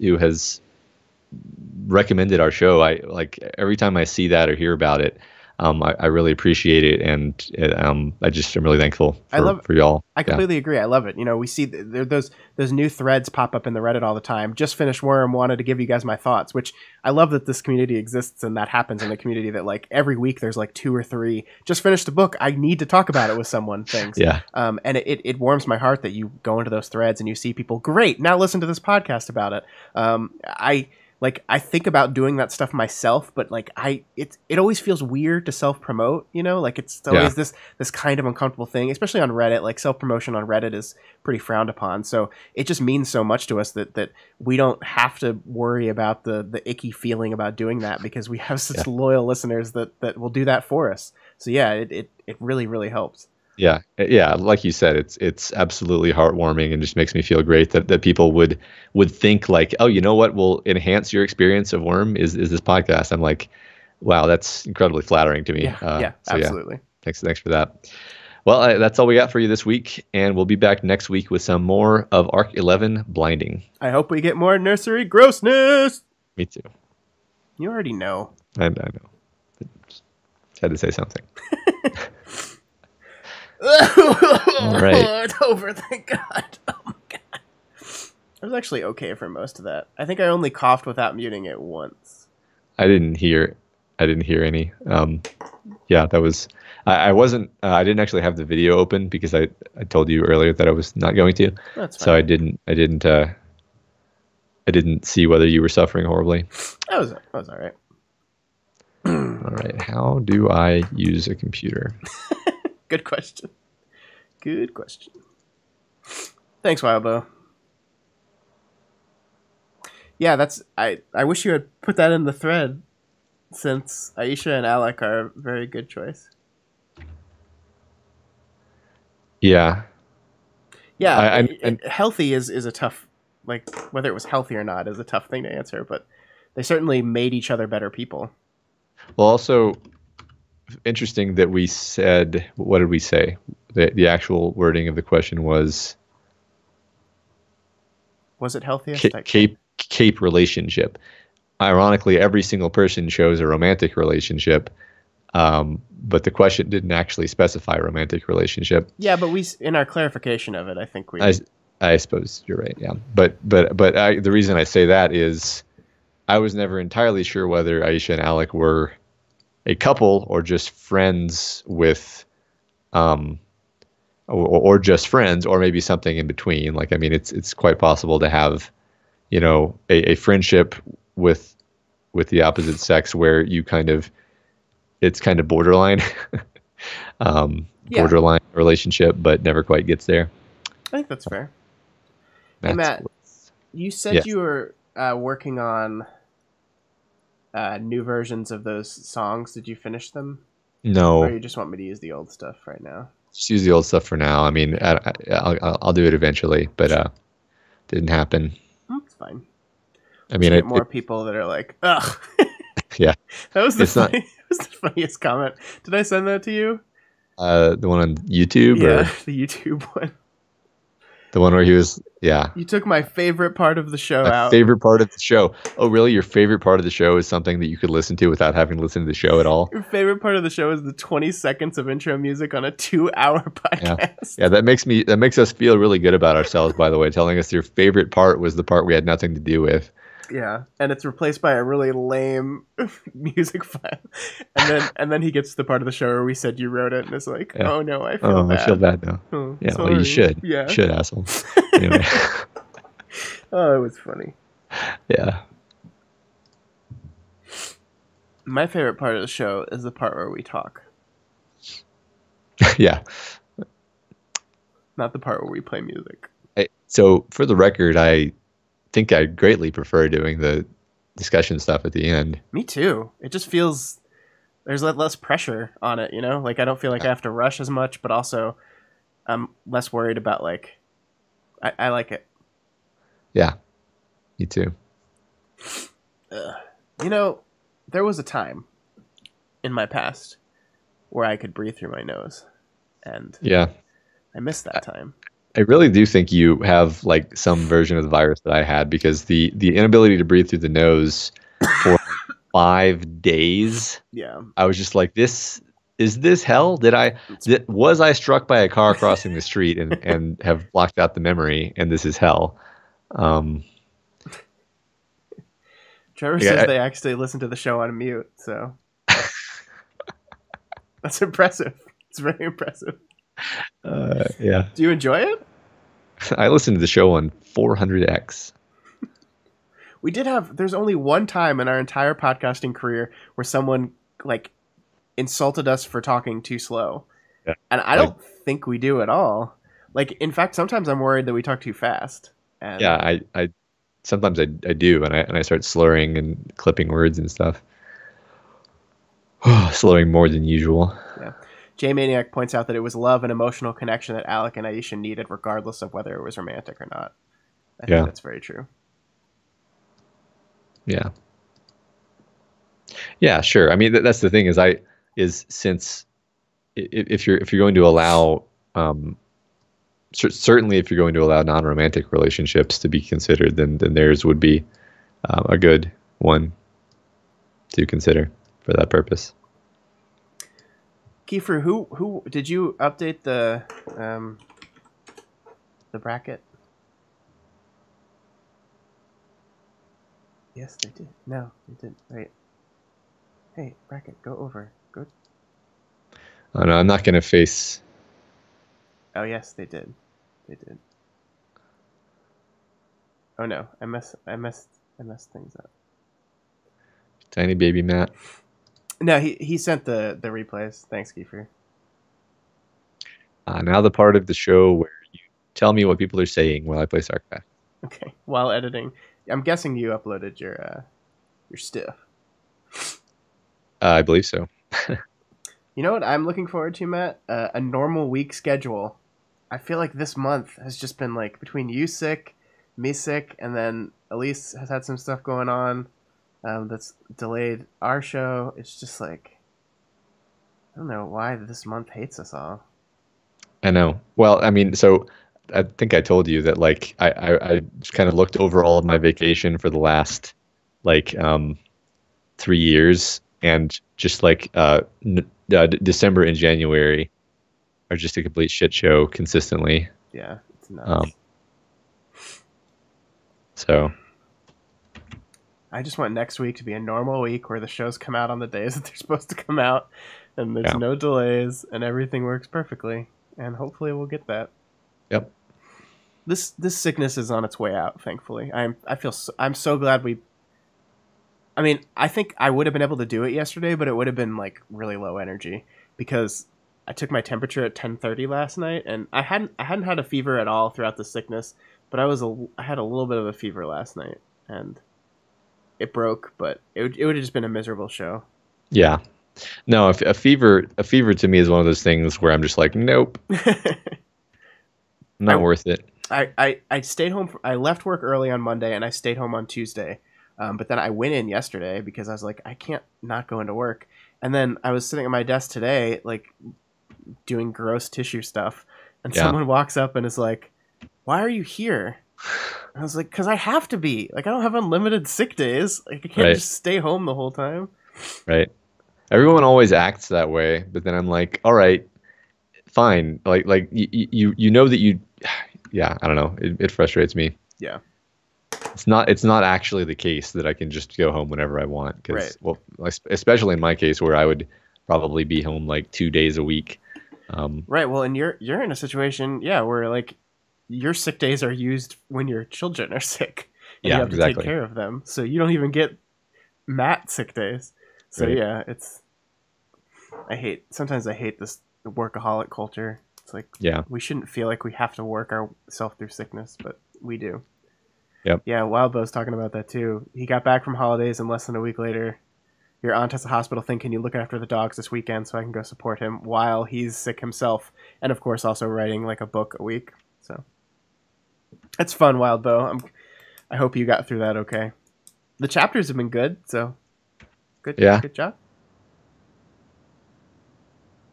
recommended our show. I like every time I see that or hear about it. I really appreciate it, and I'm really thankful for y'all.
I completely agree. I love it. You know, we see those new threads pop up in the Reddit all the time. Just finished Worm, wanted to give you guys my thoughts, which I love that this community exists and that happens in the community, that like every week there's like 2 or 3, just finished a book, I need to talk about it with someone things.
Yeah.
And it warms my heart that you go into those threads and you see people, great, now listen to this podcast about it. I think about doing that stuff myself, but like it always feels weird to self-promote, you know, like it's always this kind of uncomfortable thing, especially on Reddit. Like self-promotion on Reddit is pretty frowned upon. So it just means so much to us that we don't have to worry about the icky feeling about doing that, because we have such loyal listeners that will do that for us. So yeah, it really, really helps.
Yeah. Like you said, it's absolutely heartwarming, and just makes me feel great that people would think like, oh, you know what will enhance your experience of Worm is this podcast. I'm like, wow, that's incredibly flattering to me.
Yeah, absolutely.
Yeah. Thanks for that. Well, that's all we got for you this week, and we'll be back next week with some more of Arc 11 Blinding.
I hope we get more nursery grossness.
Me too.
You already know.
I know. Just had to say something.
All right. It's over, thank God. Oh my God. I was actually okay for most of that. I think I only coughed without muting it once.
I didn't hear any. Yeah, that was. I wasn't. I didn't actually have the video open because I told you earlier that I was not going to.
That's fine.
So I didn't see whether you were suffering horribly.
I was all right.
All right. How do I use a computer?
Good question. Thanks, Wildbow. Yeah, that's I wish you had put that in the thread, since Aisha and Alec are a very good choice.
Yeah.
Yeah, healthy is a tough, like, whether it was healthy or not is a tough thing to answer, but they certainly made each other better people.
Well, also interesting that we said, what did we say? The actual wording of the question was
it healthiest?
Cape relationship. Ironically, every single person chose a romantic relationship, but the question didn't actually specify a romantic relationship.
Yeah, but we, in our clarification of it, I think we.
I suppose you're right. Yeah, but the reason I say that is I was never entirely sure whether Aisha and Alec were a couple or just friends with, or just friends, or maybe something in between. Like, I mean, it's quite possible to have, you know, a friendship with the opposite sex where you it's kind of borderline, borderline relationship, but never quite gets there.
I think that's fair. Hey, Matt, you said you were working on new versions of those songs. Did you finish them?
No.
Or you just want me to use the old stuff right now?
Just use the old stuff for now. I mean, I'll do it eventually, but didn't happen.
That's fine.
I mean,
get more people that are like, ugh.
Yeah.
That was the funniest comment. Did I send that to you?
The one on YouTube?
Yeah,
or
the YouTube one.
The one where he was, yeah.
You took my favorite part of the show out.
Favorite part of the show. Oh, really? Your favorite part of the show is something that you could listen to without having to listen to the show at all?
Your favorite part of the show is the 20 seconds of intro music on a 2-hour podcast.
Yeah, that makes us feel really good about ourselves, by the way, telling us your favorite part was the part we had nothing to do with.
Yeah, and it's replaced by a really lame music file. And then he gets to the part of the show where we said you wrote it, and it's like, oh no, I feel bad.
I feel bad now. Oh, yeah, sorry. Well, you should. Yeah. You should, asshole. Anyway.
Oh, it was funny.
Yeah.
My favorite part of the show is the part where we talk.
Yeah.
Not the part where we play music.
So, for the record, I think I greatly prefer doing the discussion stuff at the end.
Me too. It just feels there's less pressure on it, you know? Like, I don't feel like I have to rush as much, but also I'm less worried about, like, I like it.
Yeah, me too.
You know, there was a time in my past where I could breathe through my nose, and I missed that time.
I really do think you have like some version of the virus that I had, because the inability to breathe through the nose for 5 days.
Yeah.
I was just like, is this hell? Was I struck by a car crossing the street and have blocked out the memory, and this is hell?
Trevor says they actually listen to the show on mute, so that's impressive. It's very impressive.
Yeah.
Do you enjoy it?
I listened to the show on 400x.
There's only one time in our entire podcasting career where someone like insulted us for talking too slow. Yeah. And I don't think we do at all. Like, in fact, sometimes I'm worried that we talk too fast. And
yeah, I sometimes I do, and I start slurring and clipping words and stuff. Slurring more than usual.
Yeah. J Maniac points out that it was love and emotional connection that Alec and Aisha needed, regardless of whether it was romantic or not. I think that's very true.
Yeah. Yeah, sure. I mean, that's the thing is since if you're going to allow certainly if you're going to allow non-romantic relationships to be considered, then theirs would be a good one to consider for that purpose.
Kiefer, who did you update the bracket? Yes, they did. No, they didn't. Wait. Hey, bracket, go over. Go.
Oh no, I'm not going to face.
Oh yes, they did. They did. Oh no, I messed things up.
Tiny baby Matt.
No, he sent the replays. Thanks, Kiefer.
Now the part of the show where you tell me what people are saying while I play StarCraft.
Okay, while editing. I'm guessing you uploaded your stuff.
I believe so.
You know what I'm looking forward to, Matt? A normal week schedule. I feel like this month has just been like between you sick, me sick, and then Elise has had some stuff going on that's delayed our show. It's just like, I don't know why this month hates us all.
I know. Well, I mean, so I think I told you that like I just kind of looked over all of my vacation for the last like 3 years, and just like December and January are just a complete shit show consistently.
Yeah, it's nuts.
So
I just want next week to be a normal week where the shows come out on the days that they're supposed to come out, and there's no delays, and everything works perfectly. And hopefully we'll get that.
Yep.
This sickness is on its way out, thankfully. I'm so glad I mean, I think I would have been able to do it yesterday, but it would have been like really low energy because I took my temperature at 10:30 last night, and I hadn't had a fever at all throughout the sickness, but I had a little bit of a fever last night, and it broke, but it would have just been a miserable show.
Yeah. No, a fever to me is one of those things where I'm just like, nope. Not worth it.
I stayed home. I left work early on Monday, and I stayed home on Tuesday. But then I went in yesterday because I was like, I can't not go into work. And then I was sitting at my desk today, like doing gross tissue stuff. And someone walks up and is like, why are you here? And I was like, because I have to be. Like, I don't have unlimited sick days. Like, I can't just stay home the whole time.
Right. Everyone always acts that way. But then I'm like, all right, fine. Like you know that you, yeah, I don't know. It frustrates me.
Yeah.
It's not actually the case that I can just go home whenever I want. Because, well, especially in my case where I would probably be home like 2 days a week.
Right. Well, and you're in a situation, where like your sick days are used when your children are sick. And you have to take care of them. So you don't even get Matt sick days. So sometimes I hate this workaholic culture. It's like, we shouldn't feel like we have to work ourselves through sickness, but we do.
Yep.
Yeah, Wildbow's talking about that too. He got back from holidays and less than a week later, your aunt has a hospital thing. Can you look after the dogs this weekend so I can go support him while he's sick himself? And of course, also writing like a book a week. So it's fun, Wildbow. I hope you got through that okay. The chapters have been good, so good.
Yeah.
Good job.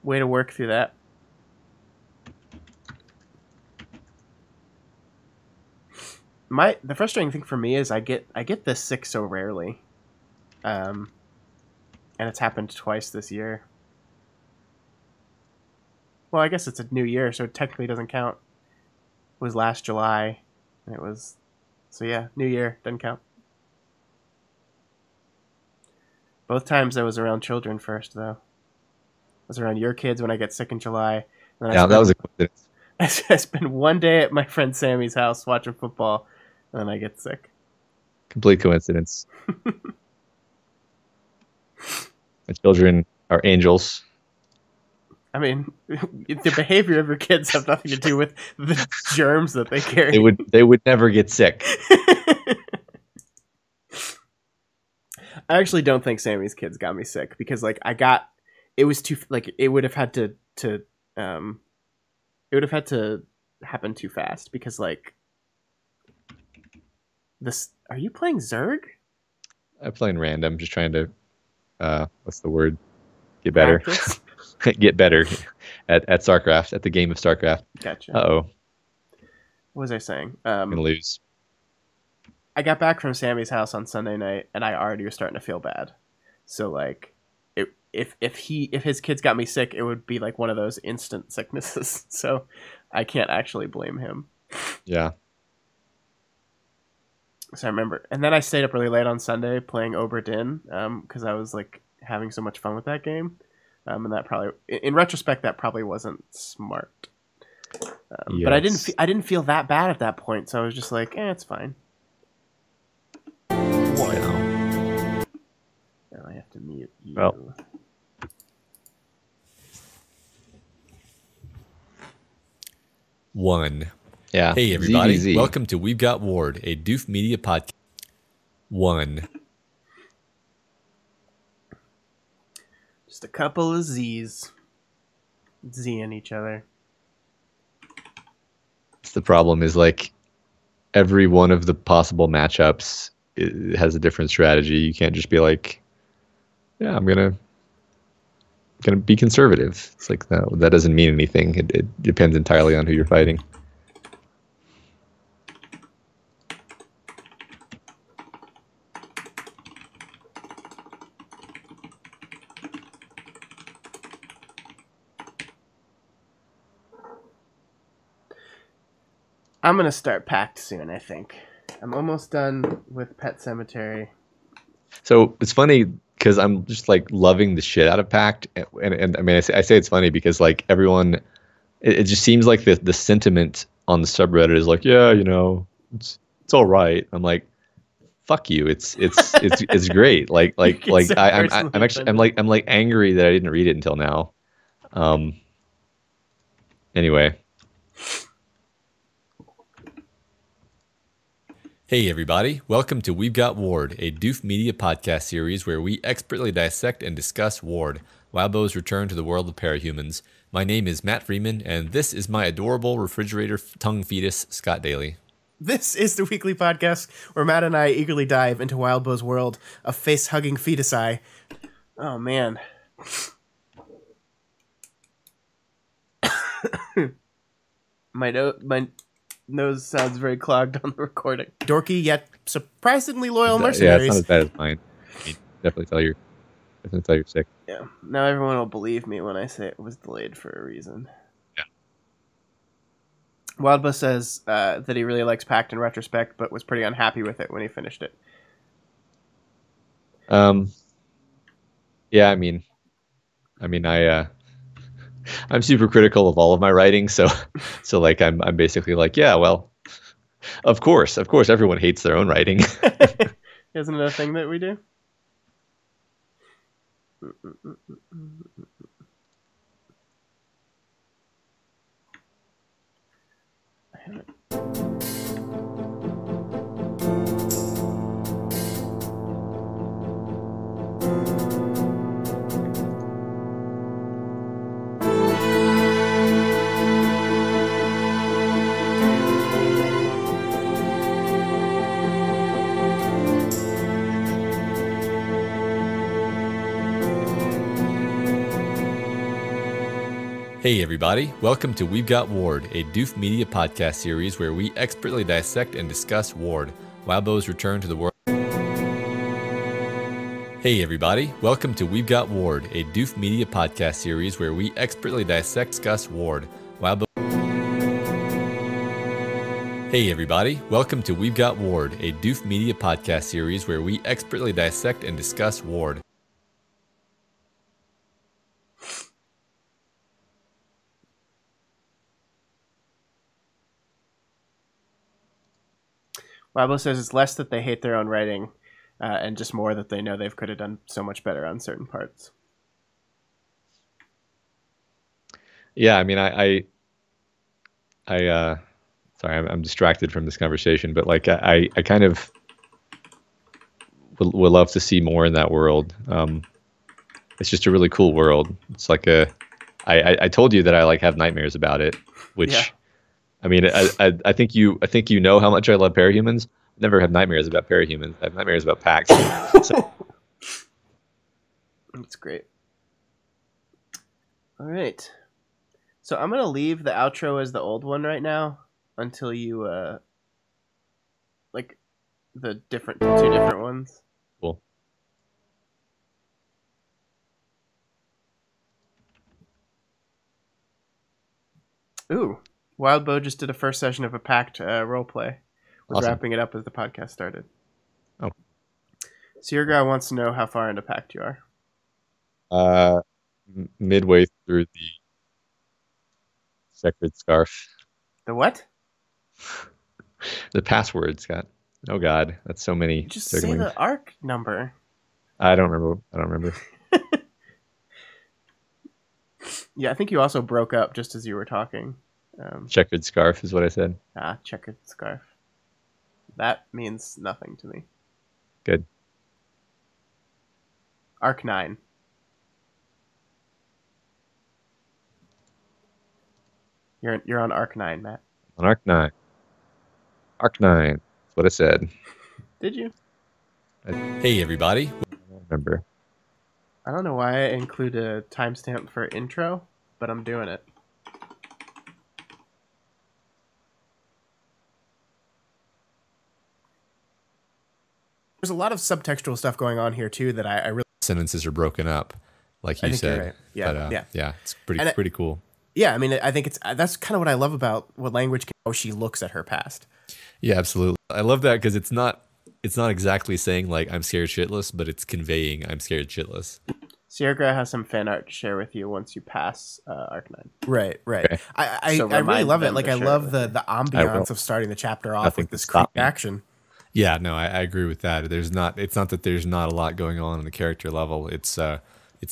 Way to work through that. The frustrating thing for me is I get this sick so rarely. and it's happened twice this year. Well, I guess it's a new year, so it technically doesn't count. It was last July, and it was... So yeah, new year, doesn't count. Both times I was around children first, though. I was around your kids when I get sick in July. And then
that was a coincidence.
I spend one day at my friend Sammy's house watching football, and then I get sick.
Complete coincidence. My children are angels.
I mean, the behavior of your kids have nothing to do with the germs that they carry.
They would never get sick.
I actually don't think Sammy's kids got me sick because it was too it would have had to happen too fast because this. Are you playing Zerg?
I'm playing random, just trying to what's the word? Get better. Get better at StarCraft, at the game of StarCraft.
Gotcha.
Uh-oh. What
was I saying?
I'm gonna lose.
I got back from Sammy's house on Sunday night, and I already was starting to feel bad. So if his kids got me sick, it would be like one of those instant sicknesses. So I can't actually blame him.
Yeah.
So I remember, and then I stayed up really late on Sunday playing Obra Dinn because I was having so much fun with that game. And that probably, in retrospect, that probably wasn't smart. Yes. But I didn't feel that bad at that point, so I was just like, it's fine. Now I have to mute you.
Well.
One.
Yeah.
Hey everybody, welcome to We've Got Ward, a Doof Media podcast. One.
Just a couple of Z's. Z-ing each other.
The problem is every one of the possible matchups has a different strategy. You can't just be like, yeah, I'm gonna be conservative. It's like, no, that doesn't mean anything. It depends entirely on who you're fighting.
I'm going to start Pact soon, I think. I'm almost done with Pet Sematary.
So it's funny because I'm just loving the shit out of Pact. And I mean, I say it's funny because everyone, it just seems like the sentiment on the subreddit is yeah, it's all right. I'm like, fuck you. It's great. I'm angry that I didn't read it until now. Anyway.
Hey everybody, welcome to We've Got Ward, a Doof Media podcast series where we expertly dissect and discuss Ward, Wildbow's return to the world of parahumans. My name is Matt Freeman, and this is my adorable refrigerator tongue fetus, Scott Daly.
This is the weekly podcast where Matt and I eagerly dive into Wildbow's world of face-hugging fetusi. Oh, man. My nose sounds very clogged on the recording. Dorky yet surprisingly loyal mercenaries.
Yeah, it's not as bad as mine. I mean, definitely tell you're sick.
Yeah. Now everyone will believe me when I say it was delayed for a reason.
Yeah.
Wildbow says that he really likes Pact in retrospect, but was pretty unhappy with it when he finished it.
Yeah, I mean, I'm super critical of all of my writing, so I'm basically yeah, well, of course everyone hates their own writing.
Isn't it a thing that we do?
Hey everybody, welcome to We've Got Ward, a Doof Media podcast series where we expertly dissect and discuss Ward, Wildbow's return to the world. Hey everybody, welcome to We've Got Ward, a Doof Media podcast series where we expertly dissect, discuss Ward. Hey everybody, welcome to We've Got Ward, a Doof Media podcast series where we expertly dissect and discuss Ward.
Wablo says it's less that they hate their own writing and just more that they know they could have done so much better on certain parts.
Yeah, I mean, sorry, I'm distracted from this conversation, but like I kind of would love to see more in that world. It's just a really cool world. It's like I told you that I like have nightmares about it, which, yeah. I mean, I think you know how much I love parahumans. I never have nightmares about parahumans. I have nightmares about packs. So.
That's great. All right. So I'm going to leave the outro as the old one right now until you, like, the two different ones.
Cool.
Ooh. Wildbow just did a first session of a packed roleplay. We're
awesome.
wrapping it up as the podcast started.
Oh.
So your guy wants to know how far into packed you are.
Midway through the Checkered Scarf.
The what?
The password, Scott. Oh God, that's so many.
Just say the ARC number.
I don't remember.
Yeah, I think you also broke up just as you were talking.
Checkered Scarf is what I said.
Checkered Scarf. That means nothing to me.
Good.
ARC 9. You're on ARC 9, Matt.
On ARC 9. ARC 9. That's what I said.
Did you?
Hey everybody.
I don't remember.
I don't know why I include a timestamp for intro, but I'm doing it. There's a lot of subtextual stuff going on here too that I really
sentences are broken up, like you said.
Right. Yeah,
but, yeah, it's pretty cool.
Yeah, I mean, I think that's kind of what I love about what language can, how she looks at her past.
Yeah, absolutely. I love that because it's not exactly saying like I'm scared shitless, but it's conveying I'm scared shitless.
Sierra has some fan art to share with you once you pass ARC 9. Right.
Okay.
I really love it. Like I love the ambiance of starting the chapter off with this creep action.
Yeah, no, I agree with that. It's not that there's not a lot going on the character level. It's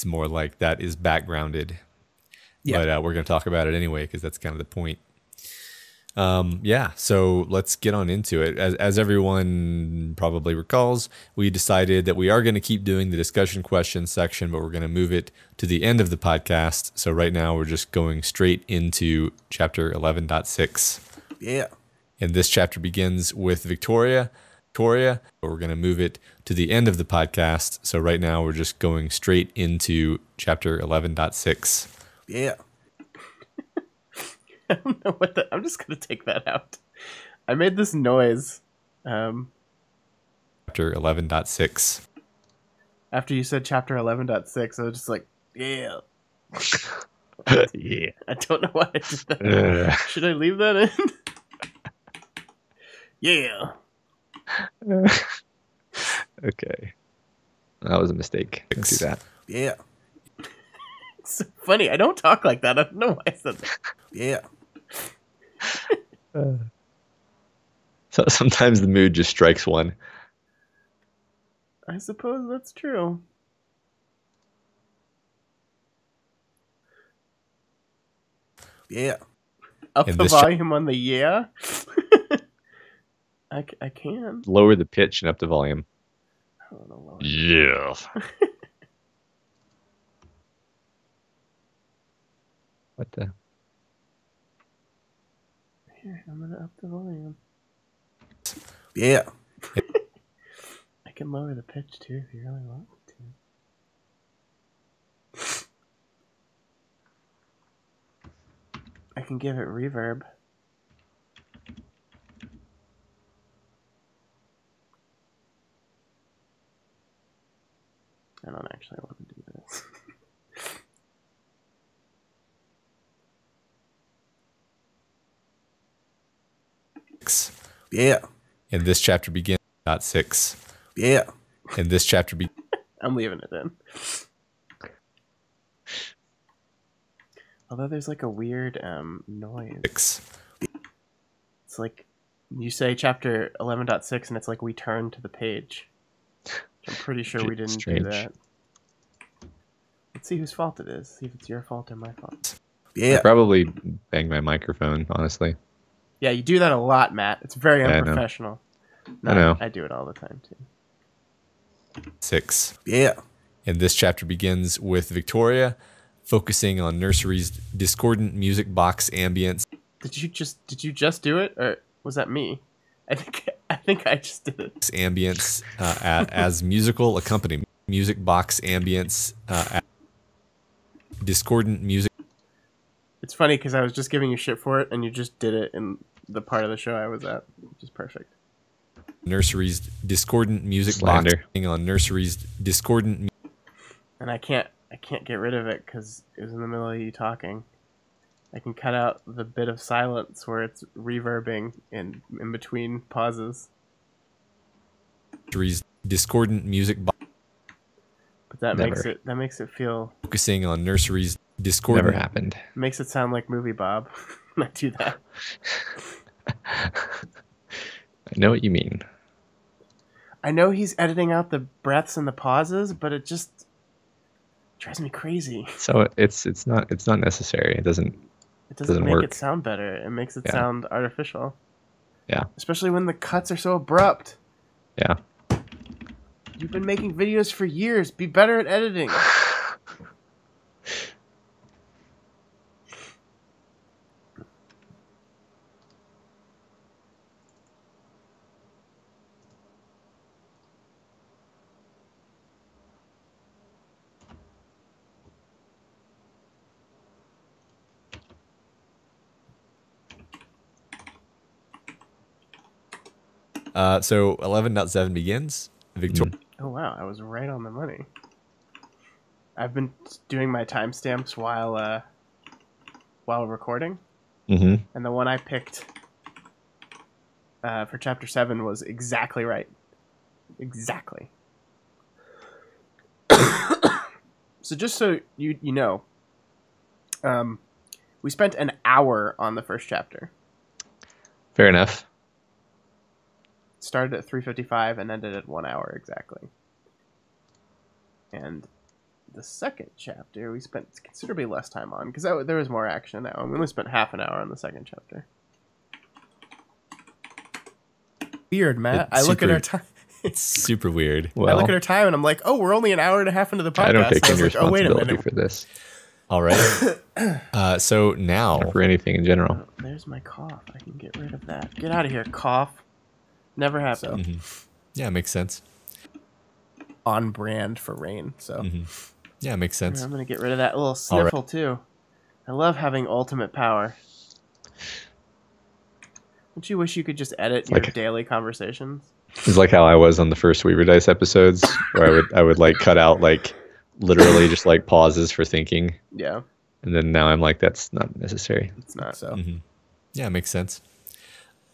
more like that is backgrounded. Yeah. But we're going to talk about it anyway because that's kind of the point. Yeah, so let's get on into it. As everyone probably recalls, we decided that we are going to keep doing the discussion questions section, but we're going to move it to the end of the podcast. So right now we're just going straight into chapter 11.6.
Yeah.
And this chapter begins with Victoria, but we're going to move it to the end of the podcast. So right now we're just going straight into chapter 11.6.
Yeah. I don't know what I'm just going to take that out. I made this noise.
Chapter 11.6.
After you said chapter 11.6, I was just like, yeah.
Yeah.
I don't know why I did that. Should I leave that in? Yeah.
Okay. That was a mistake. I didn't do that.
Yeah. It's so funny. I don't talk like that. I don't know why I said that. Yeah.
So sometimes the mood just strikes one.
I suppose that's true. Yeah. Up the volume on the yeah. I can.
Lower the pitch and up the volume.
I don't know.
Yeah. What the?
Here, I'm gonna up the volume. Yeah. I can lower the pitch too if you really want to. I can give it reverb. I don't actually want to do
this.
Yeah.
And this chapter begins. .6.
Yeah.
And this chapter
I'm leaving it in. Although there's like a weird noise.
6.
It's like you say chapter 11.6 and it's like we turn to the page. I'm pretty sure we didn't do that. Let's see whose fault it is. See if it's your fault or my fault.
Yeah. I probably banged my microphone, honestly.
Yeah, you do that a lot, Matt. It's very unprofessional.
I know.
I do it all the time, too.
6.
Yeah.
And this chapter begins with Victoria focusing on Nursery's discordant music box ambience.
Did you just do it, or was that me? I think I just did it.
Ambience as musical accompaniment. Music box ambience. Discordant music.
It's funny because I was just giving you shit for it, and you just did it in the part of the show I was at, which is perfect.
Nursery's discordant music box on Nursery's discordant.
And I can't get rid of it because it was in the middle of you talking. I can cut out the bit of silence where it's reverbing in between pauses.
Nursery's discordant music box.
But that makes it feel
focusing on Nursery's discordant.
Never happened.
Makes it sound like Movie Bob. I do that.
I know what you mean.
I know he's editing out the breaths and the pauses, but it just drives me crazy.
So it's not necessary. It doesn't
make
work.
It sound better. It makes it sound artificial.
Yeah.
Especially when the cuts are so abrupt.
Yeah.
You've been making videos for years. Be better at editing.
So 11.7 begins. Victoria.
Oh wow, I was right on the money. I've been doing my timestamps while recording,
and
the one I picked for chapter 7 was exactly right. Exactly. So just so you know, we spent an hour on the first chapter.
Fair enough.
Started at 3:55 and ended at 1 hour exactly. And the second chapter we spent considerably less time on because there was more action in that one. We only spent half an hour on the second chapter. Weird, Matt. I look at our time.
It's super weird.
Well, I look at our time and I'm like, oh, we're only an hour and a half into the podcast.
I don't take any responsibility
wait a minute.
for this.
All right. So now,
or for anything in general.
Oh, there's my cough. I can get rid of that. Get out of here, cough. Never happened.
Mm-hmm. Yeah, makes sense.
On brand for Rain. So
yeah, makes sense.
I'm gonna get rid of that little sniffle too. I love having ultimate power. Don't you wish you could just edit your daily conversations?
It's like how I was on the first Weaver Dice episodes, where I would like cut out like literally just like pauses for thinking.
Yeah.
And then now I'm like, that's not necessary.
It's not so.
Yeah, makes sense.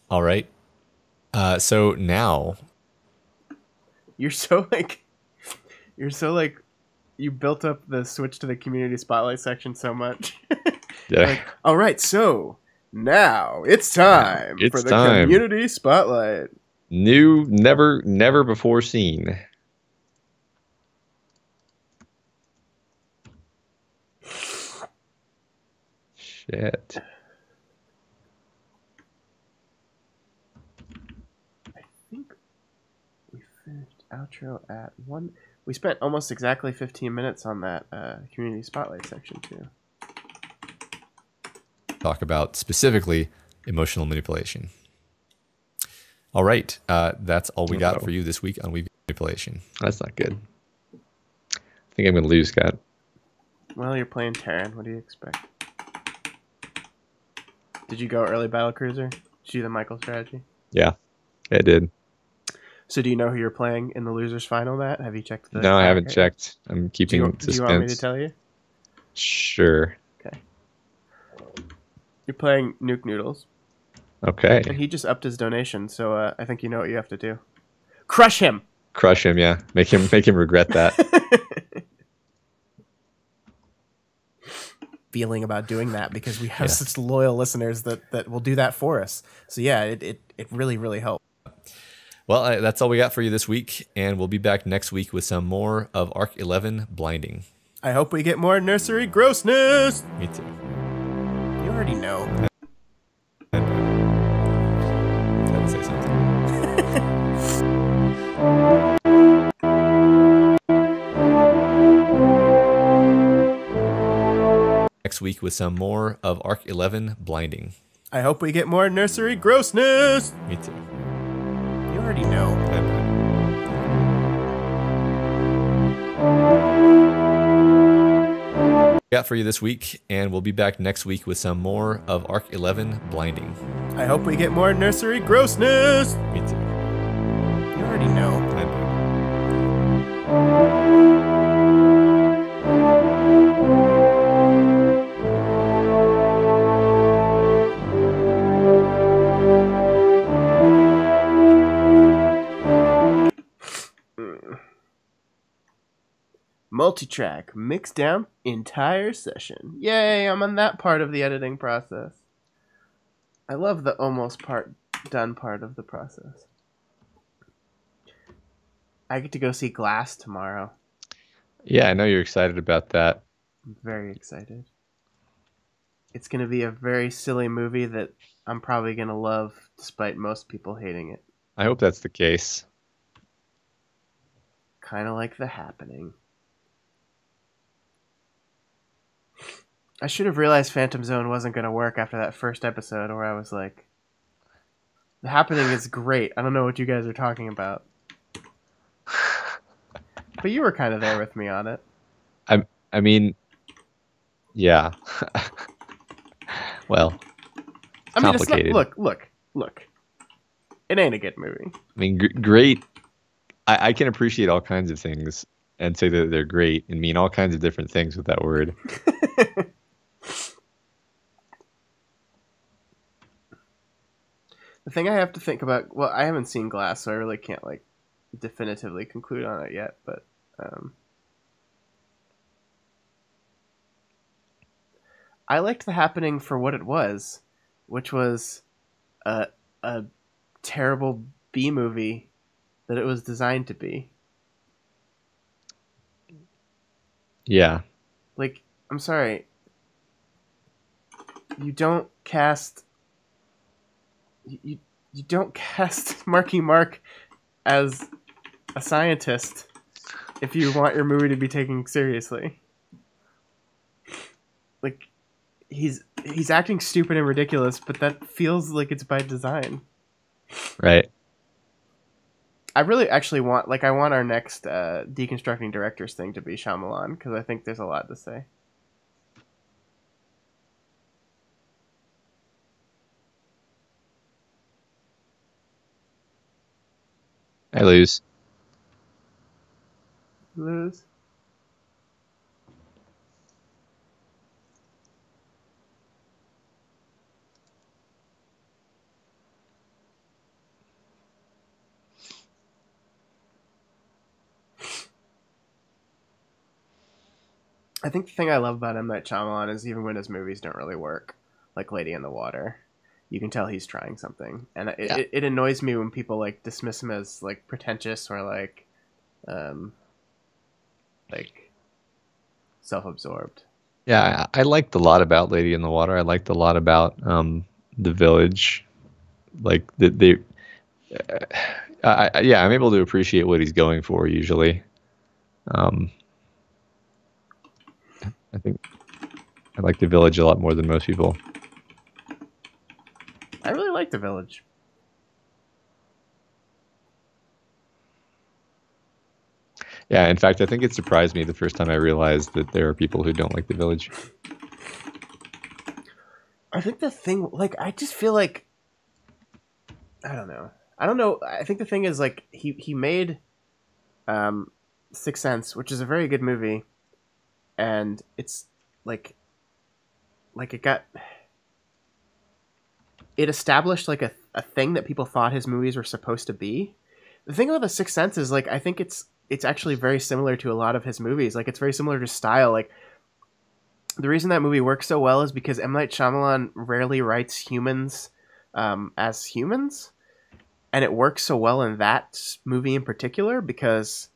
All right. So now
you're so like you built up the switch to the community spotlight section so much.
Yeah.
Like, all right, so now it's time for the community spotlight.
New, never before seen. Shit.
Outro at 1. We spent almost exactly 15 minutes on that community spotlight section too.
Talk about specifically emotional manipulation. All right, that's all we got for you this week on Weave Manipulation.
That's not good. I think I'm going to lose, Scott.
Well, you're playing Terran. What do you expect? Did you go early battle cruiser? Did you do the Michael strategy?
Yeah, I did.
So do you know who you're playing in the losers final, Matt? Have you checked the...
No, I haven't checked. I'm keeping suspense.
Do you want me to tell you?
Sure.
Okay. You're playing Nuke Noodles.
Okay.
And he just upped his donation, so I think you know what you have to do. Crush him!
Crush him, yeah. Make him regret that.
Feeling about doing that because we have such loyal listeners that will do that for us. So yeah, it really, really helps.
Well, that's all we got for you this week, and we'll be back next week with some more of Arc 11 Blinding.
I hope we get more nursery grossness!
Me too.
You already know.
I had to say something. Next week with some more of Arc 11 Blinding.
I hope we get more nursery grossness!
Me too.
You already know.
Got for you this week, and we'll be back next week with some more of Arc 11 Blinding.
I hope we get more nursery grossness!
Me too.
You already know. Multi-track, mix down, entire session. Yay, I'm on that part of the editing process. I love the almost done part of the process. I get to go see Glass tomorrow.
Yeah, I know you're excited about that.
I'm very excited. It's going to be a very silly movie that I'm probably going to love despite most people hating it.
I hope that's the case.
Kind of like The Happening. I should have realized Phantom Zone wasn't going to work after that first episode where I was like, The Happening is great. I don't know what you guys are talking about. But you were kind of there with me on it.
I mean, yeah. Well,
I mean, complicated. It's not, look. It ain't a good movie.
I mean, great. I can appreciate all kinds of things and say that they're great and mean all kinds of different things with that word.
The thing I have to think about, well, I haven't seen Glass, so I really can't like definitively conclude on it yet, but I liked The Happening for what it was, which was a terrible B movie that it was designed to be.
Yeah.
Like, I'm sorry. You don't cast Marky Mark as a scientist if you want your movie to be taken seriously. Like, he's acting stupid and ridiculous, but that feels like it's by design.
Right.
I really actually want our next deconstructing directors thing to be Shyamalan, because I think there's a lot to say.
I lose.
Lose. I think the thing I love about M. Night Shyamalan is even when his movies don't really work, like Lady in the Water, you can tell he's trying something. And it annoys me when people like dismiss him as like pretentious or like self-absorbed.
Yeah, I liked a lot about Lady in the Water. I liked a lot about The Village. Like I'm able to appreciate what he's going for usually. I think I like The Village a lot more than most people.
I really like The Village.
Yeah, in fact, I think it surprised me the first time I realized that there are people who don't like The Village.
I think the thing, like, I just feel like, I don't know. I don't know. I think the thing is like he made Sixth Sense, which is a very good movie, and it's like it established like a thing that people thought his movies were supposed to be. The thing about The Sixth Sense is like I think it's actually very similar to a lot of his movies. Like it's very similar to style. Like the reason that movie works so well is because M. Night Shyamalan rarely writes humans as humans, and it works so well in that movie in particular because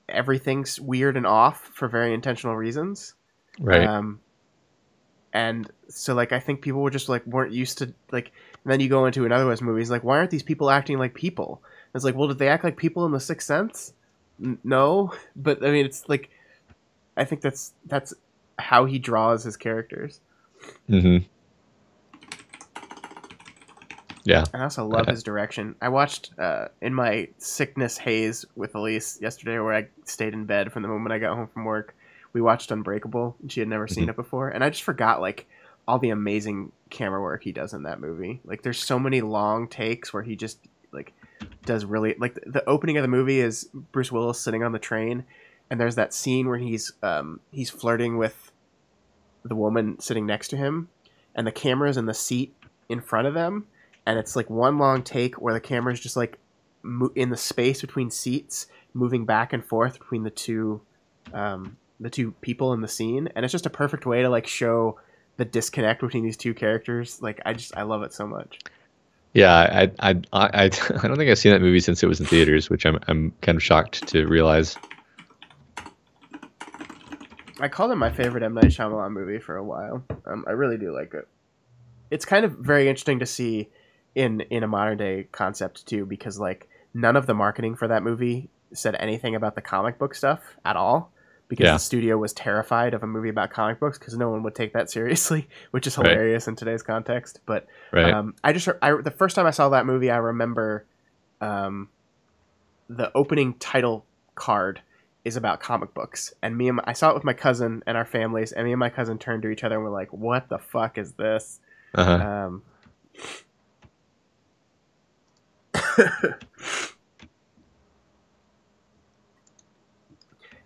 everything's weird and off for very intentional reasons.
Right.
And so like I think people were just like weren't used to like. And then you go into another one of his movies like, why aren't these people acting like people? And it's like, well, did they act like people in The Sixth Sense? No, but I mean, it's like I think that's how he draws his characters.
Mm-hmm. Yeah.
And I also love his direction. I watched in my sickness haze with Elise yesterday, where I stayed in bed from the moment I got home from work. We watched Unbreakable, and she had never seen it before, and I just forgot like all the amazing camera work he does in that movie. Like, there's so many long takes where he just like does really like the opening of the movie is Bruce Willis sitting on the train, and there's that scene where he's flirting with the woman sitting next to him, and the camera's in the seat in front of them, and it's like one long take where the camera's just like in the space between seats, moving back and forth between the two people in the scene, and it's just a perfect way to like show the disconnect between these two characters. Like I love it so much.
Yeah, I don't think I've seen that movie since it was in theaters, which I'm kind of shocked to realize.
I called it my favorite M. Night Shyamalan movie for a while. I really do like it. It's kind of very interesting to see in a modern day concept too, because like none of the marketing for that movie said anything about the comic book stuff at all, because the studio was terrified of a movie about comic books because no one would take that seriously, which is hilarious in today's context. But the first time I saw that movie, I remember the opening title card is about comic books, and I saw it with my cousin and our families, and me and my cousin turned to each other and were like, what the fuck is this?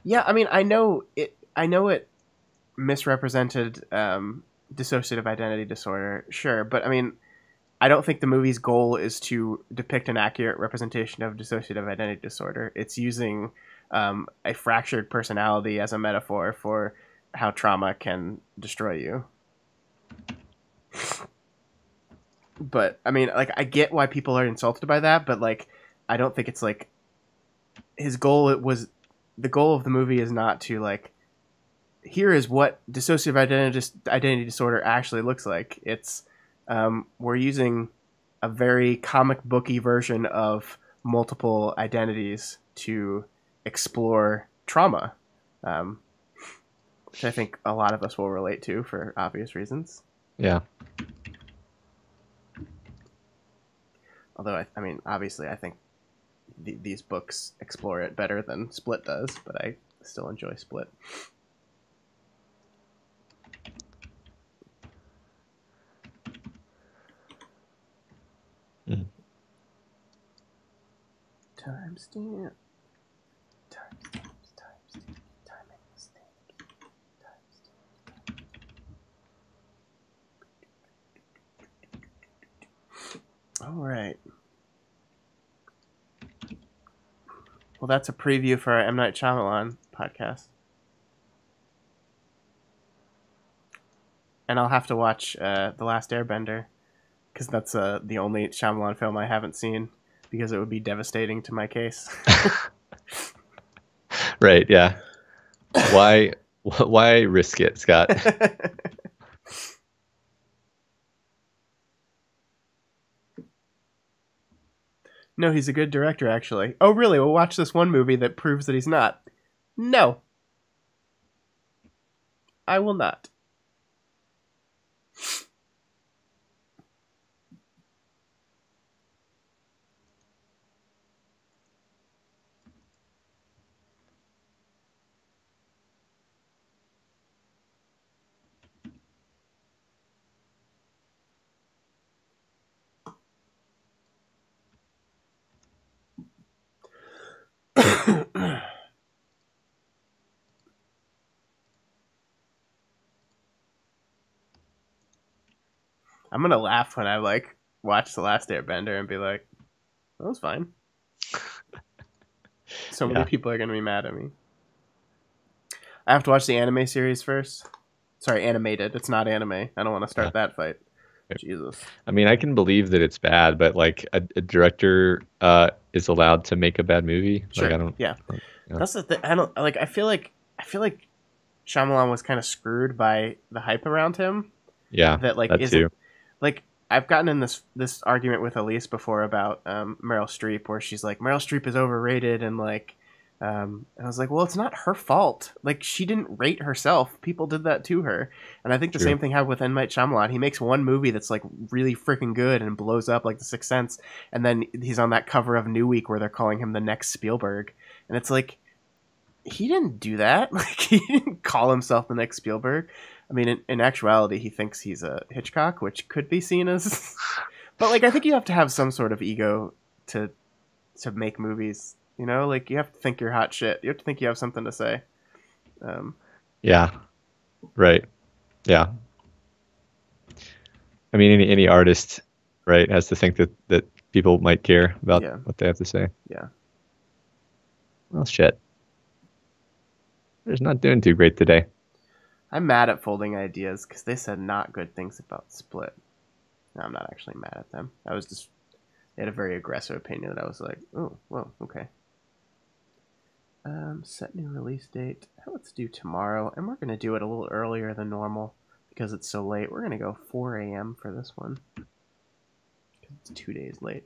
Yeah, I mean, I know it misrepresented dissociative identity disorder, sure, but I mean, I don't think the movie's goal is to depict an accurate representation of dissociative identity disorder. It's using a fractured personality as a metaphor for how trauma can destroy you. But I mean, like, I get why people are insulted by that, but like, I don't think it's like his goal. The goal of the movie is not to like, here is what dissociative identity disorder actually looks like. It's we're using a very comic booky version of multiple identities to explore trauma, which I think a lot of us will relate to for obvious reasons.
Yeah.
Although, I mean, obviously, I think these books explore it better than Split does, but I still enjoy Split. Timestamp. Timing mistake. All right. Well, that's a preview for our M. Night Shyamalan podcast. And I'll have to watch The Last Airbender, because that's the only Shyamalan film I haven't seen, because it would be devastating to my case.
Right, yeah. Why risk it, Scott?
No, he's a good director, actually. Oh, really? We'll watch this one movie that proves that he's not. No. I will not. I'm gonna laugh when I like watch The Last Airbender and be like, that was fine. So many people are gonna be mad at me. I have to watch the anime series first. Sorry, animated. It's not anime. I don't want to start that fight. Jesus.
I mean, I can believe that it's bad, but like a director is allowed to make a bad movie.
Sure.
Like, I don't.
Yeah. That's the thing. I don't like. I feel like Shyamalan was kind of screwed by the hype around him.
Yeah.
That like isn't like I've gotten in this argument with Elise before about Meryl Streep, where she's like Meryl Streep is overrated, and like. And I was like, well, it's not her fault. Like, she didn't rate herself. People did that to her. And I think the same thing happened with M. Night Shyamalan. He makes one movie that's, like, really freaking good and blows up like The Sixth Sense. And then he's on that cover of New Week where they're calling him the next Spielberg. And it's like, he didn't do that. Like, he didn't call himself the next Spielberg. I mean, in actuality, he thinks he's a Hitchcock, which could be seen as... But, like, I think you have to have some sort of ego to make movies. You know, like, you have to think you're hot shit. You have to think you have something to say.
Yeah. Right. Yeah. I mean, any artist, right, has to think that people might care about what they have to say.
Yeah.
Well, shit. It's not doing too great today.
I'm mad at Folding Ideas because they said not good things about Split. No, I'm not actually mad at them. I was just... They had a very aggressive opinion that I was like, oh, well, okay. Set new release date. Let's do tomorrow, and we're going to do it a little earlier than normal because it's so late. We're going to go 4 a.m. for this one. It's 2 days late.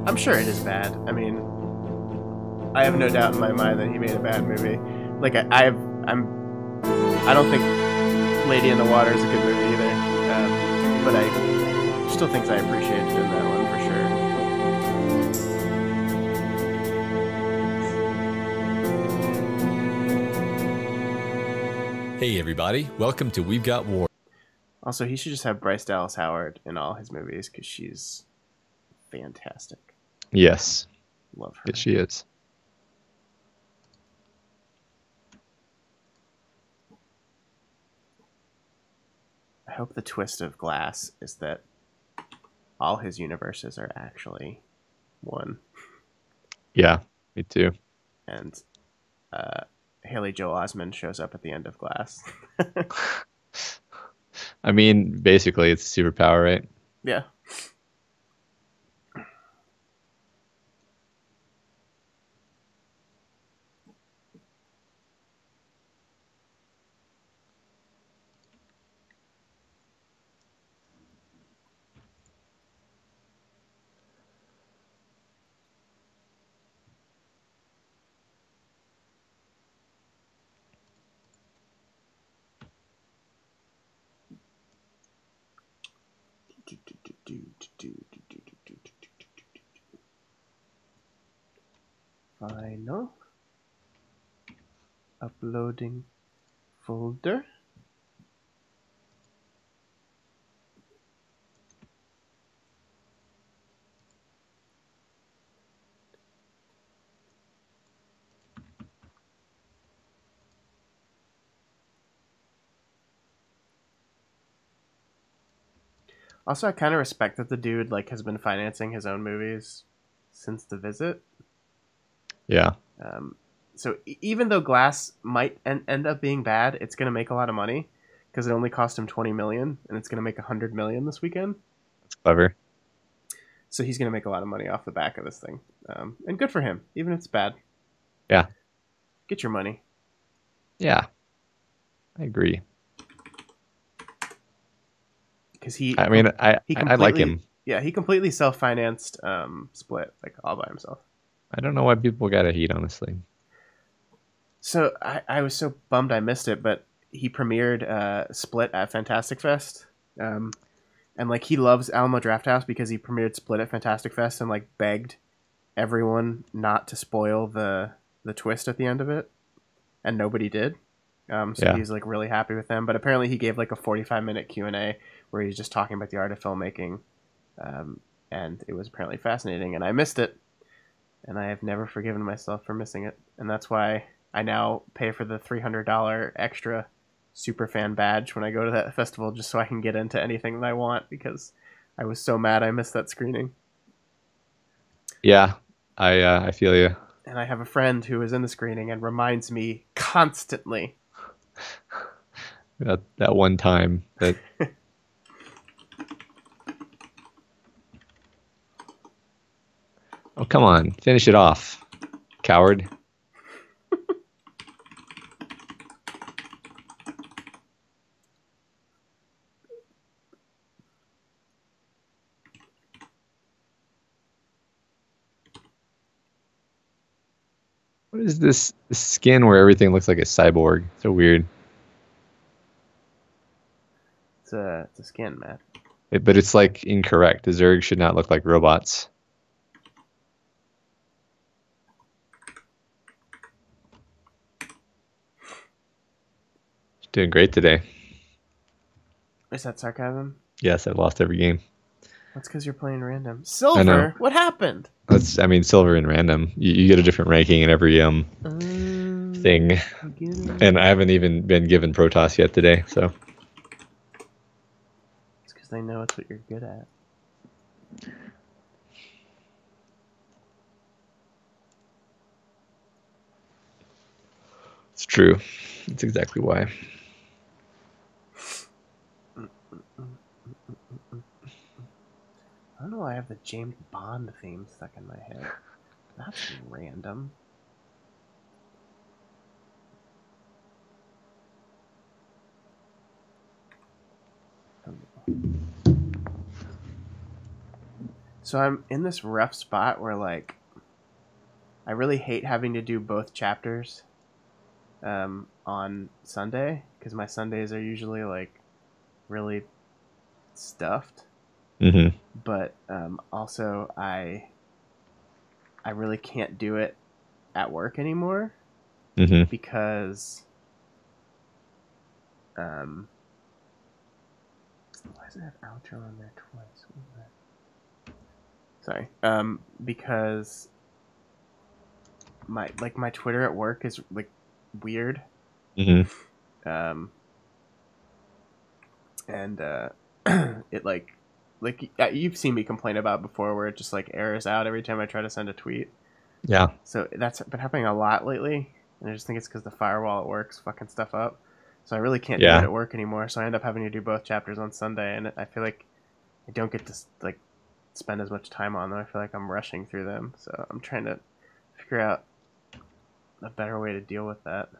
I'm sure it is bad. I mean, I have no doubt in my mind that he made a bad movie. Like I don't think Lady in the Water is a good movie either. But I still think I appreciated it in that one
for sure. Hey everybody, welcome to We've Got War.
Also, he should just have Bryce Dallas Howard in all his movies because she's fantastic.
Yes.
Love her.
Yes, she is.
I hope the twist of Glass is that all his universes are actually one.
Yeah, me too.
And Haley Joel Osment shows up at the end of Glass.
I mean, basically, it's a superpower, right?
Yeah. Final. Uploading folder. Also, I kind of respect that the dude like has been financing his own movies since The Visit.
Yeah.
So even though Glass might end up being bad, it's going to make a lot of money because it only cost him $20 million, and it's going to make $100 million this weekend.
That's clever.
So he's going to make a lot of money off the back of this thing, and good for him, even if it's bad.
Yeah.
Get your money.
Yeah, I agree.
Because
I like him.
Yeah, he completely self-financed Split, like all by himself.
I don't know why people got a heat, honestly.
So I was so bummed I missed it, but he premiered Split at Fantastic Fest. And like he loves Alamo Drafthouse because he premiered Split at Fantastic Fest and like begged everyone not to spoil the twist at the end of it, and nobody did. So he's like really happy with them. But apparently he gave like a 45-minute Q&A where he's just talking about the art of filmmaking, and it was apparently fascinating. And I missed it, and I have never forgiven myself for missing it. And that's why I now pay for the $300 extra superfan badge when I go to that festival, just so I can get into anything that I want, because I was so mad I missed that screening.
Yeah, I feel you.
And I have a friend who is in the screening and reminds me constantly.
That one time that. Oh, come on, finish it off, coward. What is this skin where everything looks like a cyborg? So weird.
It's a skin, Matt.
But it's like incorrect. The Zerg should not look like robots. Doing great today.
Is that sarcasm?
Yes, I've lost every game.
That's because you're playing random. Silver? What happened?
Silver and random. You get a different ranking in every thing. And I haven't even been given Protoss yet today, so.
It's because they know it's what you're good at.
It's true. That's exactly why.
I don't know why I have the James Bond theme stuck in my head. That's random. So I'm in this rough spot where, like, I really hate having to do both chapters on Sunday, because my Sundays are usually, like, really stuffed.
Mm-hmm.
But also I really can't do it at work anymore, because why does it have outro on there twice? Sorry. Because my Twitter at work is like weird.
Mm-hmm.
And it like you've seen me complain about before, where it just like errors out every time I try to send a tweet.
Yeah.
So that's been happening a lot lately, and I just think it's because the firewall at work's fucking stuff up. So I really can't do it at work anymore. So I end up having to do both chapters on Sunday, and I feel like I don't get to like spend as much time on them. I feel like I'm rushing through them. So I'm trying to figure out a better way to deal with that.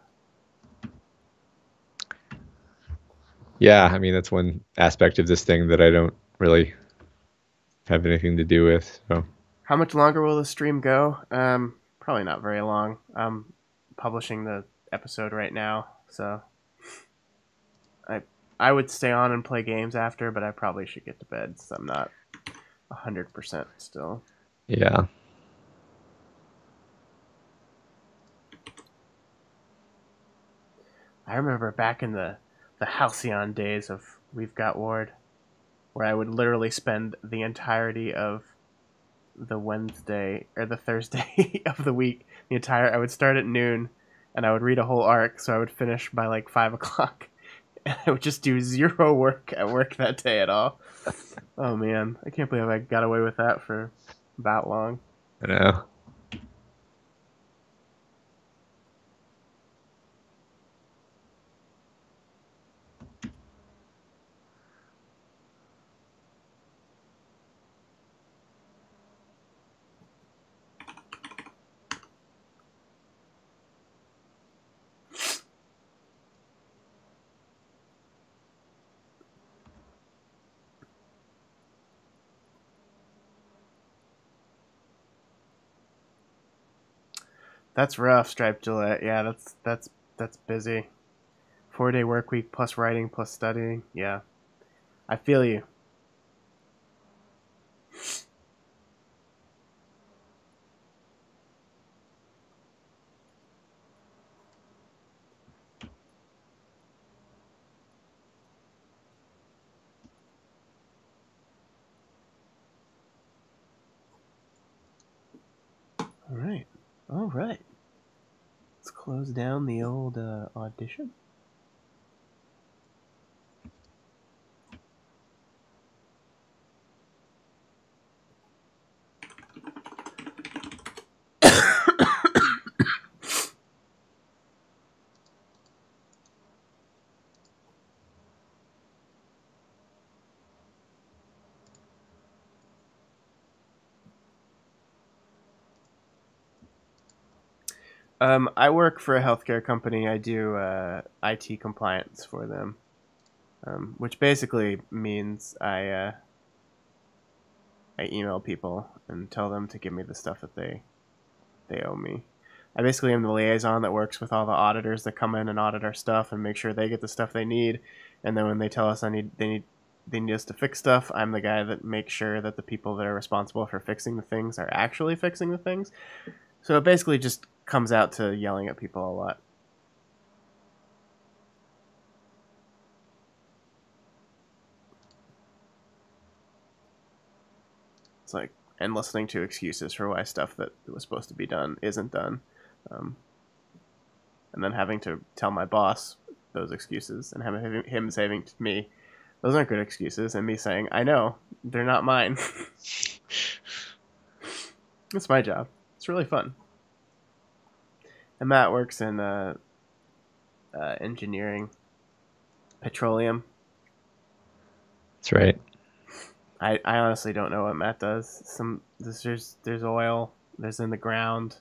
Yeah, I mean, that's one aspect of this thing that I don't really have anything to do with. So,
how much longer will the stream go? Probably not very long. I'm publishing the episode right now, so I would stay on and play games after, but I probably should get to bed, so I'm not 100% still.
Yeah.
I remember back in the halcyon days of We've Got Ward, where I would literally spend the entirety of the Wednesday or the Thursday of the week, I would start at noon, and I would read a whole arc, so I would finish by like 5 o'clock. And I would just do zero work at work that day at all. Oh man, I can't believe I got away with that for that long.
I know.
That's rough, Striped Gillette. Yeah, that's busy. 4-day work week plus writing plus studying. Yeah. I feel you. All right. Let's close down the old audition. I work for a healthcare company. I do IT compliance for them, which basically means I email people and tell them to give me the stuff that they owe me. I basically am the liaison that works with all the auditors that come in and audit our stuff and make sure they get the stuff they need. And then when they tell us they need us to fix stuff, I'm the guy that makes sure that the people that are responsible for fixing the things are actually fixing the things. So it basically just comes out to yelling at people a lot. It's like, and listening to excuses for why stuff that was supposed to be done isn't done. And then having to tell my boss those excuses and having him saying to me, those aren't good excuses, and me saying, I know, they're not mine. It's my job. It's really fun. And Matt works in engineering, petroleum.
That's right.
I honestly don't know what Matt does. There's oil. There's in the ground.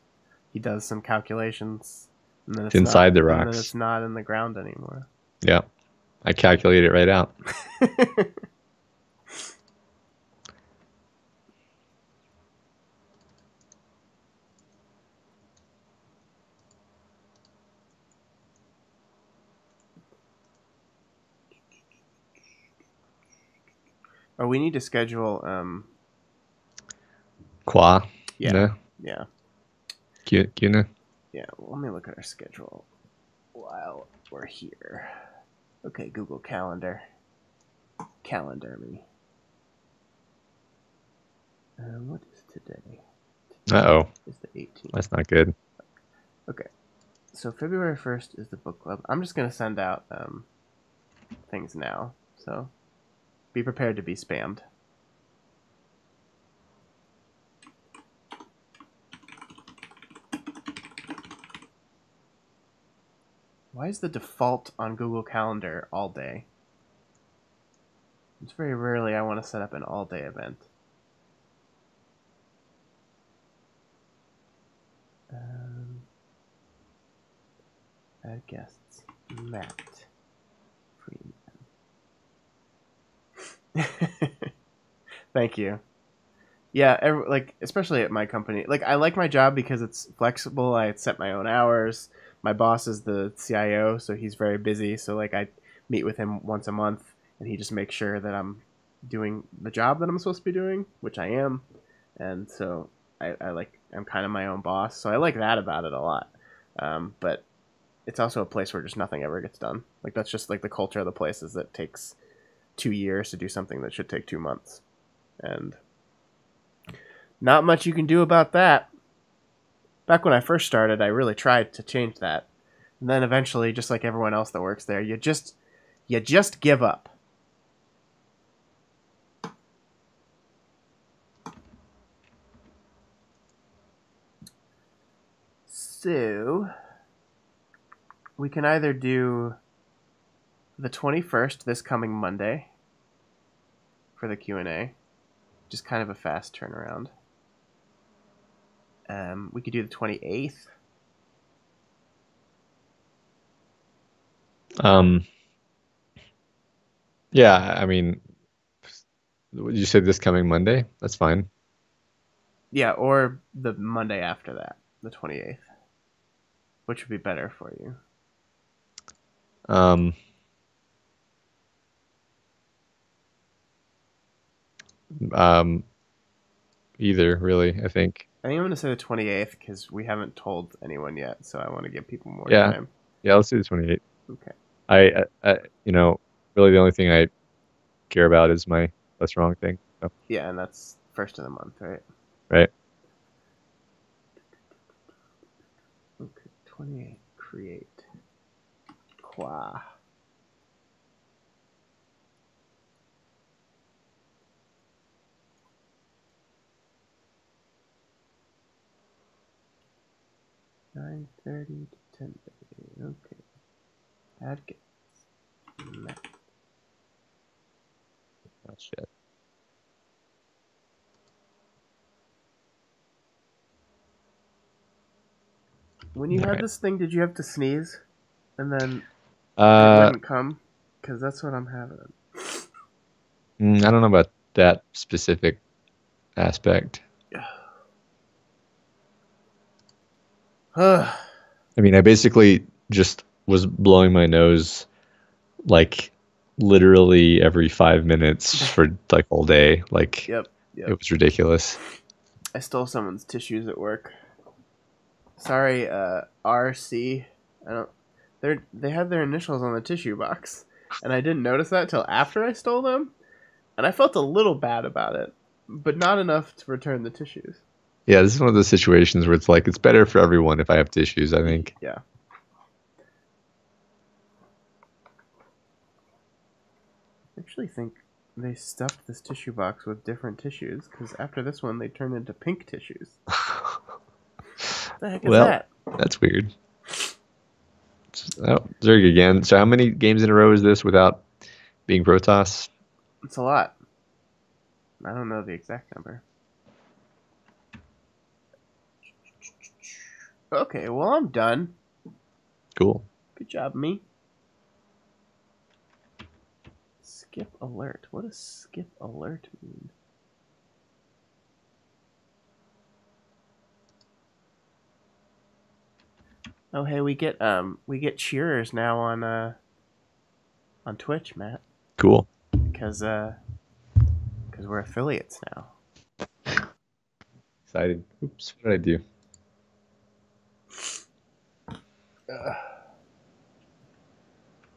He does some calculations. And then
it's inside the rocks.
And then it's not in the ground anymore.
Yeah. I calculate it right out.
Oh, we need to schedule
Qua.
Yeah.
No.
Yeah.
Cuna.
Yeah, well, let me look at our schedule while we're here. Okay, Google Calendar. Calendar me. What is today?
Uh-oh.
It's the 18th.
That's not good.
Okay. So February 1st is the book club. I'm just going to send out things now. So be prepared to be spammed. Why is the default on Google Calendar all day? It's very rarely I want to set up an all-day event. Add guests. Matt Freeman. Thank you. Yeah, especially at my company. Like, I like my job because it's flexible. I set my own hours. My boss is the CIO, so he's very busy. So, like, I meet with him once a month, and he just makes sure that I'm doing the job that I'm supposed to be doing, which I am. And so I'm kind of my own boss. So I like that about it a lot. But it's also a place where just nothing ever gets done. Like, that's just like the culture of the place is that it takes 2 years to do something that should take 2 months. And not much you can do about that. Back when I first started, I really tried to change that. And then eventually, just like everyone else that works there, you just give up. So we can either do the 21st, this coming Monday, for the Q&A. Just kind of a fast turnaround. We could do the 28th.
Yeah, I mean, you said this coming Monday? That's fine.
Yeah, or the Monday after that, the 28th. Which would be better for you?
Either, really, I think.
I think I'm going to say the 28th because we haven't told anyone yet, so I want to give people more
Yeah.
time.
Yeah, let's do the 28th.
Okay.
I really the only thing I care about is my What's Wrong thing. So.
Yeah, and that's first of the month, right?
Right.
Okay, 28. Create. Qua. $9:30 to 10:30. Okay. Add gets.
Oh shit.
When you had this thing, did you have to sneeze? And then it wouldn't come? Because that's what I'm having.
I don't know about that specific aspect. I mean, I basically just was blowing my nose like literally every 5 minutes for like all day. Like,
yep.
It was ridiculous.
I stole someone's tissues at work. Sorry, RC. They had their initials on the tissue box, and I didn't notice that till after I stole them, and I felt a little bad about it, but not enough to return the tissues.
Yeah, this is one of those situations where it's like it's better for everyone if I have tissues, I think.
Yeah. I actually think they stuffed this tissue box with different tissues, because after this one, they turned into pink tissues. What the heck is that?
That's weird. Oh, Zerg again. So how many games in a row is this without being Protoss?
It's a lot. I don't know the exact number. Okay, well, I'm done.
Cool.
Good job, me. Skip alert. What does skip alert mean? Oh, hey, we get cheerers now on Twitch, Matt.
Cool.
Because we're affiliates now.
Excited. Oops, what did I do?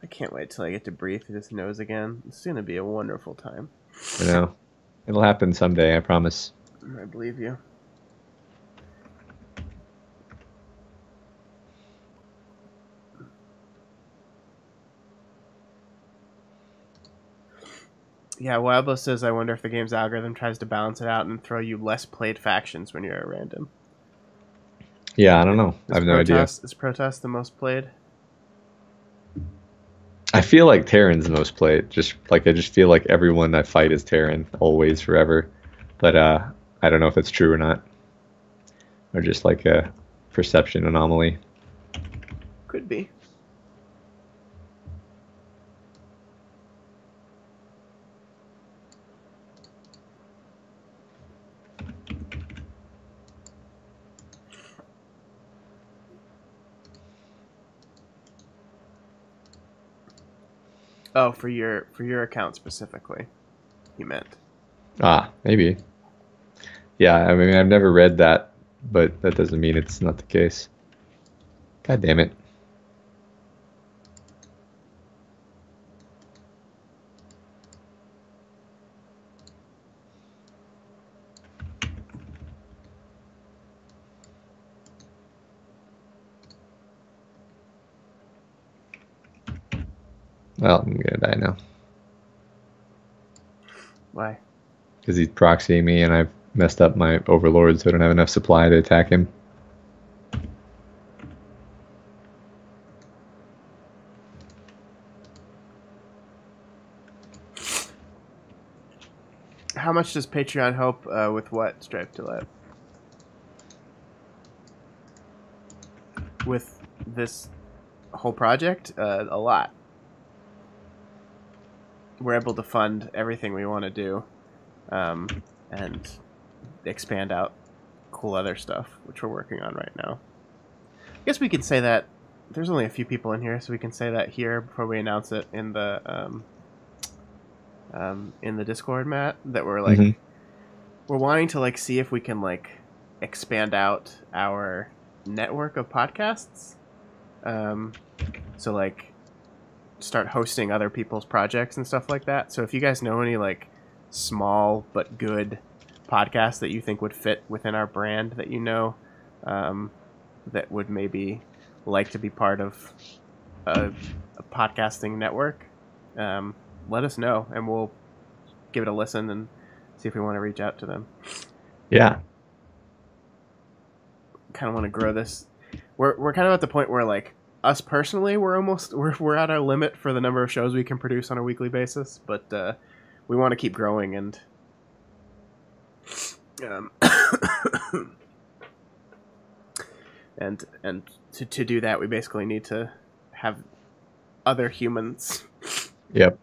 I can't wait till I get to breathe through this nose again. It's gonna be a wonderful time.
I know. It'll happen someday, I promise.
I believe you. Yeah, Wildbo says, I wonder if the game's algorithm tries to balance it out and throw you less played factions when you're at random.
Yeah, I don't know. I have no idea.
Is Protoss the most played?
I feel like Terran's the most played. I just feel like everyone I fight is Terran, always, forever. But I don't know if it's true or not. Or just like a perception anomaly.
Could be. Oh, for your account specifically, you meant.
Maybe. Yeah, I mean, I've never read that, but that doesn't mean it's not the case. God damn it. Well, I'm gonna die now.
Why?
Because he's proxying me and I've messed up my overlord, so I don't have enough supply to attack him.
How much does Patreon help with what, Stripe Delay? With this whole project? A lot. We're able to fund everything we want to do and expand out cool other stuff, which we're working on right now. I guess we could say that there's only a few people in here, so we can say that here before we announce it in the Discord, Matt, that we're like, we're wanting to like see if we can like expand out our network of podcasts. So like start hosting other people's projects and stuff like that. So if you guys know any like small but good podcasts that you think would fit within our brand that you know, that would maybe like to be part of a podcasting network, let us know and we'll give it a listen and see if we want to reach out to them.
Yeah.
Kind of want to grow this. We're kind of at the point where like us personally, we're at our limit for the number of shows we can produce on a weekly basis, but we want to keep growing and and to do that, we basically need to have other humans.
Yep.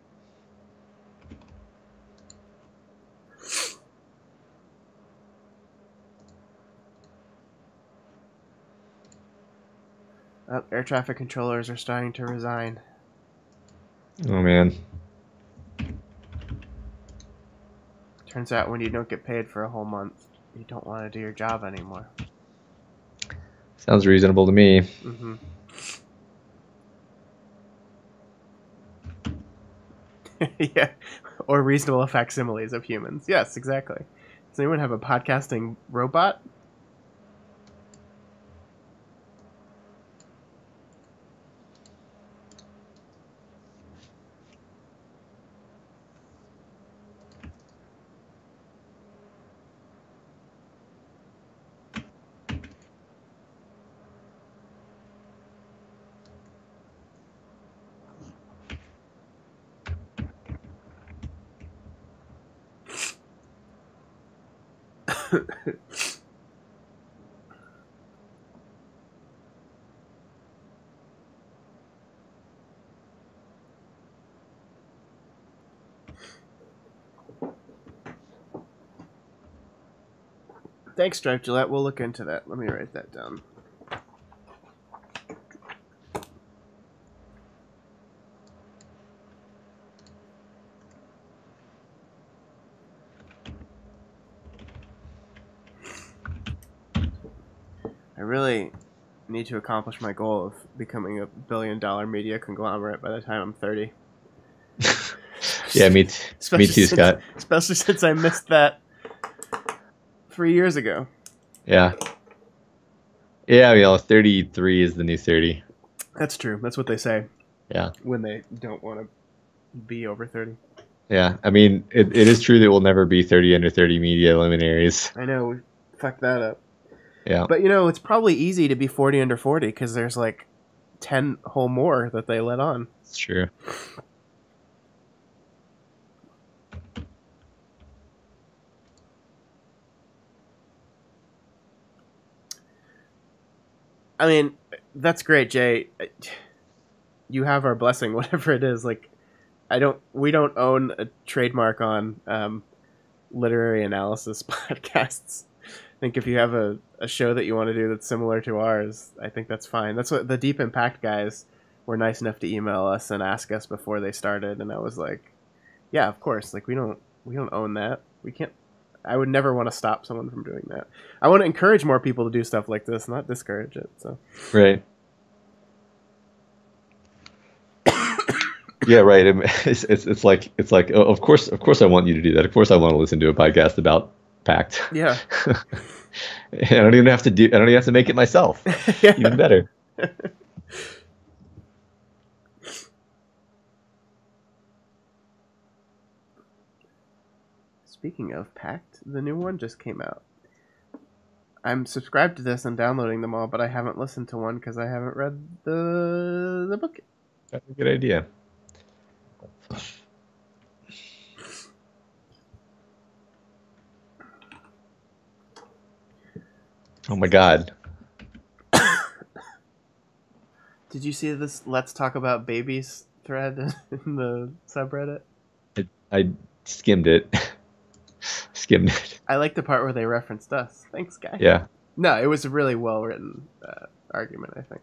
Air traffic controllers are starting to resign.
Oh, man.
Turns out when you don't get paid for a whole month, you don't want to do your job anymore.
Sounds reasonable to me.
Mm-hmm. Yeah, or reasonable facsimiles of humans. Yes, exactly. Does anyone have a podcasting robot? Thanks, Stripe Gillette. We'll look into that. Let me write that down. I really need to accomplish my goal of becoming a billion-dollar media conglomerate by the time I'm 30.
Yeah, me too, Scott.
Especially since I missed that 3 years ago.
Yeah. Yeah, I mean, 33 is the new 30.
That's true. That's what they say.
Yeah.
When they don't want to be over 30.
Yeah, I mean, it is true that we'll never be 30 under 30 media luminaries.
I know. We fucked that up.
Yeah.
But, you know, it's probably easy to be 40 under 40 because there's like 10 whole more that they let on.
It's true.
I mean, that's great, Jay. You have our blessing, whatever it is. Like, we don't own a trademark on literary analysis podcasts. I think if you have a show that you want to do that's similar to ours, I think that's fine. That's what the Deep Impact guys were nice enough to email us and ask us before they started, and I was like, yeah, of course. Like, we don't own that. We can't. I would never want to stop someone from doing that. I want to encourage more people to do stuff like this, not discourage it. So
right. Yeah, right. It's like oh, of course I want you to do that. Of course I want to listen to a podcast about Pact.
Yeah.
I don't even have to make it myself. Yeah. Even better.
Speaking of Pact, the new one just came out. I'm subscribed to this and downloading them all, but I haven't listened to one because I haven't read the book.
That's a good idea. Oh my God.
Did you see this Let's Talk About Babies thread in the subreddit?
I skimmed it.
I like the part where they referenced us. Thanks, guy.
Yeah.
No, it was a really well-written argument, I think.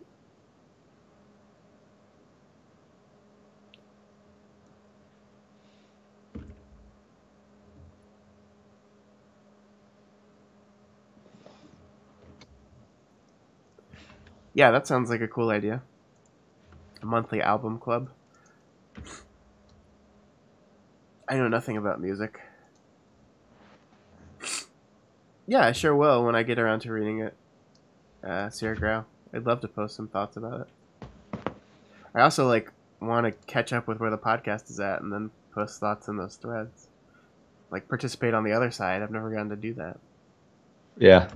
Yeah, that sounds like a cool idea. A monthly album club. I know nothing about music. Yeah, I sure will when I get around to reading it. Sierra Grau. I'd love to post some thoughts about it. I also want to catch up with where the podcast is at and then post thoughts in those threads. Participate on the other side. I've never gotten to do that.
Yeah.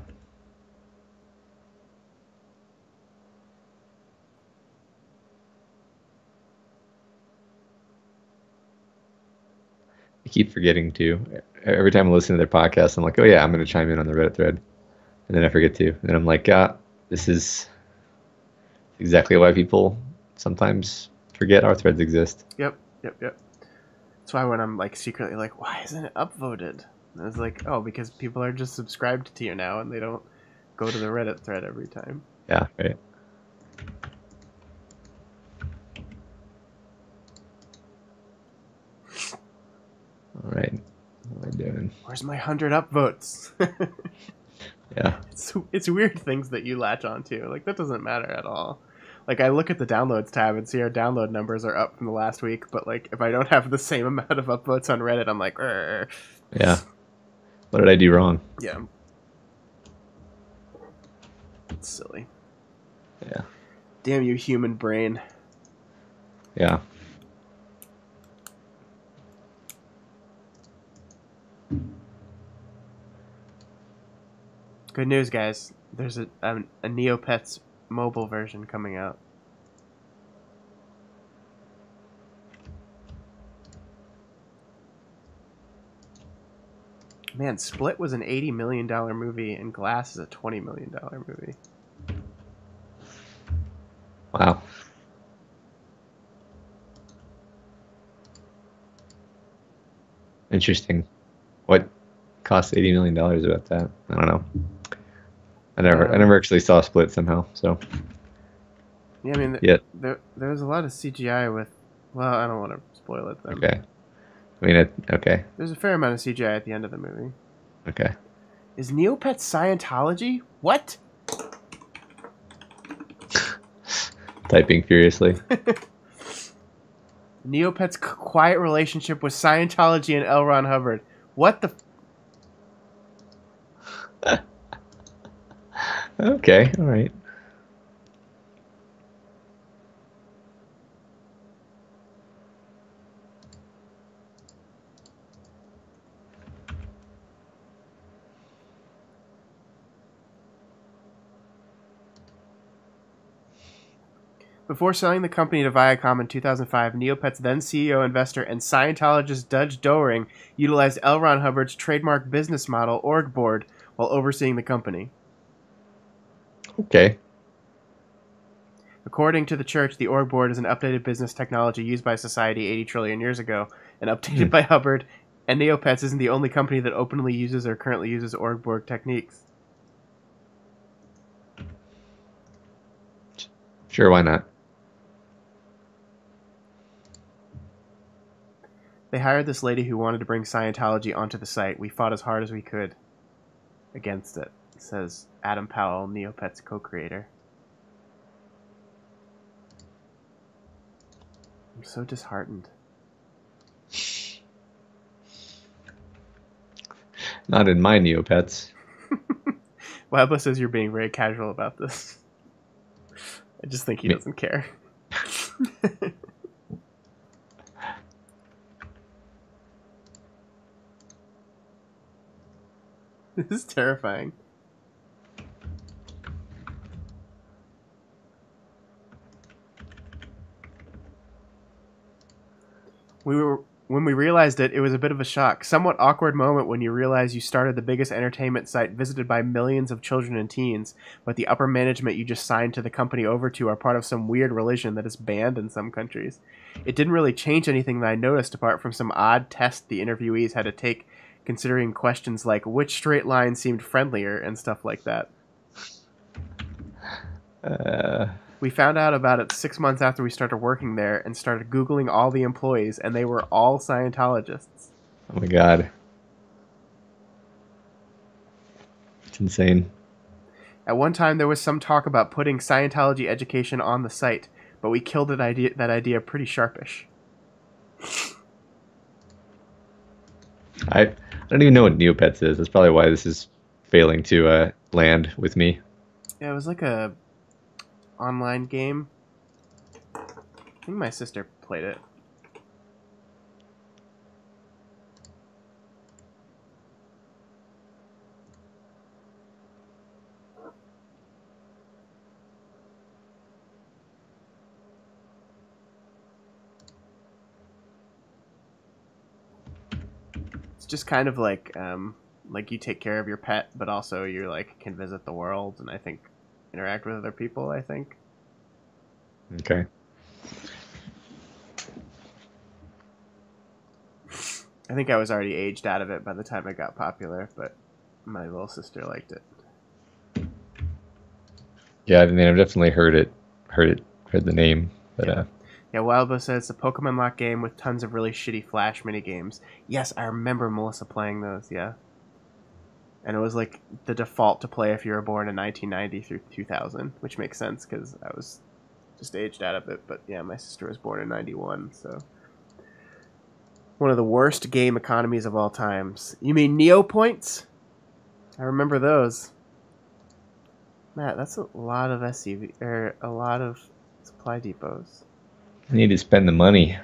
I keep forgetting to. Every time I listen to their podcast, I'm like, oh yeah, I'm going to chime in on the Reddit thread. And then I forget to. And I'm like, this is exactly why people sometimes forget our threads exist.
Yep. That's why when I'm secretly why isn't it upvoted? And it's because people are just subscribed to you now and they don't go to the Reddit thread every time.
Yeah, right. All right. What am I doing?
Where's my 100 upvotes?
Yeah.
It's weird things that you latch onto. That doesn't matter at all. I look at the downloads tab and see our download numbers are up from the last week, but if I don't have the same amount of upvotes on Reddit, I'm like, Rrr.
Yeah. What did I do wrong?
Yeah. It's silly.
Yeah.
Damn you, human brain.
Yeah.
Good news, guys. There's a Neopets mobile version coming out. Man, Split was an $80 million movie, and Glass is a $20 million movie.
Wow. Interesting. What cost $80 million about that? I don't know. I never actually saw Split somehow. So.
Yeah, I mean, there's a lot of CGI with. Well, I don't want to spoil it then.
Okay. I mean, okay.
There's a fair amount of CGI at the end of the movie.
Okay.
Is Neopets Scientology? What?
Typing furiously.
Neopets' quiet relationship with Scientology and L. Ron Hubbard. What the?
Okay, all right.
Before selling the company to Viacom in 2005, Neopets' then CEO, investor, and Scientologist Judge Doering utilized L. Ron Hubbard's trademark business model, Org Board, while overseeing the company.
Okay.
According to the church, the Org Board is an updated business technology used by society 80 trillion years ago and updated by Hubbard, and Neopets isn't the only company that openly uses or currently uses Org Board techniques.
Sure, why not?
They hired this lady who wanted to bring Scientology onto the site. We fought as hard as we could against it, says Adam Powell, Neopets co-creator. I'm so disheartened.
Not in my Neopets.
Wabla says you're being very casual about this. I just think he doesn't care. This is terrifying. When we realized it was a bit of a shock. Somewhat awkward moment when you realize you started the biggest entertainment site visited by millions of children and teens, but the upper management you just signed to the company over to are part of some weird religion that is banned in some countries. It didn't really change anything that I noticed apart from some odd test the interviewees had to take, considering questions like which straight line seemed friendlier and stuff like that. We found out about it 6 months after we started working there and started Googling all the employees, and they were all Scientologists.
Oh my god. It's insane.
At one time, there was some talk about putting Scientology education on the site, but we killed that idea pretty sharpish.
I don't even know what Neopets is. That's probably why this is failing to land with me.
Yeah, it was like a online game. I think my sister played it. It's just kind of like you take care of your pet, but also you like can visit the world and I think interact with other people, I think.
Okay.
I think I was already aged out of it by the time it got popular, but my little sister liked it.
Yeah, I mean, I've definitely heard the name, but
yeah, Wildbo says it's a Pokemon lock game with tons of really shitty Flash mini games. Yes, I remember Melissa playing those. Yeah, and it was like the default to play if you were born in 1990 through 2000, which makes sense because I was just aged out of it. But yeah, my sister was born in 91, so one of the worst game economies of all times. You mean Neopoints? I remember those. Matt, that's a lot of SUV or a lot of supply depots.
I need to spend the money.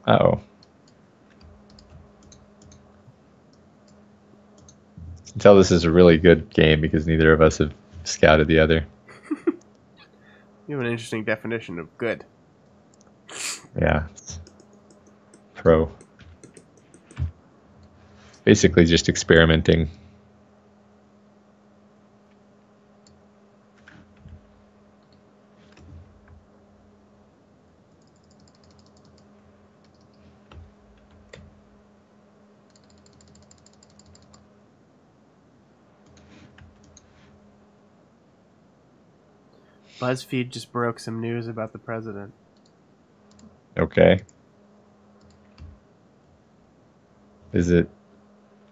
Uh-oh. You can tell this is a really good game because neither of us have scouted the other.
You have an interesting definition of good.
Yeah. Pro. Basically just experimenting.
BuzzFeed just broke some news about the president.
Okay. Is it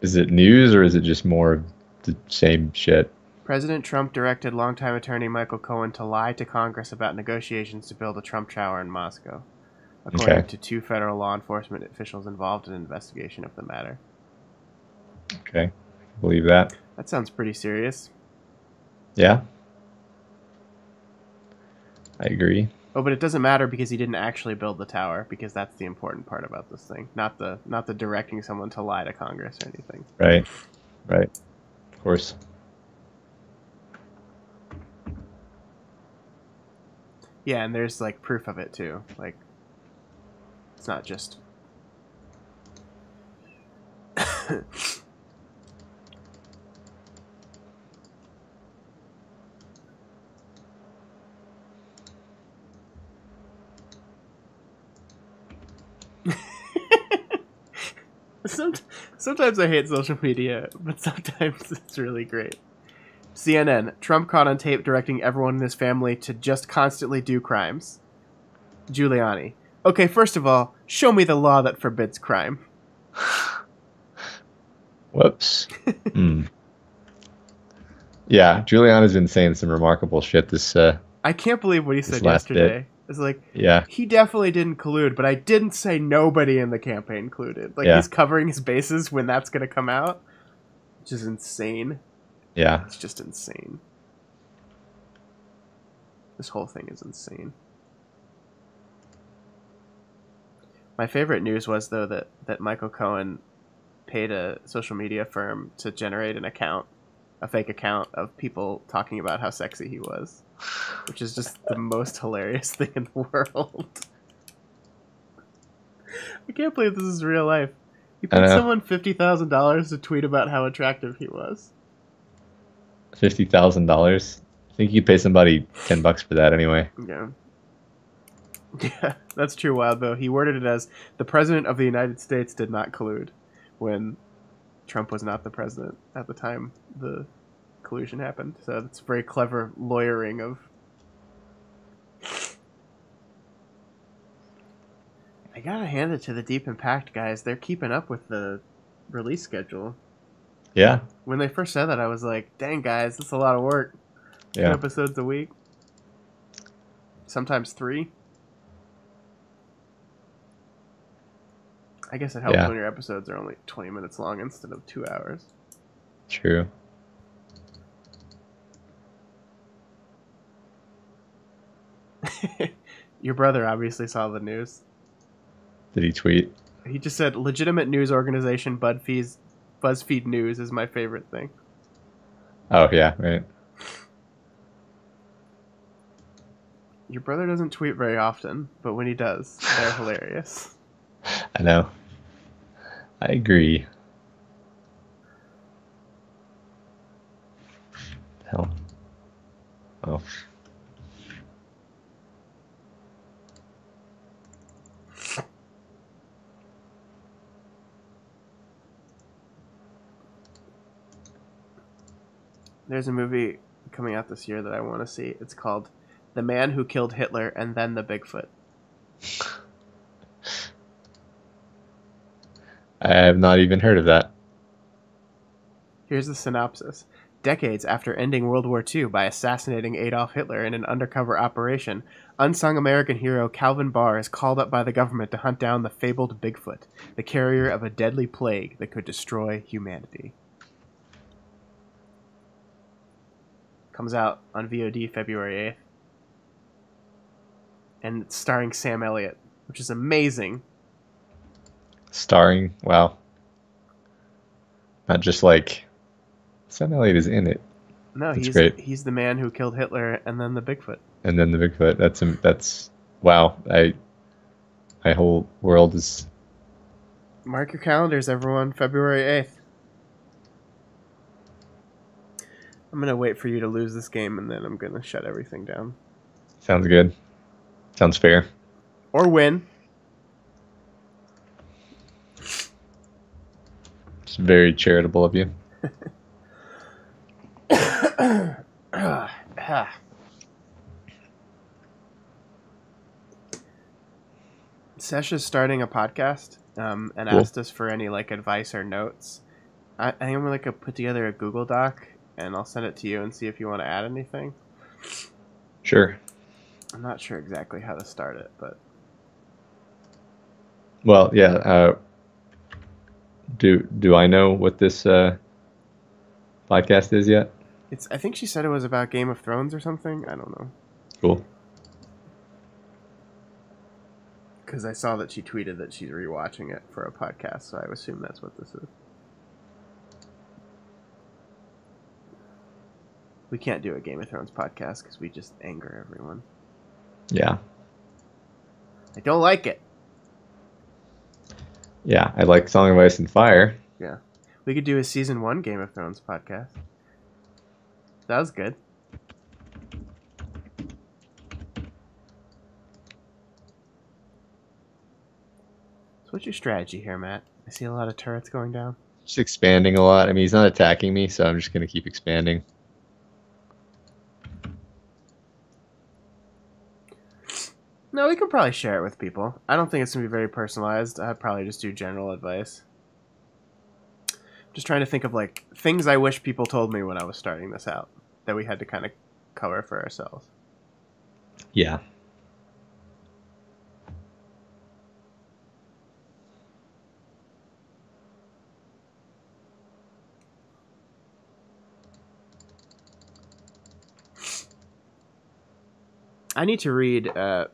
news or is it just more of the same shit?
President Trump directed longtime attorney Michael Cohen to lie to Congress about negotiations to build a Trump Tower in Moscow, according to 2 federal law enforcement officials involved in an investigation of the matter.
Okay. I believe that.
That sounds pretty serious.
Yeah. I agree.
Oh, but it doesn't matter because he didn't actually build the tower, because that's the important part about this thing, not the directing someone to lie to Congress or anything.
Right. Of course.
Yeah, and there's like proof of it too. Like, it's not just Sometimes I hate social media, but sometimes it's really great. CNN, Trump caught on tape directing everyone in his family to just constantly do crimes. Giuliani, okay, first of all, show me the law that forbids crime.
Whoops. Yeah, Giuliani's been saying some remarkable shit this
I can't believe what he said yesterday. It's like,
yeah,
he definitely didn't collude, but I didn't say nobody in the campaign colluded. Like, he's covering his bases when that's going to come out, which is insane.
Yeah.
It's just insane. This whole thing is insane. My favorite news was, though, that Michael Cohen paid a social media firm to generate an account, a fake account of people talking about how sexy he was, which is just the most hilarious thing in the world. I can't believe this is real life. He paid someone $50,000 to tweet about how attractive he was.
$50,000? I think you could pay somebody $10 for that anyway.
Yeah. Yeah, that's true, Wildbo. He worded it as, the President of the United States did not collude, when Trump was not the president at the time the collusion happened. So it's very clever lawyering of... I gotta hand it to the Deep Impact guys. They're keeping up with the release schedule.
Yeah.
When they first said that, I was like, dang, guys, that's a lot of work. Yeah. 2 episodes a week. Sometimes 3. I guess it helps when your episodes are only 20 minutes long instead of 2 hours.
True.
Your brother obviously saw the news.
Did he tweet?
He just said, legitimate news organization BuzzFeed News is my favorite thing.
Oh, yeah, right.
Your brother doesn't tweet very often, but when he does, they're hilarious.
I know. I agree. Hell. Oh.
There's a movie coming out this year that I want to see. It's called The Man Who Killed Hitler and Then the Bigfoot.
I have not even heard of that.
Here's the synopsis. Decades after ending World War II by assassinating Adolf Hitler in an undercover operation, unsung American hero Calvin Barr is called up by the government to hunt down the fabled Bigfoot, the carrier of a deadly plague that could destroy humanity. Comes out on VOD February 8th. And it's starring Sam Elliott, which is amazing.
Starring? Wow. Not just like... Sam Elliott is in it.
No, he's great. He's the man who killed Hitler and then the Bigfoot.
And then the Bigfoot. That's wow. My whole world is...
Mark your calendars, everyone. February 8th. I'm going to wait for you to lose this game, and then I'm going to shut everything down.
Sounds good. Sounds fair.
Or win.
It's very charitable of you.
Sesha's starting a podcast and asked us for any advice or notes. I think I'm going to put together a Google Doc, and I'll send it to you and see if you want to add anything.
Sure.
I'm not sure exactly how to start it, but...
Well, yeah. Do I know what this podcast is yet?
I think she said it was about Game of Thrones or something. I don't know.
Cool.
Because I saw that she tweeted that she's rewatching it for a podcast, so I assume that's what this is. We can't do a Game of Thrones podcast because we just anger everyone.
Yeah.
I don't like it.
Yeah, I like Song of Ice and Fire.
Yeah. We could do a Season 1 Game of Thrones podcast. That was good. So what's your strategy here, Matt? I see a lot of turrets going down.
Just expanding a lot. I mean, he's not attacking me, so I'm just going to keep expanding.
No, we could probably share it with people. I don't think it's going to be very personalized. I'd probably just do general advice. Just trying to think of things I wish people told me when I was starting this out that we had to kind of cover for ourselves.
Yeah.
I need to read A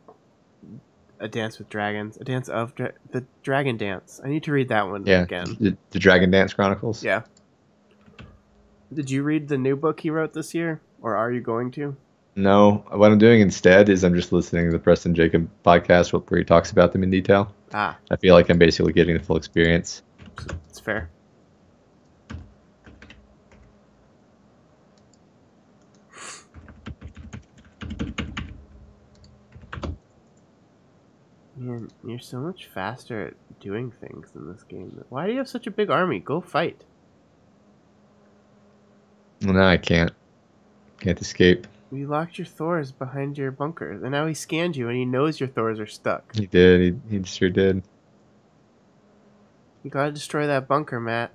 Dance with Dragons, the Dragon Dance. I need to read that one again.
The Dragon Dance Chronicles?
Yeah. Did you read the new book he wrote this year, or are you going to?
No. What I'm doing instead is I'm just listening to the Preston Jacob podcast where he talks about them in detail.
Ah.
I feel like I'm basically getting the full experience.
It's fair. Man, you're so much faster at doing things in this game. Why do you have such a big army? Go fight.
Well, now I can't. Can't escape.
You locked your Thors behind your bunkers, and now he scanned you, and he knows your Thors are stuck.
He did. He sure did.
You gotta destroy that bunker, Matt.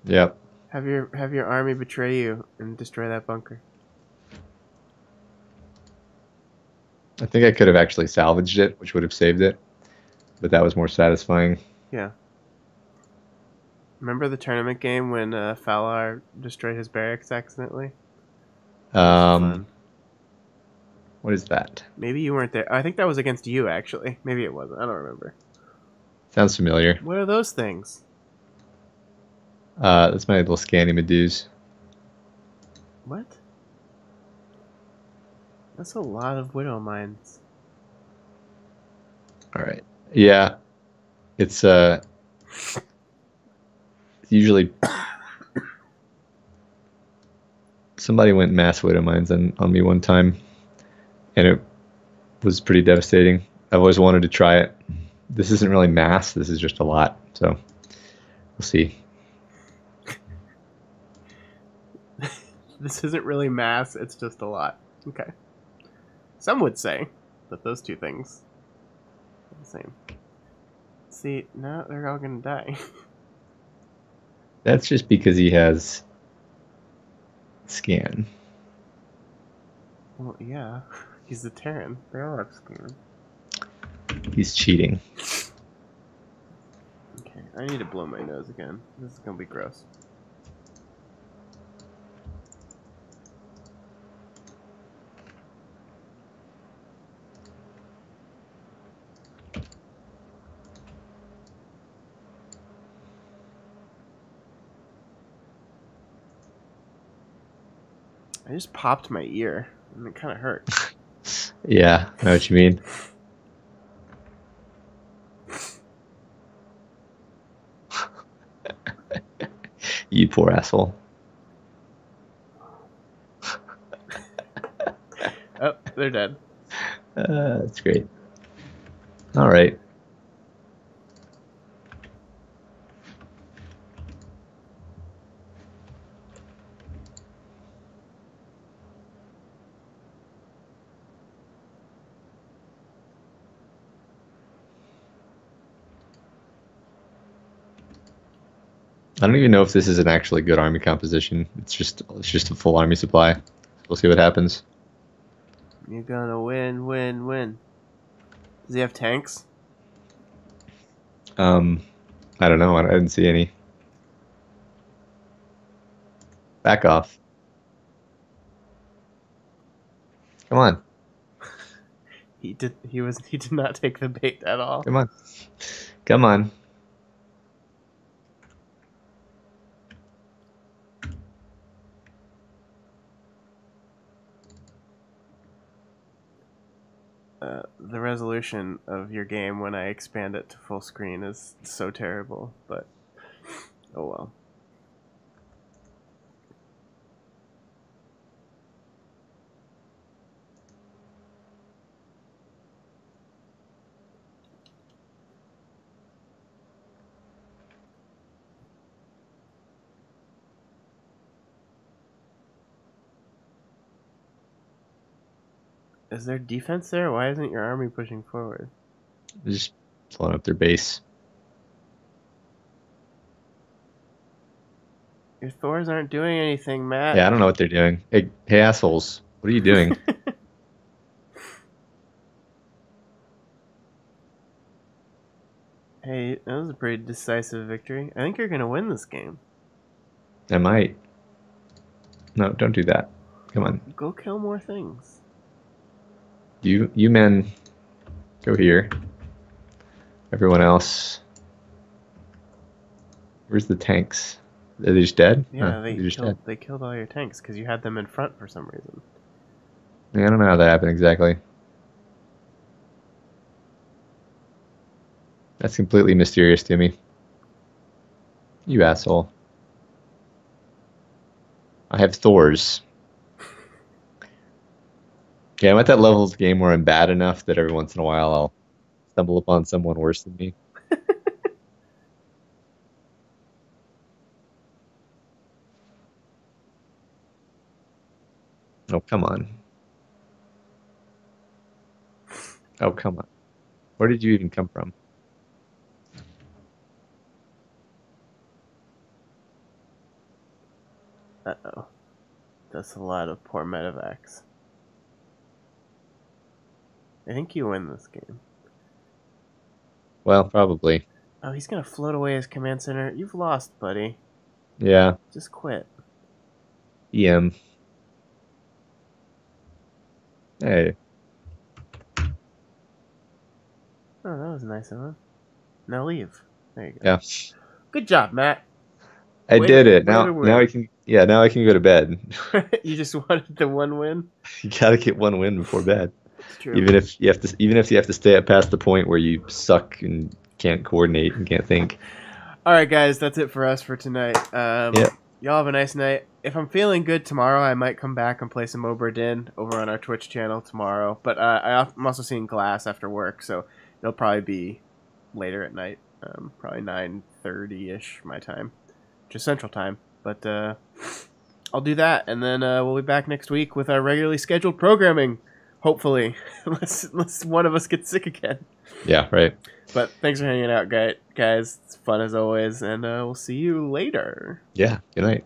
Yep.
Have your army betray you and destroy that bunker.
I think I could have actually salvaged it, which would have saved it, but that was more satisfying.
Yeah. Remember the tournament game when Falar destroyed his barracks accidentally?
What is that?
Maybe you weren't there. I think that was against you, actually. Maybe it wasn't. I don't remember.
Sounds familiar.
What are those things?
That's my little Scanimedeus.
What? That's a lot of widow mines.
All right. Yeah. It's usually somebody went mass widow mines on me one time, and it was pretty devastating. I've always wanted to try it. This isn't really mass. This is just a lot. So we'll see.
This isn't really mass. It's just a lot. Okay. Some would say that those two things are the same. See, now they're all gonna die.
That's just because he has scan.
Well, yeah. He's the Terran. They all have scan.
He's cheating.
Okay, I need to blow my nose again. This is gonna be gross. I just popped my ear, and it kind of hurt.
Yeah, I know what you mean. You poor asshole.
Oh, they're dead.
That's great. All right. I don't even know if this is an actually good army composition. It's just a full army supply. We'll see what happens.
You're gonna win, win, win. Does he have tanks?
I don't know. I didn't see any. Back off. Come on.
He did not take the bait at all.
Come on. Come on.
The resolution of your game when I expand it to full screen is so terrible, but oh well. Is there defense there? Why isn't your army pushing forward?
They're just blowing up their base.
Your Thors aren't doing anything, Matt.
Yeah, I don't know what they're doing. Hey assholes. What are you doing?
Hey, that was a pretty decisive victory. I think you're going to win this game.
I might. No, don't do that. Come on.
Go kill more things.
You men go here. Everyone else. Where's the tanks? Are they just dead?
Yeah, they killed all your tanks because you had them in front for some reason.
Yeah, I don't know how that happened exactly. That's completely mysterious to me. You asshole. I have Thors. Yeah, I'm at that level of the game where I'm bad enough that every once in a while I'll stumble upon someone worse than me. Oh, come on. Oh, come on. Where did you even come from?
Uh-oh. That's a lot of poor medevacs. I think you win this game.
Well, probably.
Oh, he's going to float away his command center. You've lost, buddy.
Yeah.
Just quit.
EM. Hey.
Oh, that was nice of him. Now leave. There you go.
Yeah.
Good job, Matt.
I did it. Now I can. Yeah, now I can go to bed.
You just wanted the one win.
You gotta get one win before bed. It's true. Even if you have to stay up past the point where you suck and can't coordinate and can't think.
All right, guys, that's it for us for tonight. Yeah. Y'all have a nice night. If I'm feeling good tomorrow, I might come back and play some Obra Dinn over on our Twitch channel tomorrow. But I'm also seeing Glass after work, so it'll probably be later at night. Probably 9:30-ish my time, which is Central Time. But I'll do that, and then we'll be back next week with our regularly scheduled programming, hopefully, unless one of us gets sick again.
Yeah, right.
But thanks for hanging out, guys. It's fun as always, and we'll see you later.
Yeah, good night.